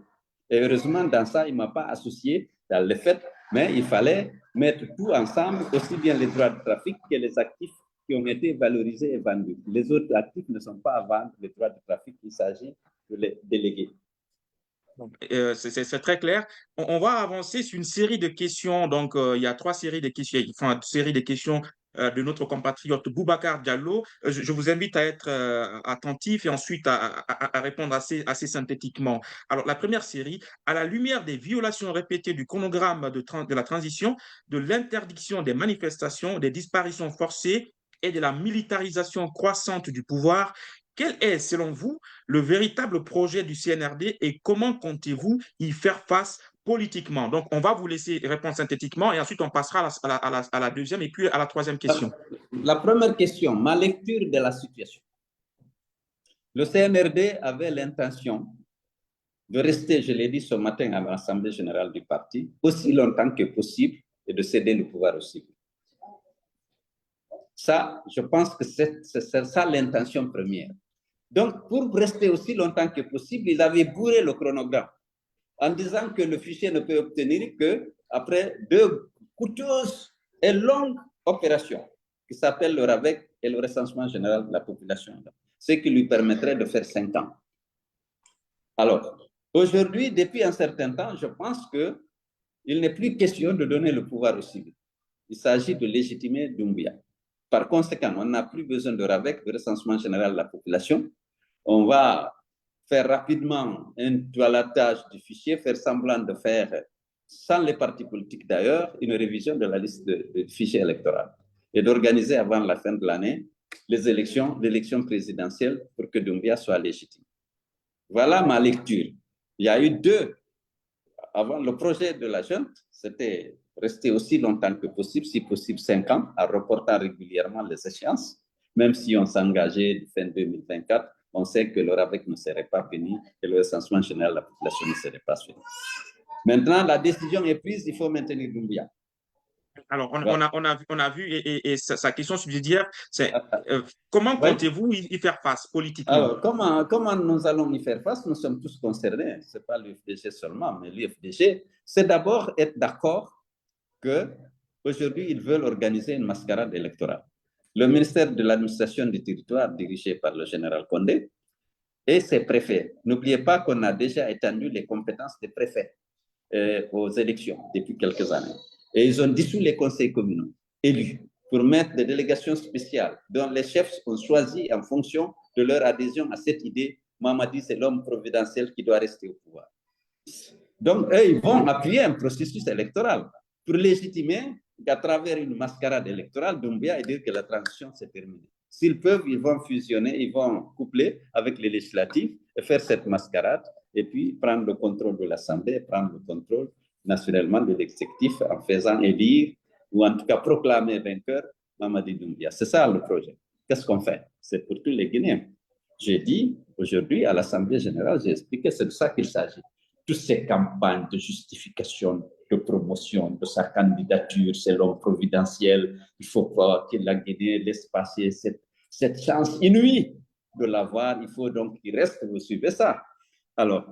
B: Et heureusement, dans ça, il ne m'a pas associé dans le fait, mais il fallait mettre tout ensemble, aussi bien les droits de trafic que les actifs qui ont été valorisés et vendus. Les autres actifs ne sont pas à vendre, les droits de trafic, il s'agit de les déléguer.
A: C'est très clair. On va avancer sur une série de questions. Donc, il y a 3 séries de questions, enfin, une série de questions de notre compatriote Boubacar Diallo. Je vous invite à être attentif et ensuite à répondre assez synthétiquement. Alors, la première série, à la lumière des violations répétées du chronogramme de la transition, de l'interdiction des manifestations, des disparitions forcées et de la militarisation croissante du pouvoir, quel est, selon vous, le véritable projet du CNRD et comment comptez-vous y faire face politiquement? Donc, on va vous laisser répondre synthétiquement et ensuite on passera à la deuxième et puis à la troisième question.
B: La première question, ma lecture de la situation. Le CNRD avait l'intention de rester, je l'ai dit ce matin à l'Assemblée générale du parti, aussi longtemps que possible et de céder le pouvoir aussi. Ça, je pense que c'est ça l'intention première. Donc, pour rester aussi longtemps que possible, il avait bourré le chronogramme en disant que le fichier ne peut obtenir qu'après 2 coûteuses et longues opérations qui s'appellent le RAVEC et le recensement général de la population, ce qui lui permettrait de faire 5 ans. Alors, Aujourd'hui, depuis un certain temps, je pense qu'il n'est plus question de donner le pouvoir aux civils. Il s'agit de légitimer Doumbouya. Par conséquent, on n'a plus besoin de RAVEC, de recensement général de la population. On va faire rapidement un toilettage du fichier, faire semblant de faire, sans les partis politiques d'ailleurs, une révision de la liste du fichier électoral et d'organiser avant la fin de l'année l'élection présidentielle pour que Doumbouya soit légitime. Voilà ma lecture. Il y a eu avant le projet de la junte, c'était rester aussi longtemps que possible, si possible 5 ans, en reportant régulièrement les échéances. Même si on s'engageait fin 2024, on sait que le RAVEC ne serait pas fini et le recensement général de la population ne serait pas fini. Maintenant, la décision est prise, il faut maintenir Doumbouya.
A: Alors,
B: Voilà.
A: on a vu, et sa question subsidiaire, c'est comment
B: Oui.
A: comptez-vous y faire face politiquement?
B: Alors, comment nous allons y faire face? Nous sommes tous concernés. Ce n'est pas l'UFDG seulement, mais l'UFDG, c'est d'abord être d'accord qu'aujourd'hui, ils veulent organiser une mascarade électorale. Le ministère de l'administration du territoire, dirigé par le général Condé, et ses préfets. N'oubliez pas qu'on a déjà étendu les compétences des préfets aux élections depuis quelques années. Et ils ont dissous les conseils communaux élus pour mettre des délégations spéciales dont les chefs sont choisis en fonction de leur adhésion à cette idée. Mamadi, c'est l'homme providentiel qui doit rester au pouvoir. Donc, eux, ils vont appuyer un processus électoral pour légitimer qu'à travers une mascarade électorale, Doumbouya et dire que la transition s'est terminée. S'ils peuvent, ils vont fusionner, ils vont coupler avec les législatives et faire cette mascarade et puis prendre le contrôle de l'Assemblée, prendre le contrôle naturellement de l'exécutif en faisant élire ou en tout cas proclamer vainqueur Mamadi Doumbouya. C'est ça le projet. Qu'est-ce qu'on fait? C'est pour tous les Guinéens. J'ai dit aujourd'hui à l'Assemblée générale, j'ai expliqué, c'est de ça qu'il s'agit. Toutes ces campagnes de justification, de promotion de sa candidature, c'est l'homme providentiel, il faut pas que la Guinée laisse passer cette chance inouïe de l'avoir, il faut donc qu'il reste, vous suivez ça. Alors,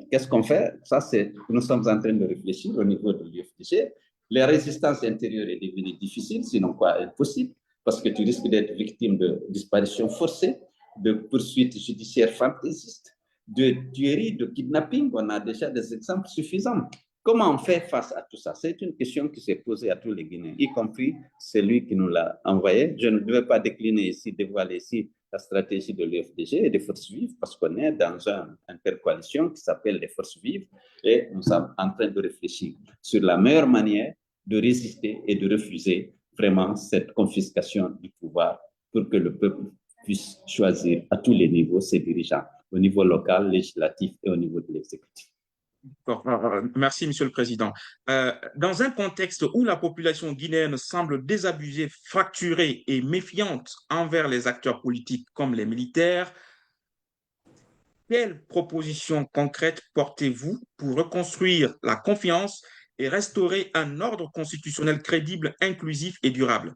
B: qu'est-ce qu'on fait? Ça, c'est, nous sommes en train de réfléchir au niveau de l'UFDG. La résistance intérieure est devenue difficile, sinon quoi, impossible, parce que tu risques d'être victime de disparition forcée, de poursuites judiciaires fantaisistes, de tueries, de kidnapping. On a déjà des exemples suffisants. Comment on fait face à tout ça? C'est une question qui s'est posée à tous les Guinéens, y compris celui qui nous l'a envoyé. Je ne vais pas décliner ici, dévoiler ici la stratégie de l'UFDG et des forces vives parce qu'on est dans une intercoalition qui s'appelle les forces vives et nous sommes en train de réfléchir sur la meilleure manière de résister et de refuser vraiment cette confiscation du pouvoir pour que le peuple puisse choisir à tous les niveaux ses dirigeants, au niveau local, législatif et au niveau de l'exécutif.
A: Merci, Monsieur le Président. Dans un contexte où la population guinéenne semble désabusée, fracturée et méfiante envers les acteurs politiques comme les militaires, quelles propositions concrètes portez-vous pour reconstruire la confiance et restaurer un ordre constitutionnel crédible, inclusif et durable?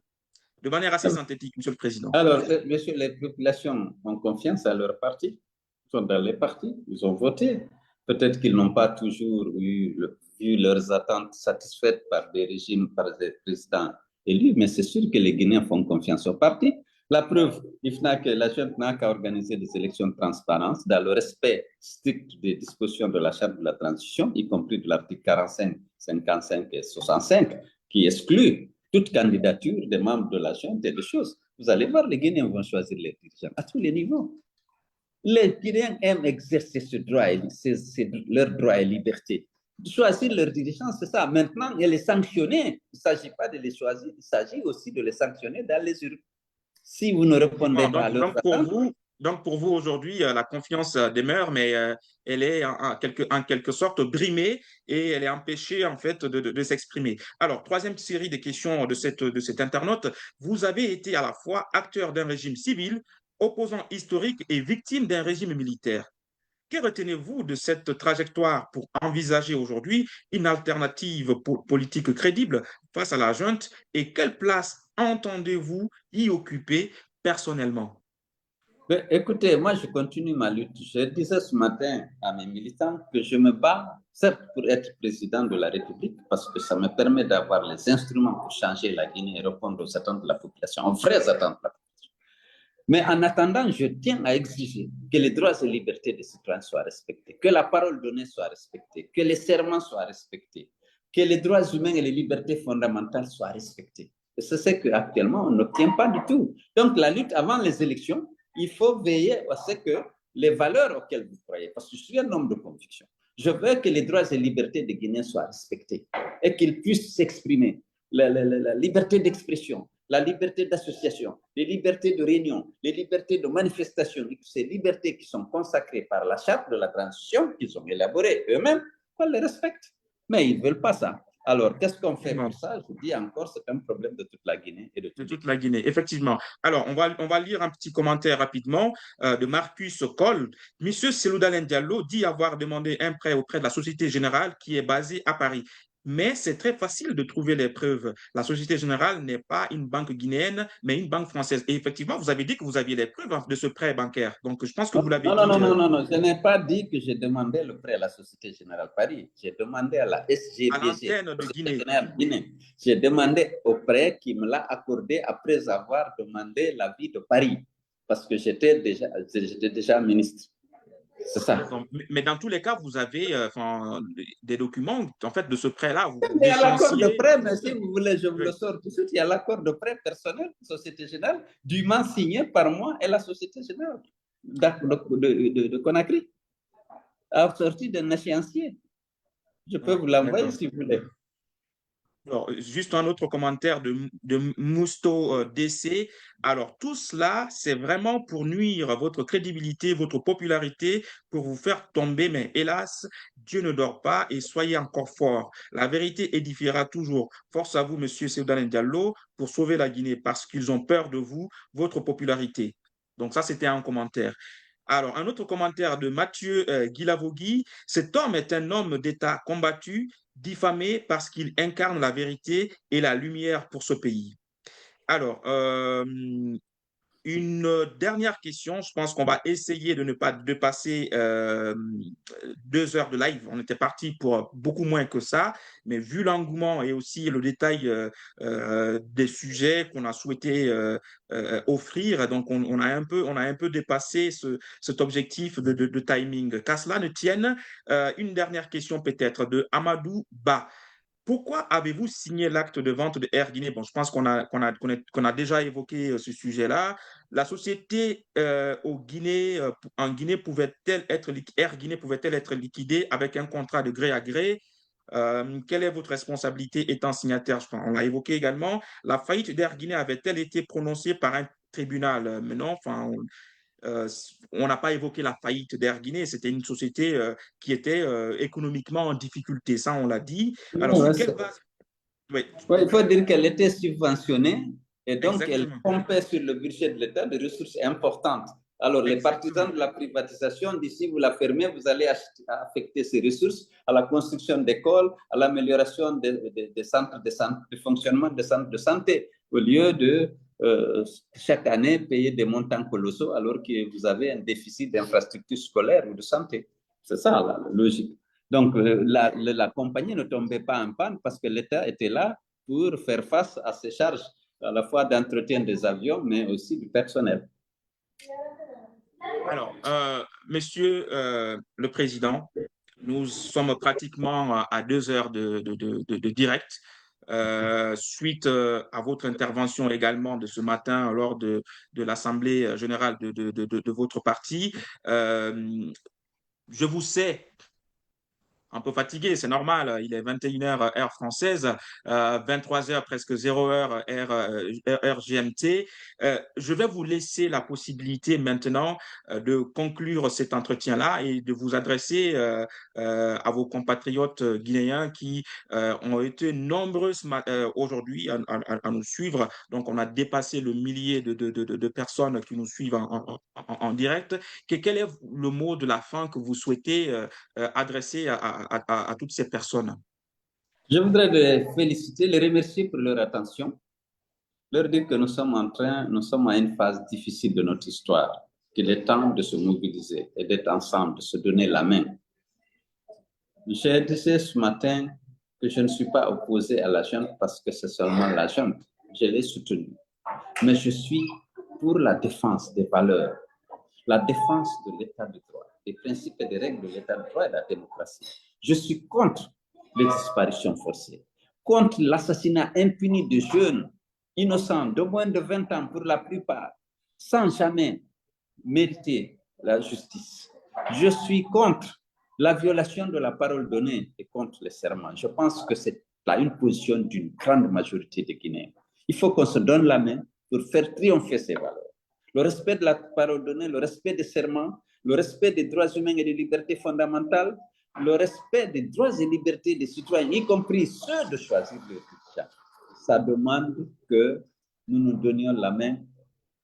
A: De manière assez synthétique, Monsieur le Président.
B: Alors, monsieur, les populations ont confiance à leur parti, ils sont dans les partis, ils ont voté. Peut-être qu'ils n'ont pas toujours vu leurs attentes satisfaites par des régimes, par des présidents élus, mais c'est sûr que les Guinéens font confiance au parti. La preuve, la Junte n'a qu'à organiser des élections de transparence dans le respect strict des dispositions de la Charte de la transition, y compris de l'article 45, 55 et 65, qui exclut toute candidature des membres de la Junte et des choses. Vous allez voir, les Guinéens vont choisir les dirigeants à tous les niveaux. Les Guinéens aiment exercer ce droit, leur droit et liberté. De choisir leurs dirigeants, c'est ça. Maintenant, et les sanctionner. Il ne s'agit pas de les choisir, il s'agit aussi de les sanctionner dans les urnes. Si vous ne répondez pas à leurs attentes.
A: Donc, pour vous, aujourd'hui, la confiance demeure, mais elle est en quelque sorte brimée et elle est empêchée, en fait, de s'exprimer. Alors, troisième série de questions de cet internaute. Vous avez été à la fois acteur d'un régime civil, opposant historique et victime d'un régime militaire. Que retenez-vous de cette trajectoire pour envisager aujourd'hui une alternative politique crédible face à la junte et quelle place entendez-vous y occuper personnellement?
B: Écoutez, moi, je continue ma lutte. Je disais ce matin à mes militants que je me bats, certes, pour être président de la République, parce que ça me permet d'avoir les instruments pour changer la Guinée et répondre aux attentes de la population, aux vraies attentes de la population. Mais en attendant, je tiens à exiger que les droits et libertés des citoyens soient respectés, que la parole donnée soit respectée, que les serments soient respectés, que les droits humains et les libertés fondamentales soient respectés. Et c'est ce qu'actuellement, on n'obtient pas du tout. Donc, la lutte avant les élections, il faut veiller à ce que les valeurs auxquelles vous croyez, parce que je suis un homme de conviction, je veux que les droits et libertés des Guinéens soient respectés et qu'ils puissent s'exprimer. La liberté d'expression, la liberté d'association, les libertés de réunion, les libertés de manifestation, ces libertés qui sont consacrées par la charte de la transition qu'ils ont élaborée eux-mêmes, qu'on les respecte. Mais ils ne veulent pas ça. Alors, qu'est-ce qu'on fait pour ça? Je dis encore, c'est un problème de toute la Guinée et de
A: toute la Guinée, effectivement. Alors, on va lire un petit commentaire rapidement de Marcus Cole. Monsieur Seloudalen Diallo dit avoir demandé un prêt auprès de la Société Générale qui est basée à Paris. Mais c'est très facile de trouver les preuves. La Société Générale n'est pas une banque guinéenne, mais une banque française. Et effectivement, vous avez dit que vous aviez les preuves de ce prêt bancaire. Donc, je pense que vous l'avez
B: non,
A: dit.
B: Non, non, non, non, je n'ai pas dit que j'ai demandé le prêt à la Société Générale Paris. J'ai demandé à la
A: À
B: SGBG,
A: l'antenne de
B: Société
A: Guinée.
B: Générale Guinée. J'ai demandé au prêt qui me l'a accordé après avoir demandé l'avis de Paris, parce que j'étais déjà ministre. C'est ça.
A: Mais dans tous les cas, vous avez des documents en fait, de ce prêt-là.
B: Il y a l'accord de prêt, mais si vous voulez, je vous le sors tout de suite. Il y a l'accord de prêt personnel, Société Générale, dûment signé par moi et la Société Générale de Conakry, sorti d'un échéancier. Je peux vous l'envoyer si vous voulez.
A: Alors, juste un autre commentaire de Mousto DC. Alors, tout cela, c'est vraiment pour nuire à votre crédibilité, votre popularité, pour vous faire tomber. Mais hélas, Dieu ne dort pas et soyez encore forts. La vérité édifiera toujours. Force à vous, monsieur Seydou Diallo, pour sauver la Guinée parce qu'ils ont peur de vous, votre popularité. Donc, ça, c'était un commentaire. Alors, un autre commentaire de Mathieu Guilavogui. Cet homme est un homme d'État combattu, diffamé parce qu'il incarne la vérité et la lumière pour ce pays. Alors, une dernière question. Je pense qu'on va essayer de ne pas dépasser 2 heures de live. On était parti pour beaucoup moins que ça, mais vu l'engouement et aussi le détail des sujets qu'on a souhaité offrir, donc on a un peu dépassé cet objectif de timing. Qu'à cela ne tienne, une dernière question peut-être de Amadou Ba. Pourquoi avez-vous signé l'acte de vente de Air Guinée? Bon, je pense qu'on a déjà évoqué ce sujet-là. La société en Guinée pouvait-elle être, Air Guinée pouvait-elle être liquidée avec un contrat de gré à gré? Quelle est votre responsabilité étant signataire? On l'a évoqué également. La faillite d'Air Guinée avait-elle été prononcée par un tribunal? Mais non, on n'a pas évoqué la faillite d'Air Guinée. C'était une société qui était économiquement en difficulté. Ça, on l'a dit. Alors, sur quelle base? Oui,
B: il faut dire qu'elle était subventionnée et donc elle
A: exactement.
B: pompait sur le budget de l'État des ressources importantes. Alors, les partisans de la privatisation disent si vous la fermez, vous allez affecter ces ressources à la construction d'écoles, à l'amélioration des centres de fonctionnement des centres de santé, au lieu de chaque année payer des montants colossaux alors que vous avez un déficit d'infrastructures scolaires ou de santé. C'est ça la logique. Donc, la compagnie ne tombait pas en panne parce que l'État était là pour faire face à ces charges, à la fois d'entretien des avions, mais aussi du personnel.
A: Alors, Monsieur le Président, nous sommes pratiquement à 2 heures de direct. Suite à votre intervention également de ce matin lors de l'Assemblée générale de votre parti, je vous sais un peu fatigué, c'est normal. Il est 21 h heure française, 23 h presque 0 h heure GMT. Je vais vous laisser la possibilité maintenant de conclure cet entretien-là et de vous adresser à vos compatriotes guinéens qui ont été nombreux aujourd'hui à nous suivre. Donc, on a dépassé le millier de personnes qui nous suivent en direct. Quel est le mot de la fin que vous souhaitez adresser à toutes ces personnes?
B: Je voudrais les féliciter, les remercier pour leur attention, leur dire que nous sommes à une phase difficile de notre histoire, qu'il est temps de se mobiliser et d'être ensemble, de se donner la main. J'ai dit ce matin que je ne suis pas opposé à la junte parce que c'est seulement la junte. Je l'ai soutenue. Mais je suis pour la défense des valeurs, la défense de l'état de droit, des principes et des règles de l'état de droit et de la démocratie. Je suis contre les disparitions forcées, contre l'assassinat impuni de jeunes innocents de moins de 20 ans pour la plupart, sans jamais mériter la justice. Je suis contre la violation de la parole donnée et contre les serments. Je pense que c'est là une position d'une grande majorité des Guinéens. Il faut qu'on se donne la main pour faire triompher ces valeurs. Le respect de la parole donnée, le respect des serments, le respect des droits humains et des libertés fondamentales, le respect des droits et libertés des citoyens, y compris ceux de choisir leur futur. Ça demande que nous nous donnions la main.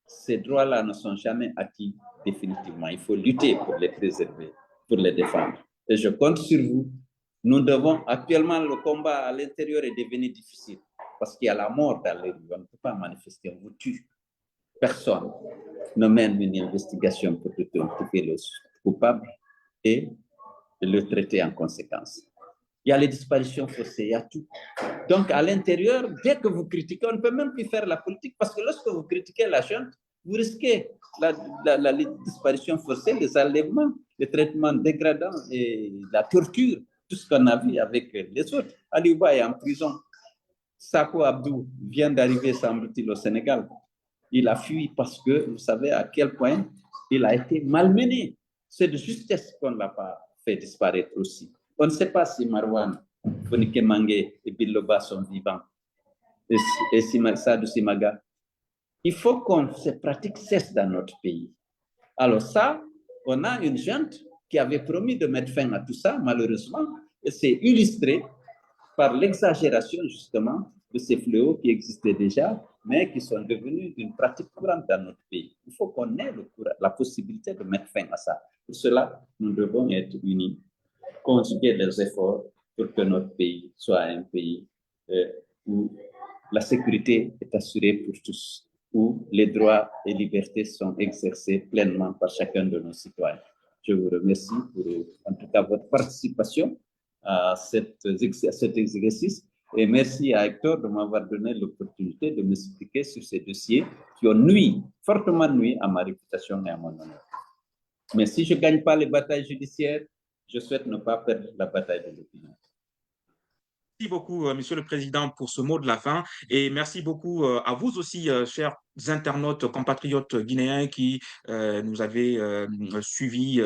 B: Ces droits-là ne sont jamais acquis définitivement. Il faut lutter pour les préserver, pour les défendre. Et je compte sur vous. Nous devons, actuellement, le combat à l'intérieur est devenu difficile parce qu'il y a la mort dans les rues. On ne peut pas manifester, on vous tue. Personne ne mène une investigation pour trouver le coupable et le traiter en conséquence. Il y a les disparitions forcées, il y a tout. Donc, à l'intérieur, dès que vous critiquez, on ne peut même plus faire la politique parce que lorsque vous critiquez la junte, vous risquez la disparition forcée, les enlèvements, les traitements dégradants et la torture, tout ce qu'on a vu avec les autres. Aliouba est en prison. Sako Abdou vient d'arriver, semble-t-il, au Sénégal. Il a fui parce que vous savez à quel point il a été malmené. C'est de justesse qu'on ne l'a pas fait disparaître aussi. On ne sait pas si Marwan, Fonike Mangé et Biloba sont vivants. Et Sadou Simaga. Il faut que ces pratiques cessent dans notre pays. Alors ça, on a une junte qui avait promis de mettre fin à tout ça, malheureusement, et c'est illustré par l'exagération justement de ces fléaux qui existaient déjà, mais qui sont devenus une pratique courante dans notre pays. Il faut qu'on ait la possibilité de mettre fin à ça. Pour cela, nous devons être unis, conjuguer les efforts pour que notre pays soit un pays où la sécurité est assurée pour tous, où les droits et libertés sont exercés pleinement par chacun de nos citoyens. Je vous remercie pour, en tout cas, votre participation à cet exercice. Et merci à Hector de m'avoir donné l'opportunité de m'expliquer sur ces dossiers qui ont fortement nui à ma réputation et à mon honneur. Mais si je ne gagne pas les batailles judiciaires, je souhaite ne pas perdre la bataille de l'opinion.
A: Merci beaucoup, Monsieur le Président, pour ce mot de la fin. Et merci beaucoup à vous aussi, chers internautes, compatriotes guinéens qui nous avez suivis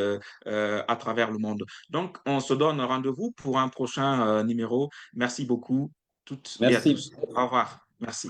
A: à travers le monde. Donc, on se donne rendez-vous pour un prochain numéro. Merci beaucoup, toutes et à
B: Merci.
A: tous. Au revoir. Merci.